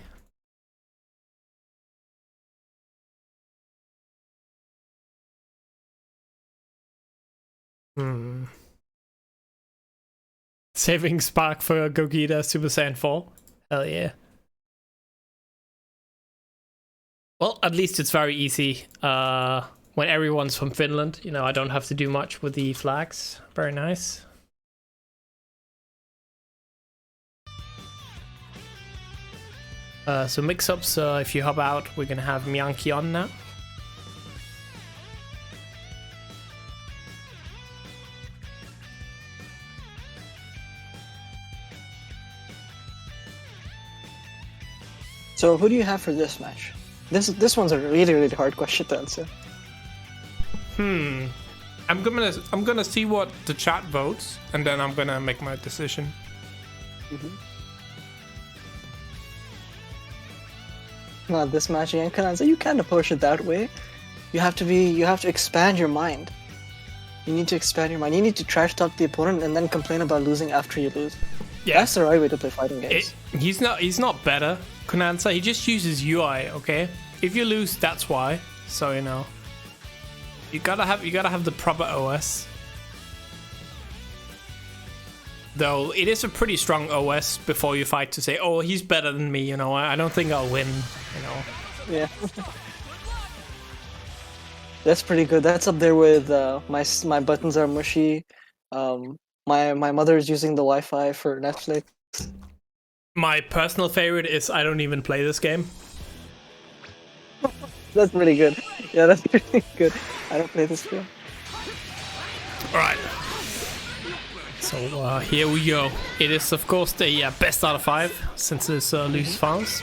Saving Spark for Gogeta Super Saiyan 4. Hell yeah. Well, at least it's very easy. When everyone's from Finland, I don't have to do much with the flags. Very nice. So mix-ups, if you hop out, we're gonna have Miyaki on now. So who do you have for this match? This one's a really, really hard question to answer. I'm gonna see what the chat votes, and then I'm gonna make my decision. Not this match again, Kananza. You can't approach it that way. You have to expand your mind. You need to expand your mind. You need to trash talk the opponent and then complain about losing after you lose. Yeah. That's the right way to play fighting games. He's not better, Konanza. He just uses UI, okay? If you lose, that's why. So you know. You gotta have the proper OS. Though it is a pretty strong OS before you fight to say, oh, he's better than me, you know. I don't think I'll win, you know. Yeah. That's pretty good. That's up there with my buttons are mushy. My mother is using the Wi-Fi for Netflix. My personal favorite is I don't even play this game. That's pretty good. Yeah, that's pretty good. I don't play this game. Alright. So here we go. It is of course the best out of 5 since it's loose files.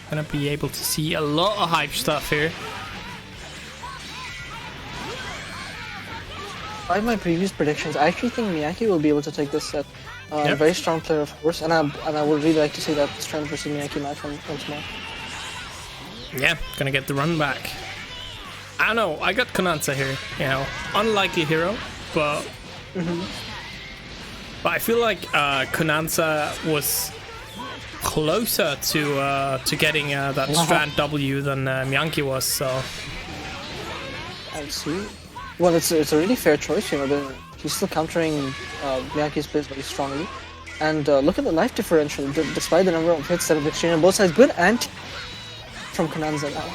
Gonna be able to see a lot of hype stuff here. By my previous predictions, I actually think Miyake will be able to take this set. Yep. Very strong player, of course, and I would really like to see that Strand versus Miyake match once more. Yeah, gonna get the run back. I don't know, I got Konanza here, you know, unlikely hero, but but I feel like Konanza was closer to getting that Strand W than Miyake was, so I see. Well, it's a really fair choice, you know. He's still countering Miyake's plays very strongly, and look at the life differential. Despite the number of hits that have exchanged on both sides, good anti from Konanza now.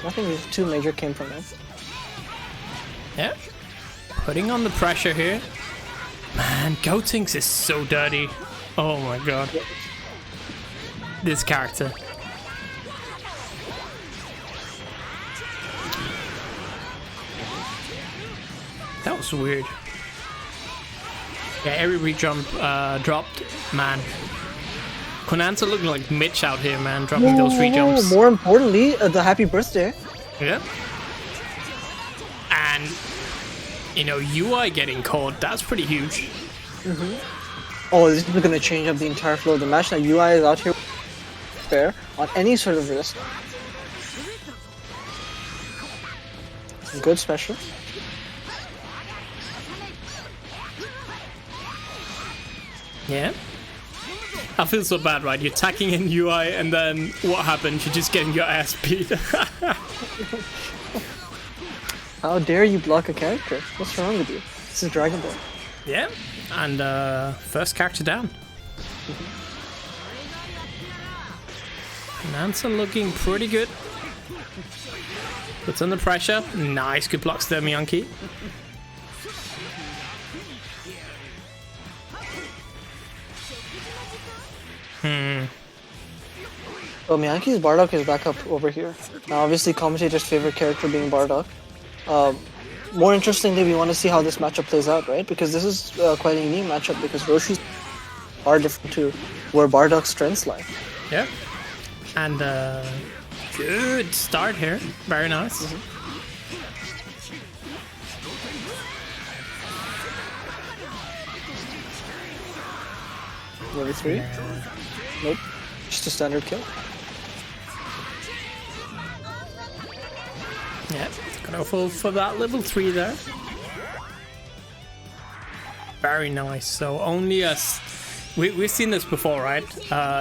Nothing too major came from it. yeah, putting on the pressure here. Man, Gotenks is so dirty. Oh my god, this character. That was weird. Yeah, every re-jump dropped. Man. Konanza looking like Mitch out here, man, dropping those re-jumps. More importantly, the happy birthday. Yeah. And, you know, UI getting caught, that's pretty huge. Oh, this is going to change up the entire flow of the match. Now UI is out here fair on any sort of risk. Good special. Yeah. I feel so bad, right? You're attacking in UI and then what happens? You're just getting your ass beat. How dare you block a character? What's wrong with you? This is Dragon Ball. Yeah. And first character down. Nansen looking pretty good. Puts under pressure. Nice, good blocks there, Miyake. Well, Miyake's Bardock is back up over here. Now, obviously, commentator's favorite character being Bardock. More interestingly, we want to see how this matchup plays out, right? Because this is quite a unique matchup because Roshi's are different too, where Bardock's strengths lie. Yeah. And good start here. Very nice. Level 3? Nope. Just a standard kill. Yeah, gonna fall for that level 3 there. Very nice. So only us. We've seen this before, right?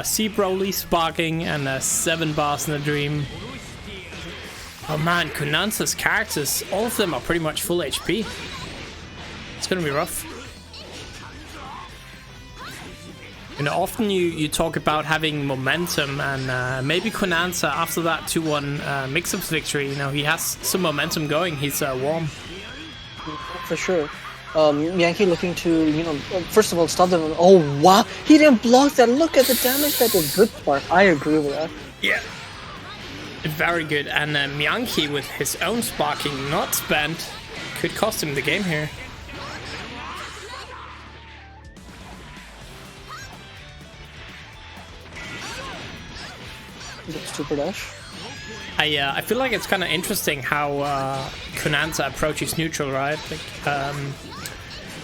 C Broly sparking and 7 bars in a dream. Oh man, Konanza's characters, all of them are pretty much full HP. It's gonna be rough. You know, often you talk about having momentum, and maybe Konanza after that 2-1 mix-ups victory, you know, he has some momentum going. He's warm. For sure. Miyake looking to, you know, first of all, stop them. Oh, wow! He didn't block that! Look at the damage that did. Good part. I agree with that. Yeah. Very good. And Miyake with his own sparking not spent could cost him the game here. Super dash. I feel like it's kind of interesting how Konanza approaches neutral, right? Like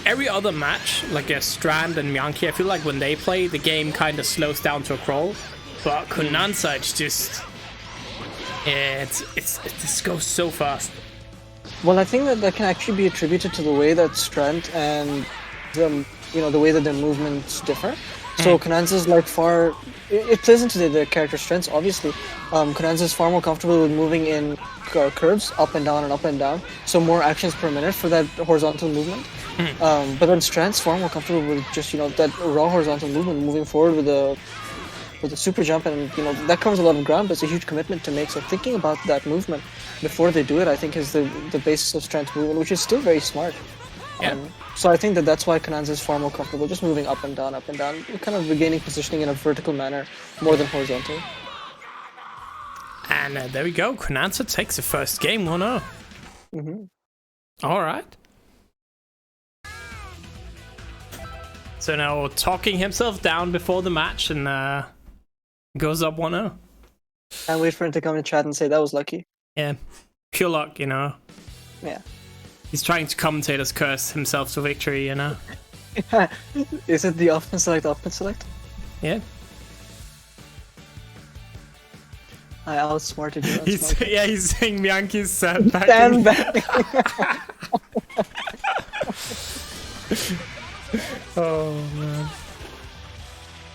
every other match, like Strand and Myanki, I feel like when they play, the game kind of slows down to a crawl. But Konanza, it's just it just goes so fast. Well, I think that can actually be attributed to the way that Strand and the way that their movements differ. So Konanza's like far, it plays into the character strengths, obviously. Konanza's far more comfortable with moving in curves, up and down and up and down. So more actions per minute for that horizontal movement. But then Strand's far more comfortable with just, that raw horizontal movement, moving forward with a super jump, and that covers a lot of ground, but it's a huge commitment to make. So thinking about that movement before they do it, I think is the basis of Strand's movement, which is still very smart. Yeah. So I think that's why Konanza is far more comfortable just moving up and down, kind of regaining positioning in a vertical manner more than horizontal. And there we go. Konanza takes the first game 1-0. All right. So now talking himself down before the match and goes up 1-0. And wait for him to come in chat and say that was lucky. Yeah. Pure luck, Yeah. He's trying to commentate as curse himself to victory, Is it the offense select? Yeah. I outsmarted you. He's saying Myanki's sandbag. Oh man.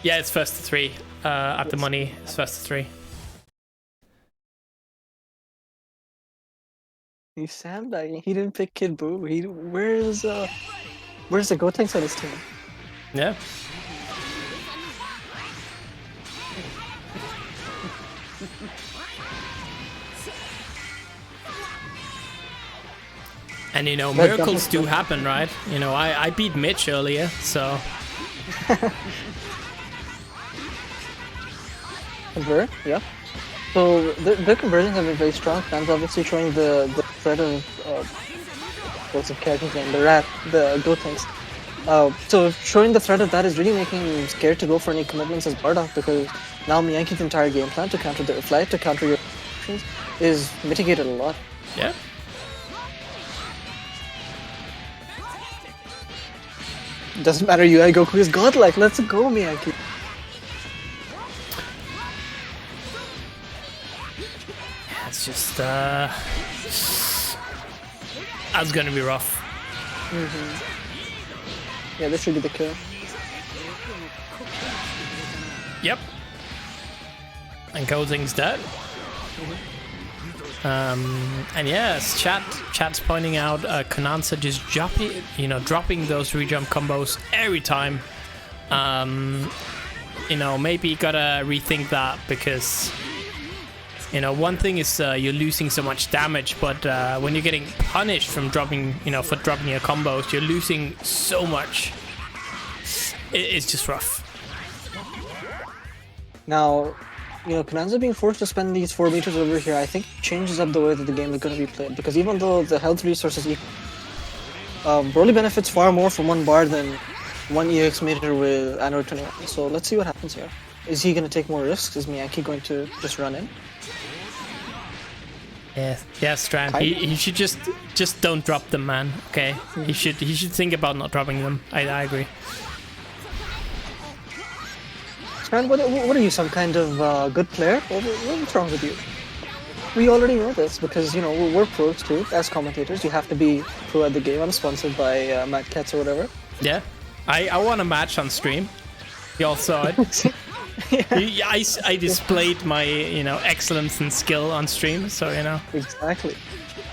Yeah, it's first to 3. At the money, it's first to 3. He's sandbagging. He didn't pick Kid Boo. Where's the Gotenks on his team? Yeah. And miracles do happen, right? I beat Mitch earlier, so. Convert, yeah. So the conversions have been very strong. Fans obviously showing the threat of what's the character's name? The Gotenks. So showing the threat of that is really making him scared to go for any commitments as Bardock, because now Myanki's entire game plan to counter their flight, to counter your actions, is mitigated a lot. Yeah. Doesn't matter, UI Goku is godlike. Let's go, Myanki. It's just that's gonna be rough. Yeah, this should be the kill. Yep. And Golding's dead. And yes, chat's pointing out Konanza just dropping those rejump combos every time. Maybe you gotta rethink that, because one thing is you're losing so much damage, but when you're getting punished from dropping your combos, you're losing so much. It's just rough. Now, Konanza being forced to spend these 4 meters over here, I think changes up the way that the game is going to be played, because even though the health resources Broly benefits far more from 1 bar than 1 EX meter with Android 21. So let's see what happens here. Is he going to take more risks? Is Myanki going to just run in? Yeah, Strand. He should just don't drop them, man. Okay, he should think about not dropping them. I agree. Strand, what are you, some kind of good player? What's wrong with you? We already know this, because we're pros too. As commentators, you have to be pro at the game. I'm sponsored by Mad Cats or whatever. Yeah, I won a match on stream. You all saw it. Yeah. I displayed my excellence and skill on stream, so Exactly.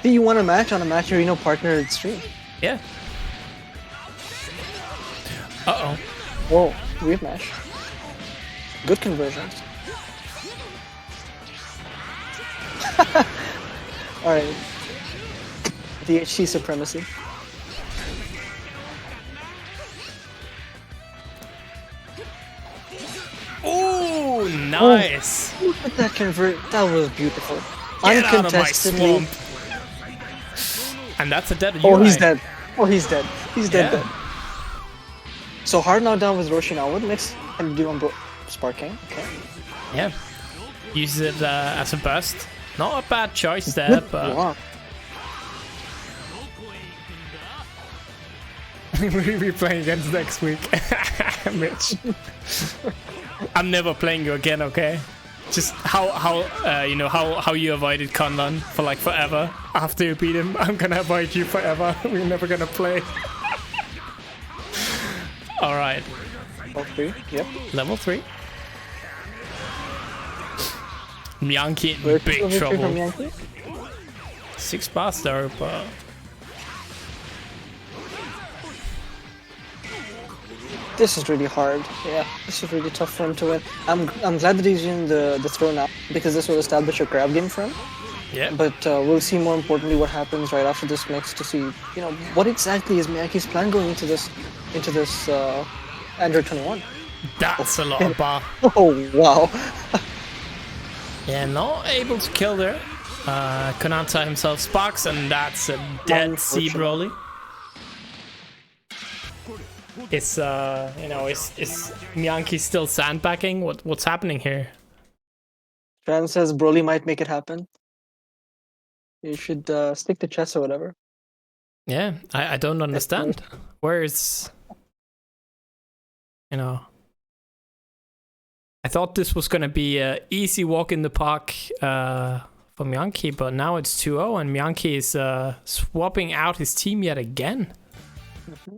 See, you won a match on a Match Arena partner at stream. Yeah. Whoa, weird match. Good conversions. Alright. DHC supremacy. Oh, nice! Oh, look at that convert. That was beautiful. Get out of my Uncontestedly. swamp. And that's a dead UI. Oh, he's dead. Oh, he's dead. He's dead. Yeah. Dead. So hard now down with Roshi now. What next can do on Sparking? Okay. Yeah. Uses it as a burst. Not a bad choice there, Good but block. we'll be playing against next week. Mitch. I'm never playing you again, okay? Just how you know how you avoided Conlon for like forever. After you beat him, I'm gonna avoid you forever. We're never gonna play. All right. Level 3. Yep. Level 3. Myanki in Where's big level 3 trouble. from Yankee? 6 bars there, but This is really hard. Yeah, this is really tough for him to win. I'm glad that he's using the throw now because this will establish a grab game for him. yeah. But we'll see more importantly what happens right after this mix to see, you know, what exactly is Miyake's plan going into this Android 21. That's a lot of bar. Oh wow! Yeah, not able to kill there. Konanta himself sparks, and that's a dead C Broly. Is you know, is Myanki still sandbagging? What's happening here? Tran says Broly might make it happen. You should stick to chess or whatever. Yeah, I don't understand. Where is, you know, I thought this was gonna be a easy walk in the park for Myanki, but now it's 2-0 and Myanki is swapping out his team yet again. Mm-hmm.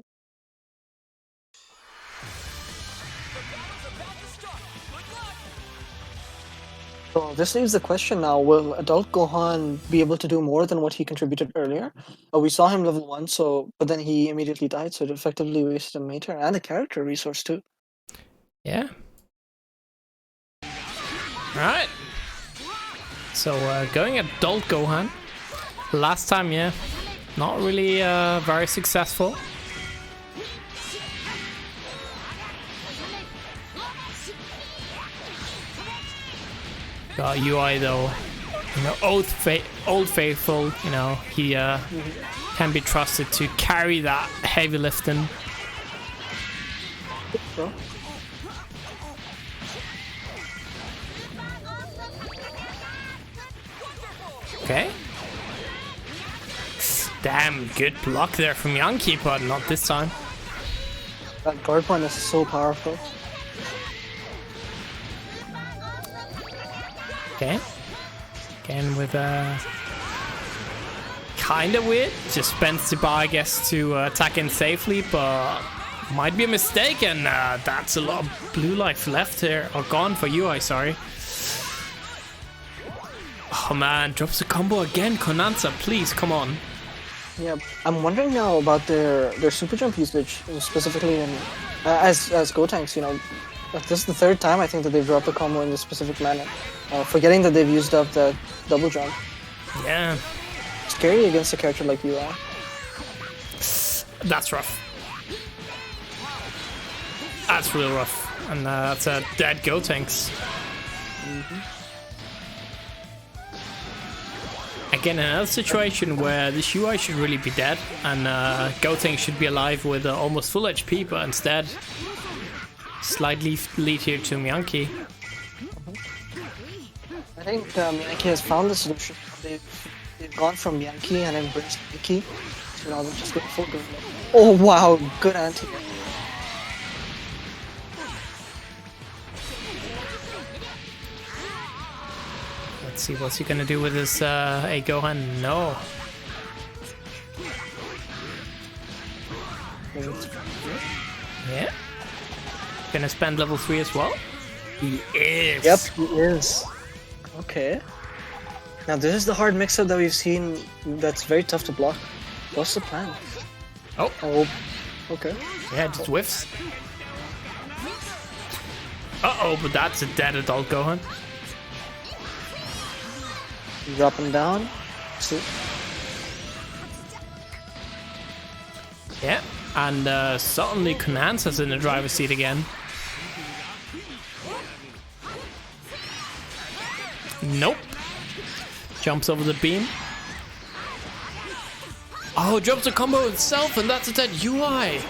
So this leaves the question now, will adult Gohan be able to do more than what he contributed earlier? We saw him level 1, but then he immediately died, so it effectively wasted a meter and a character resource too. Yeah. Alright. So going adult Gohan. Last time, yeah, not really very successful. Got UI though, you know, old faithful, you know, he can be trusted to carry that heavy lifting. So, Okay. Damn, good block there from Yankee, but not this time. that guard point is so powerful. Okay. Again with a kind of weird. Just spends the bar, I guess, to attack in safely, but might be a mistake, and that's a lot of blue life left here, or gone for UI, sorry. Oh man, drops a combo again. Konanza, please, come on. Yeah, I'm wondering now about their super jump usage, specifically in as Gotenks. You know, this is the third time I think that they've dropped the combo in this specific manner, forgetting that they've used up the double jump. Yeah, Scary against a character like UI. that's rough. That's real rough, and that's a dead Gotenks. Again, another situation where this UI should really be dead, and Gotenks should be alive with almost full HP, but instead, slight lead here to Myanki. I think Miyake has found the solution. They've gone from Miyake and embraced Miyake, so now they're just going full good. Oh wow, good anti. Let's see, what's he gonna do with his A Gohan? No. Yeah. Gonna spend level 3 as well? He is. Yep, he is. Okay. Now this is the hard mix-up that we've seen that's very tough to block. What's the plan? Oh, Oh, okay. yeah, just whiffs. Uh-oh, but that's a dead adult Gohan. Drop him down. See? Yeah, and suddenly Konanza's in the driver's seat again. Nope. Jumps over the beam. Oh, jumps a combo itself, and that's a dead UI.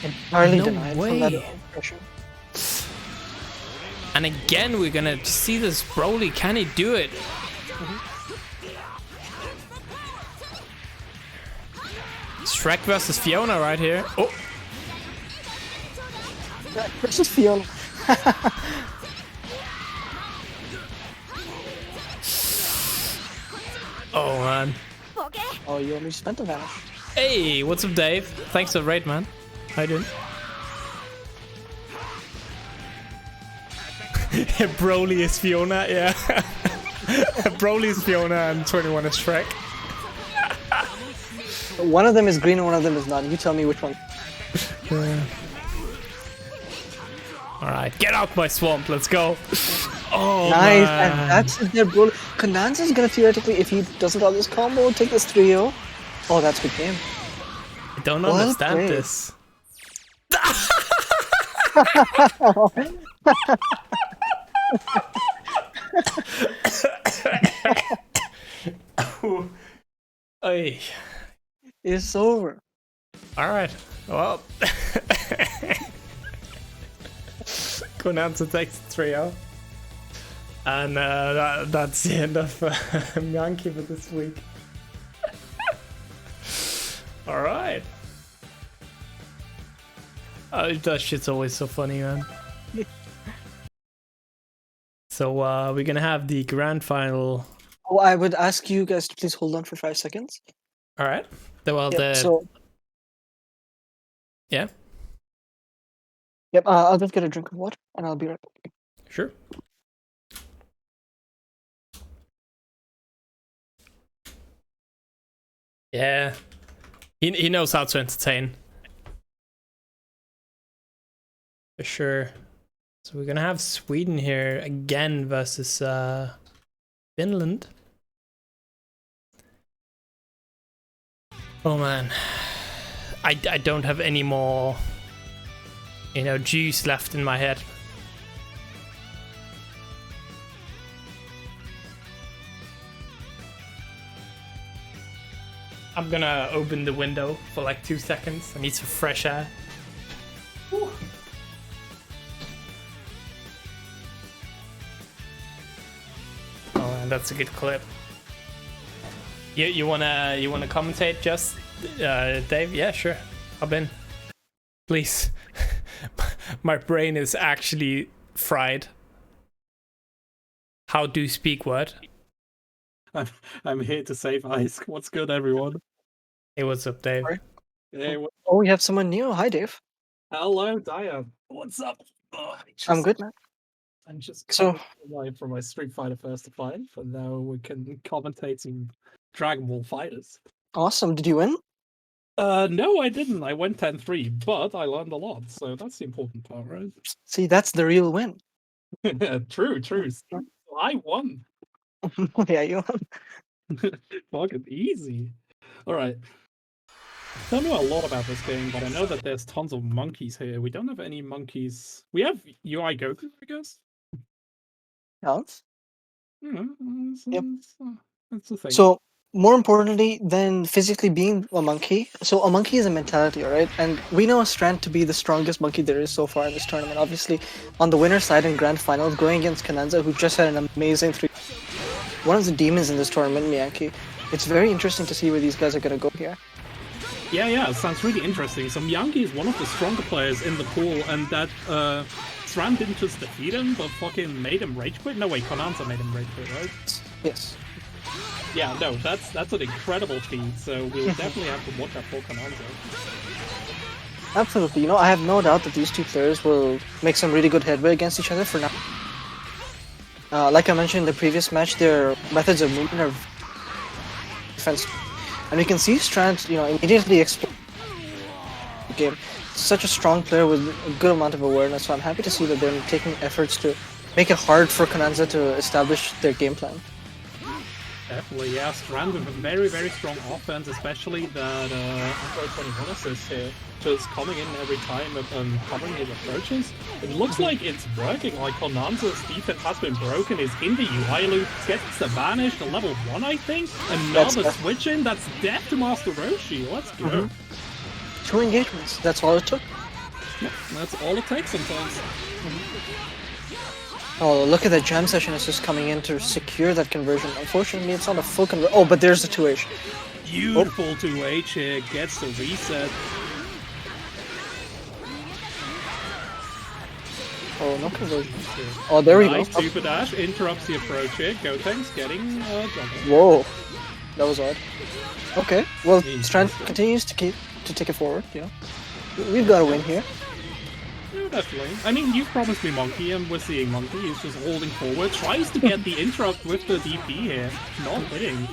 Entirely No denied way. from that pressure. And again, we're gonna see this Broly. Can he do it? Shrek versus Fiona right here. Oh, Versus Fiona. oh man. Oh, you only spent a vanish. Hey, what's up, Dave? Thanks for the raid, man. How you doing? Broly is Fiona, yeah. Broly is Fiona and 21 is Shrek. One of them is green and one of them is not. You tell me which one. Yeah. Alright, get out my swamp, let's go. Oh, Nice, man. and that's it there, bro. Conanza's gonna theoretically, if he doesn't have this combo, take this 3-0. Oh, that's a good game. I don't Well understand played. this. Ay. It's over. Alright, well. Konanza takes 3-0. And that's the end of Myanki for this week. Alright. Oh, that shit's always so funny, man. So we're gonna have the grand final. Oh, I would ask you guys to please hold on for 5 seconds. Alright. Well, Yep, so, yeah, yep, I'll just get a drink of water and I'll be right back. sure. Yeah. He knows how to entertain. For sure. So we're gonna have Sweden here again versus Finland. Oh man. I don't have any more, juice left in my head. I'm gonna open the window for like 2 seconds. I need some fresh air. Whew. Oh man, that's a good clip. You wanna commentate, just Dave? Yeah, sure. Hop in, please. My brain is actually fried. How do you speak what? I'm here to save ice. What's good, everyone? Hey, what's up, Dave? Sorry? Hey, Oh, we have someone new. Hi, Dave. hello, Diane. What's up? Oh, I'm good, man. I'm just So- live from my Street Fighter First to 5, and now we can commentate some Dragon Ball Fighters. Awesome. Did you win? No, I didn't. I went 10-3, but I learned a lot, so that's the important part, right? See, that's the real win. True. So I won. Yeah, you won. Fucking easy. All right. Don't know a lot about this game, but I know that there's tons of monkeys here. We don't have any monkeys. We have UI Goku, I guess. Counts. Yep. That's the thing. So, more importantly than physically being a monkey, so a monkey is a mentality, alright? And we know Strand to be the strongest monkey there is so far in this tournament. Obviously, on the winner's side in Grand Finals, going against Kananza, who just had an amazing 3. One of the demons in this tournament, Miyaki. It's very interesting to see where these guys are going to go here. Yeah, it sounds really interesting. So Miyagi is one of the stronger players in the pool, and that Strand didn't just defeat him, but fucking made him rage quit? No, wait, Konanza made him rage quit, right? Yes. Yeah, no, that's an incredible feat, so we'll definitely have to watch out for Konanza. Absolutely. I have no doubt that these two players will make some really good headway against each other for now. Like I mentioned in the previous match, their methods of movement are defense. And we can see Strand, immediately explode the game. Such a strong player with a good amount of awareness, so I'm happy to see that they're taking efforts to make it hard for Konanza to establish their game plan. Definitely, yeah. Strand with a very, very strong offense, especially that Android 21 assist here, just coming in every time and covering his approaches. It looks like it's working, like Konanza's defense has been broken, is in the UI loop, gets the vanish to level 1, I think, another switch in, that's death to Master Roshi, let's go. 2 engagements, that's all it took. Yeah, that's all it takes sometimes. Oh, look at that jam session is just coming in to secure that conversion. Unfortunately, it's not a full conversion. Oh, but there's the 2H. Beautiful 2H here, gets the reset. Oh, no conversion. Oh, there we go. Nice super dash, interrupts the approach here. Gotenks getting jumping. Whoa, that was odd. Okay, well, Interesting. Strand continues to take it forward. You know, we've got a win here. Yeah, definitely. I mean, you've promised me Monkey, and we're seeing Monkey. He's just holding forward, tries to get the interrupt with the DP here. Not hitting.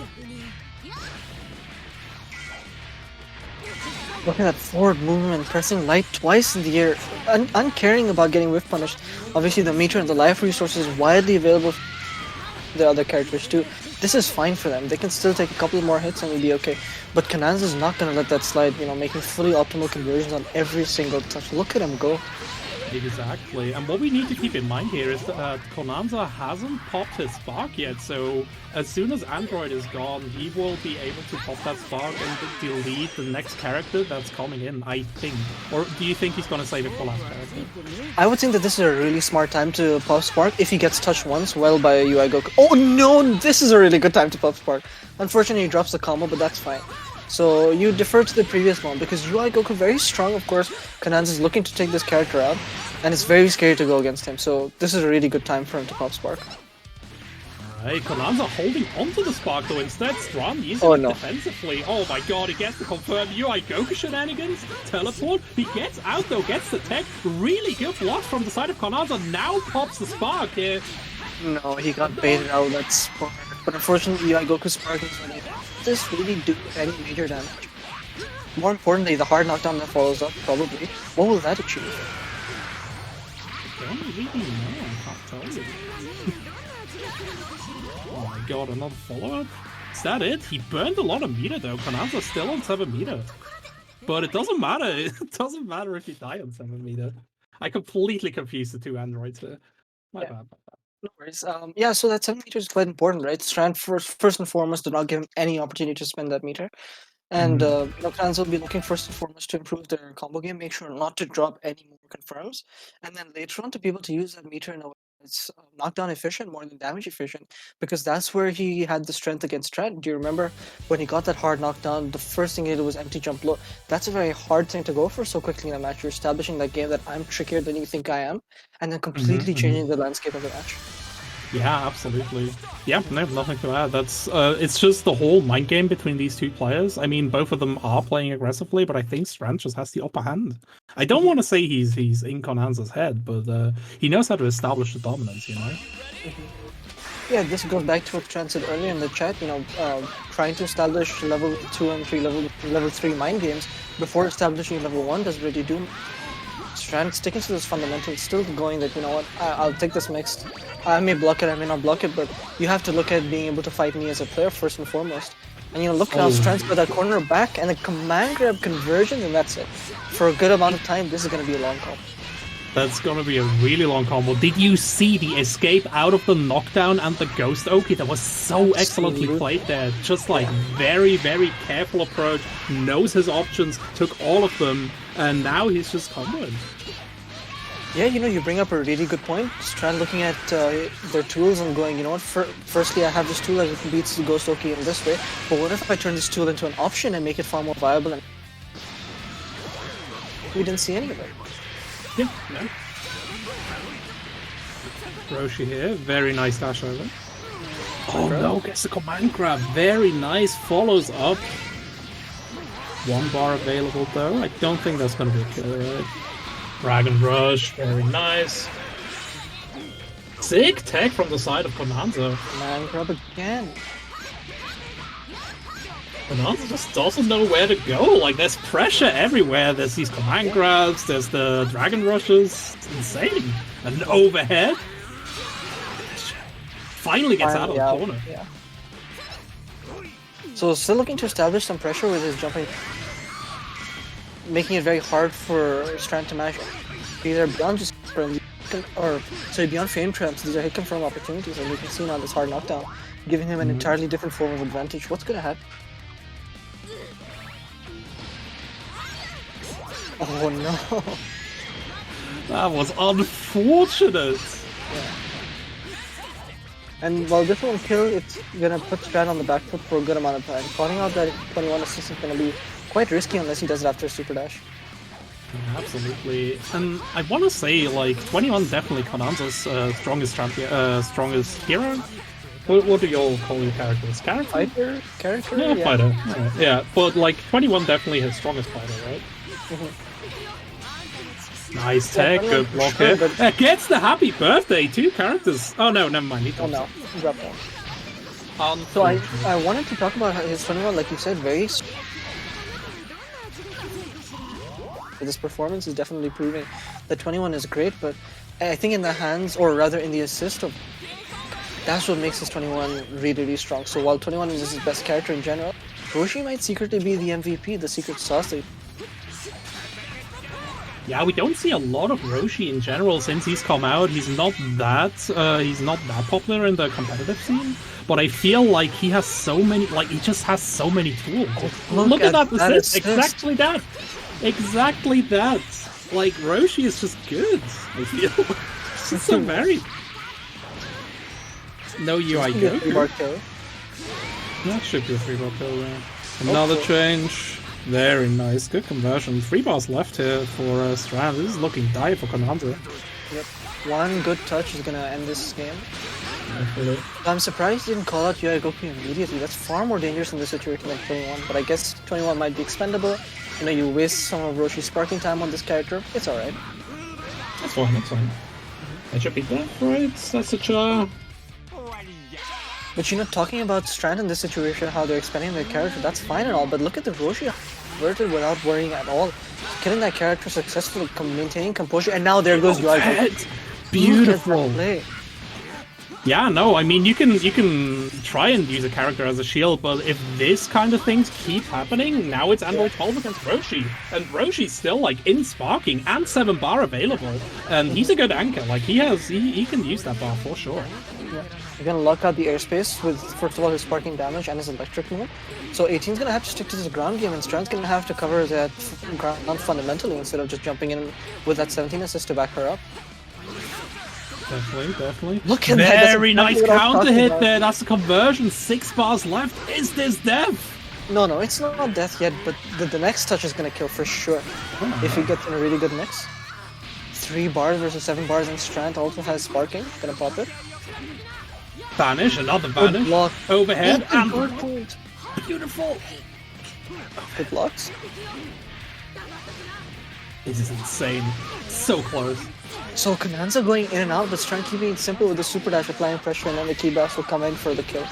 Look at that forward movement, pressing light twice in the air, uncaring about getting whiff punished. Obviously, the meter and the life resources widely available for the other characters too. This is fine for them. They can still take a couple more hits and we'll be okay. But Kananza's not gonna let that slide, you know, making fully optimal conversions on every single touch. Look at him go. Exactly. And what we need to keep in mind here is that Konanza hasn't popped his spark yet, so as soon as Android is gone, he will be able to pop that spark and delete the next character that's coming in, I think. Or do you think he's gonna save it for last character? I would think that this is a really smart time to pop Spark if he gets touched once well by a UI Goku. Oh no, this is a really good time to pop Spark. Unfortunately, he drops the combo, but that's fine. So you defer to the previous one because UI Goku very strong, of course. Kananza is looking to take this character out, and it's very scary to go against him. So this is a really good time for him to pop Spark. Alright, Konanza holding onto the spark though instead. Strong using it defensively. Oh my god, he gets the confirmed UI Goku shenanigans. Teleport. He gets out though, gets the tech. Really good block from the side of Konanza. Now pops the spark here. No, he got baited out of that Spark. But unfortunately, UI Goku Spark is running. Does this really do any major damage? More importantly, the hard knockdown that follows up, probably. What will that achieve? I don't really know, I can't tell you. Oh my god, another follow-up? Is that it? He burned a lot of meter though. Konanza's still on 7 meter. But it doesn't matter. It doesn't matter if you die on 7 meter. I completely confused the two androids here. My bad. No worries. Yeah, so that 7 meter is quite important, right? Strand first and foremost did not give him any opportunity to spend that meter. And Kananza will be looking first and foremost to improve their combo game, make sure not to drop any more confirms, and then later on to be able to use that meter in a way that's knockdown efficient more than damage efficient, because that's where he had the strength against Strand. Do you remember when he got that hard knockdown, the first thing he did was empty jump low? That's a very hard thing to go for so quickly in a match. You're establishing that game that I'm trickier than you think I am, and then completely changing the landscape of the match. Yeah, absolutely. Yeah, no, nothing to add. That's it's just the whole mind game between these two players. I mean, both of them are playing aggressively, but I think Strand just has the upper hand. I don't want to say he's in Konanza's head, but he knows how to establish the dominance, you know? Yeah, this goes back to what Strand said earlier in the chat, you know, trying to establish level 2 and 3, level 3 mind games before establishing level 1 doesn't really do. Strand sticking to those fundamentals, still going that, you know what, I'll take this mixed. I may block it, I may not block it, but you have to look at being able to fight me as a player first and foremost. And you know, look how Strand's got that corner back and a command grab conversion, and that's it. For a good amount of time, this is going to be a long combo. That's gonna be a really long combo. Did you see the escape out of the knockdown and the Ghost Oki? That was so excellently played there. Just like very, very careful approach, knows his options, took all of them, and now he's just comboing. Yeah, you know, you bring up a really good point. Strand looking at their tools and going, you know what, firstly I have this tool that beats the Ghost Oki in this way, but what if I turn this tool into an option and make it far more viable? And we didn't see any of it. Yeah, no. Roshi here, very nice dash over. Oh no, gets the command grab, very nice, follows up. 1 bar available though, I don't think that's gonna be a killer, right? Dragon Rush, very nice. Sick tech from the side of Konanza. Man, grab again. Konanza just doesn't know where to go. Like, there's pressure everywhere. There's these command grabs, there's the Dragon Rushes. It's insane. And overhead. Finally gets out of the corner. Yeah. So still looking to establish some pressure with his jumping, making it very hard for Strand to mash either beyond just beyond frame traps. These are hit confirm opportunities, and you can see now this hard knockdown, giving him an entirely different form of advantage. What's gonna happen? Oh no! That was unfortunate. Yeah. And while this won't kill, it's gonna put Strat on the back foot for a good amount of time. Calling out that 21 assist is gonna be quite risky unless he does it after Super Dash. Yeah, absolutely. And I want to say, like, 21 definitely Konanza's strongest champion, strongest hero. What do y'all call your characters? Character? Fighter? Character? Yeah, fighter. Yeah, but like 21 definitely his strongest fighter, right? Nice tech, good block sure, here. Gets the happy birthday, 2 characters. Oh no, never mind. Oh no, he dropped one. So I wanted to talk about his 21, like you said, very. This performance is definitely proving that 21 is great, but I think in the hands, or rather in the assist of, that's what makes this 21 really, really strong. So while 21 is his best character in general, Roshi might secretly be the MVP, the secret sauce. Yeah, we don't see a lot of Roshi in general since he's come out. He's not that popular in the competitive scene. But I feel like he has so many, like he just has so many tools. Look at that assist. Exactly that. Exactly that. Like Roshi is just good. I feel. It's so very. No UI Goku. That should be a 3-bar kill. Yeah. Another change. Very nice, good conversion. 3 bars left here for Strand. This is looking dire for Konanza. Yep, one good touch is gonna end this game. I'm surprised he didn't call out UI Goku immediately. That's far more dangerous in this situation than 21, but I guess 21 might be expendable. You know, you waste some of Roshi's sparking time on this character. It's alright. That's fine, that's fine. That should be death, right? That's such a... But you know, talking about Strand in this situation, how they're expanding their character, that's fine and all, but look at the Roshi converted without worrying at all. Killing that character successfully, maintaining composure, and now there goes UI Goku. Beautiful. Yeah, no, I mean, you can try and use a character as a shield, but if this kind of things keep happening, now it's Android 12 against Roshi, and Roshi's still, like, in sparking, and 7-bar available, and he's a good anchor, like, he can use that bar for sure. Yeah. You're gonna lock out the airspace with, first of all, his sparking damage and his electric move. So 18's gonna have to stick to this ground game, and Strand's gonna have to cover that ground fundamentally instead of just jumping in with that 17 assist to back her up. Definitely. Look at that. Very nice counter hit there. That's the conversion. 6 bars left. Is this death? No, it's not death yet, but the next touch is gonna kill for sure. If he gets in a really good mix. 3 bars versus 7 bars, and Strand also has sparking. Gonna pop it. Vanish, another vanish. Block. Overhead. And beautiful. Good blocks. This is insane. So close. So Konanza going in and out, but Strand keeping it simple with the super dash, applying pressure, and then the key blast will come in for the kill.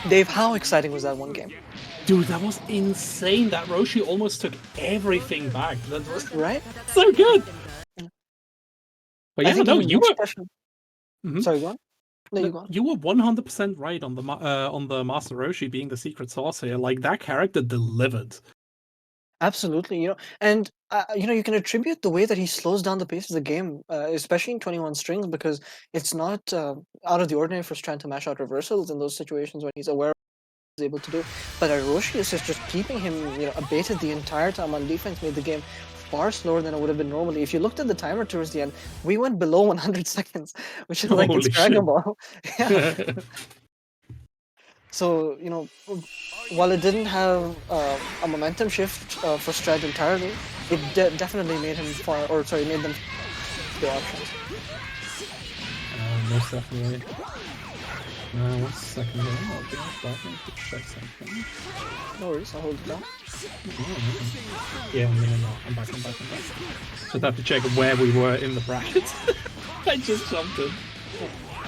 Dave, how exciting was that one game? Dude, that was insane. That Roshi almost took everything back. That was right? So good. But yeah, no, you were. Sorry, go on. No, you go on. You were 100% right on the Master Roshi being the secret sauce here. Like that character delivered. Absolutely, you know, and you know, you can attribute the way that he slows down the pace of the game, especially in 21 strings, because it's not out of the ordinary for Strand to mash out reversals in those situations when he's aware of what he's able to do. But Roshi is just keeping him, you know, abated the entire time on defense, made the game far slower than it would have been normally. If you looked at the timer towards the end, we went below 100 seconds, which is like it's Dragon Ball. Yeah. So, you know, while it didn't have a momentum shift for Strand entirely, it definitely made him made them the options. Most definitely. 1 second. I'll be starting to check something. No worries, I'll hold it down. Yeah, no. I'm back. Just have to check where we were in the bracket. I just jumped in.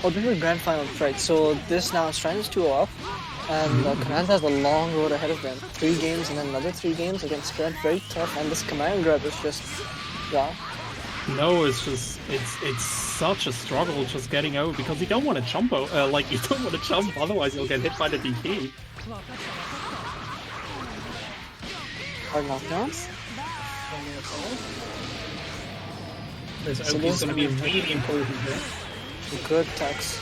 Oh, this is grand final, right? So this now Strand is 2 off, and Konanza has a long road ahead of them. 3 games and then another 3 games against Strand. Very tough, and this command grab is just wow. No, it's such a struggle just getting over because you don't want to jump. Like you don't want to jump, otherwise you'll get hit by the DP. Hard knockdowns. This Oki is going to be really important here. Good attacks.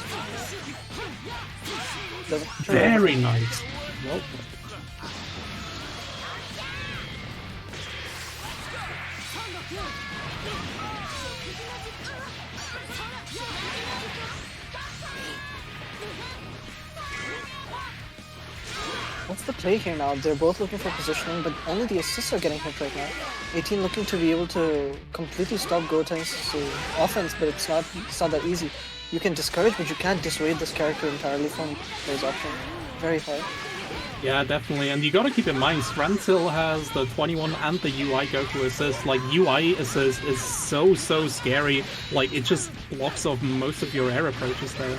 Very nice. Well, What's the play here now? They're both looking for positioning, but only the assists are getting hit right now. 18 looking to be able to completely stop Gotenks' offense, but it's not that easy. You can discourage, but you can't dissuade this character entirely from his option. Very hard. Yeah, definitely. And you gotta keep in mind, Strand still has the 21 and the UI Goku assist. Like, UI assist is so scary. Like, it just blocks off most of your air approaches there.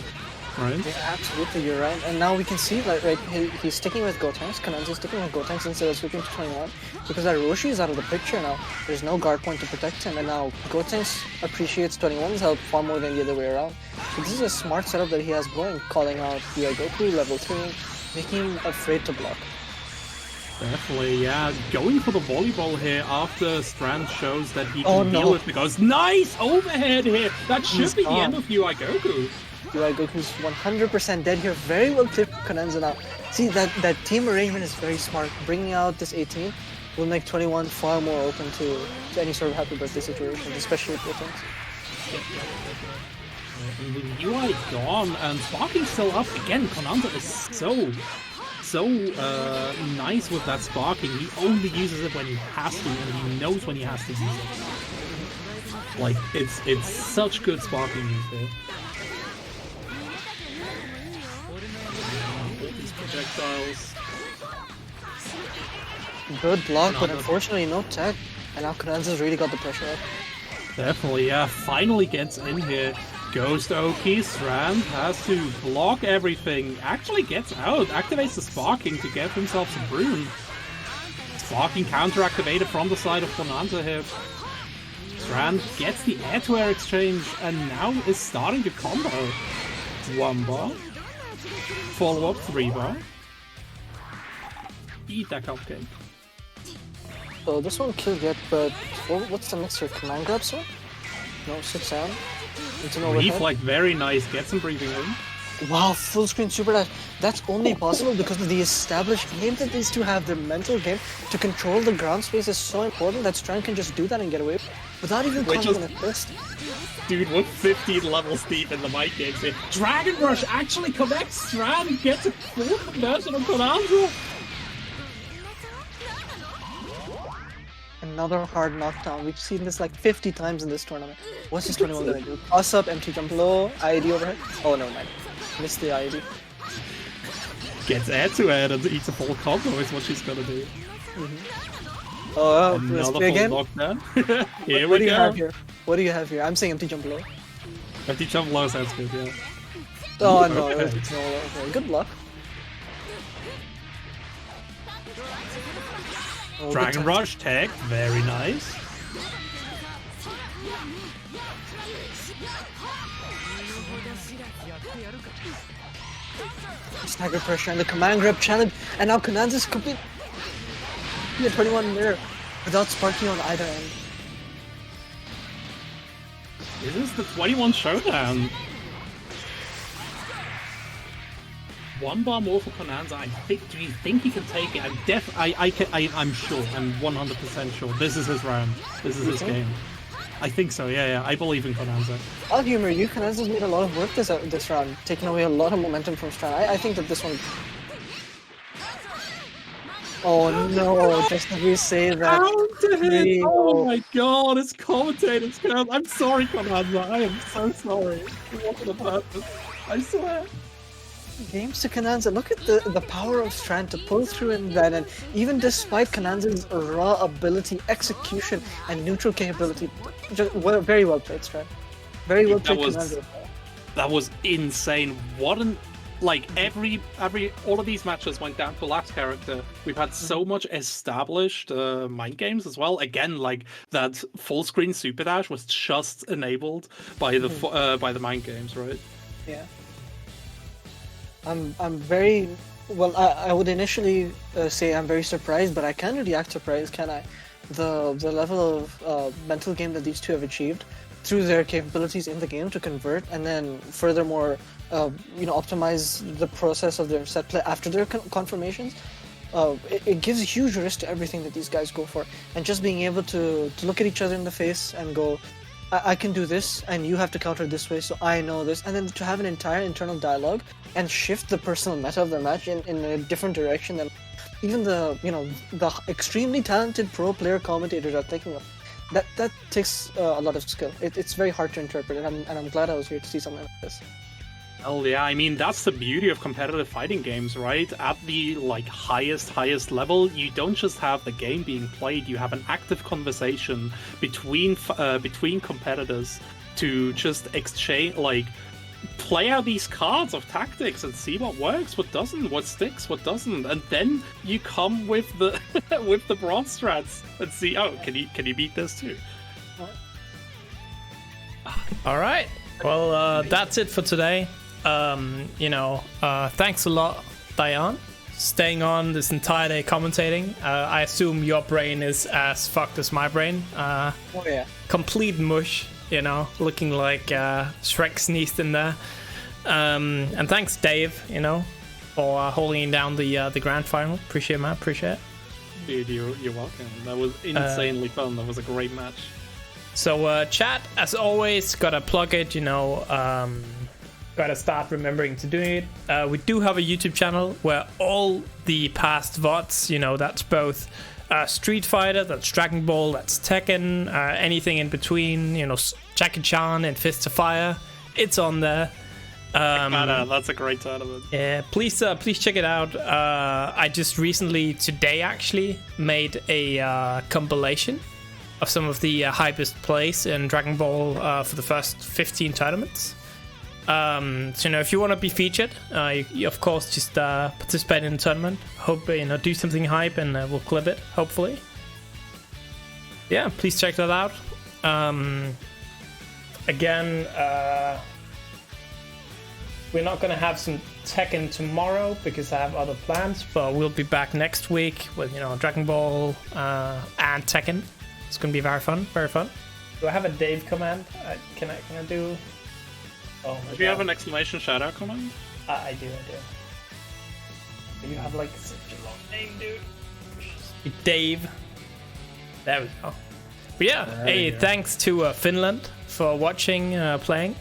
Right? Yeah, absolutely, you're right. And now we can see that, right, he's sticking with Gotenks, Kanan's sticking with Gotenks instead of switching to 21, because that Roshi is out of the picture now. There's no guard point to protect him, and now Gotenks appreciates 21's help far more than the other way around. So this is a smart setup that he has going, calling out UI Goku, level 3, making him afraid to block. Definitely, yeah. Going for the volleyball here after Strand shows that he can deal with, because nice overhead here! That should be the end of UI Goku. UI Goku's 100% dead here. Very well played from Kananza now. See, that team arrangement is very smart. Bringing out this 18 will make 21 far more open to any sort of happy birthday situation, especially with Gotenks. UI gone and Sparking still up again. Kananza is so nice with that Sparking. He only uses it when he has to, and he knows when he has to use it. Like, it's such good Sparking use here. Projectiles. Good block, but unfortunately no tech. And now Kananza's really got the pressure up. Definitely, yeah. Finally gets in here. Goes to Oki. Strand has to block everything. Actually gets out. Activates the Sparking to get himself some Rune. Sparking counter-activated from the side of Kananza here. Strand gets the air-to-air exchange and now is starting to combo. 1 bar. Follow-up 3 bar. Eat that cupcake. So this one killed yet, but what's the next here? Command grab sword? No, sits down. It's an overhead. Reflect, very nice. Get some breathing room. Wow, full screen super dash. That's only possible because of the established game that these two have. Their mental game to control the ground space is so important that Strand can just do that and get away without even calling an assist. Dude, we're 15 levels deep in the mic games here. Dragon Rush actually connects Strand and gets a full conversion on Kananza. Another hard knockdown. We've seen this like 50 times in this tournament. What's this 21 gonna do? Toss up, empty jump low, IED overhead. Oh no, man. Missed the IED. Gets air to air and eats a full combo is what she's gonna do. Oh, another full again? knockdown. Here we go. What do you have here? I'm saying empty jump low. Empty jump low sounds good, yeah. Oh no, okay. it's no okay. Good luck. Oh, Dragon Rush tech, very nice. Stagger pressure and the command grab challenge, and now Kananza's complete. Yeah, 21 there without Sparky on either end. This is the 21 showdown. 1 bar more for Kananza. Do you think he can take it? I'm sure. I'm 100% sure. This is his round. This is his game. I think so. Yeah. I believe in Kananza. I'll humor you. Kananza's made a lot of work this round, taking away a lot of momentum from Strand. I think that this one. Oh no! Just as we say that. Oh my god! It's commentator's curse. I'm sorry, Kananza. I am so sorry. It wasn't a purpose. I swear. Games to Kananza. Look at the power of Strand to pull through in that, and even despite Kananza's raw ability, execution, and neutral capability, very well played, Strand. Very well played, Kananza. That was insane. What an all of these matches went down to the last character. We've had so much established mind games as well. Again, like that full screen super dash was just enabled by the mind games, right? Yeah. I'm very well. I would initially say I'm very surprised, but I can't really act surprised, can I? The level of mental game that these two have achieved through their capabilities in the game to convert, and then furthermore, optimize the process of their set play after their confirmations. it gives a huge risk to everything that these guys go for, and just being able to look at each other in the face and go, I can do this, and you have to counter this way, so I know this, and then to have an entire internal dialogue and shift the personal meta of the match in a different direction than even the extremely talented pro player commentators are thinking of. That takes a lot of skill. It's very hard to interpret, and I'm glad I was here to see something like this. Hell yeah, I mean, that's the beauty of competitive fighting games, right? At the highest level, you don't just have the game being played, you have an active conversation between competitors to just exchange, play out these cards of tactics and see what works, what doesn't, what sticks, what doesn't, and then you come with the with the broad strats and see, oh, can you beat this too? All right. Well, that's it for today. Thanks a lot, Diane, staying on this entire day commentating. I assume your brain is as fucked as my brain. Oh yeah. Complete mush, looking like Shrek sneezed in there. And thanks, Dave, for holding down the grand final. Appreciate it, man. Appreciate it. Dude, you're welcome. That was insanely fun. That was a great match. So, chat, as always, gotta plug it, gotta start remembering to do it. We do have a YouTube channel where all the past VODs, that's both Street Fighter, that's Dragon Ball, that's Tekken, anything in between, Jackie Chan and Fist of Fire, it's on there. That's a great tournament. Yeah, please check it out. I just recently, today actually, made a compilation of some of the hypest plays in Dragon Ball for the first 15 tournaments. So if you want to be featured, you of course just participate in the tournament. Hope do something hype, and we'll clip it. Hopefully, yeah. Please check that out. Again, we're not gonna have some Tekken tomorrow because I have other plans, but we'll be back next week with Dragon Ball and Tekken. It's gonna be very fun. Very fun. Do I have a Dave command? Can I do? Oh my Do you have an exclamation shout out command? I do. You have such a long name, dude. Dave. There we go. But yeah, hey, thanks to Finland for watching, playing.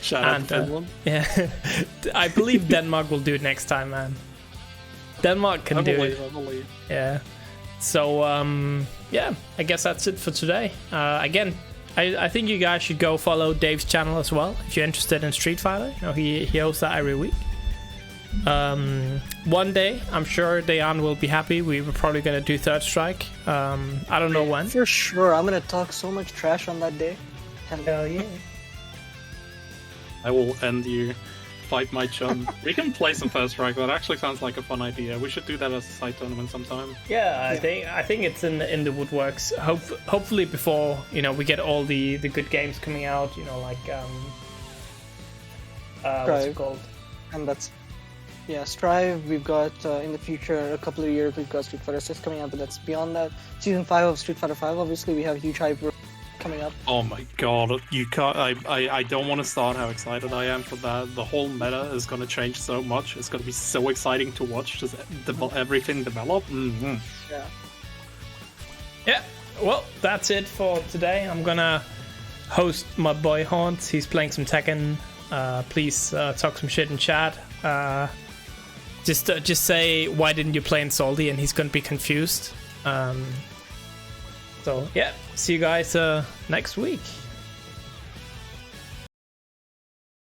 Shout out to Finland. Yeah, I believe Denmark will do it next time, man. Denmark can do it. I believe. Yeah. So, yeah, I guess that's it for today. Again, I think you guys should go follow Dave's channel as well if you're interested in Street Fighter. He hosts that every week. One day, I'm sure Dayan will be happy. We were probably gonna do Third Strike. I don't know when. For sure, I'm gonna talk so much trash on that day. Hell yeah. I will end you. Fight my chum. We can play some First Strike. That actually sounds like a fun idea. We should do that as a side tournament sometime. Yeah, I think it's in the woodworks. Hopefully before we get all the good games coming out. What's it called? And that's Strive. We've got in the future, a couple of years, we've got Street Fighter 6 coming out, but that's beyond that. Season 5 of Street Fighter 5. Obviously, we have huge hype coming up. Oh my god, you can't. I don't want to start how excited I am for that. The whole meta is going to change so much. It's going to be so exciting to watch just everything develop. Mm-hmm. Yeah. Well, that's it for today. I'm gonna host my boy Haunt. He's playing some Tekken. Please talk some shit in chat. Just say, why didn't you play in Salty? And he's gonna be confused. So yeah, see you guys next week.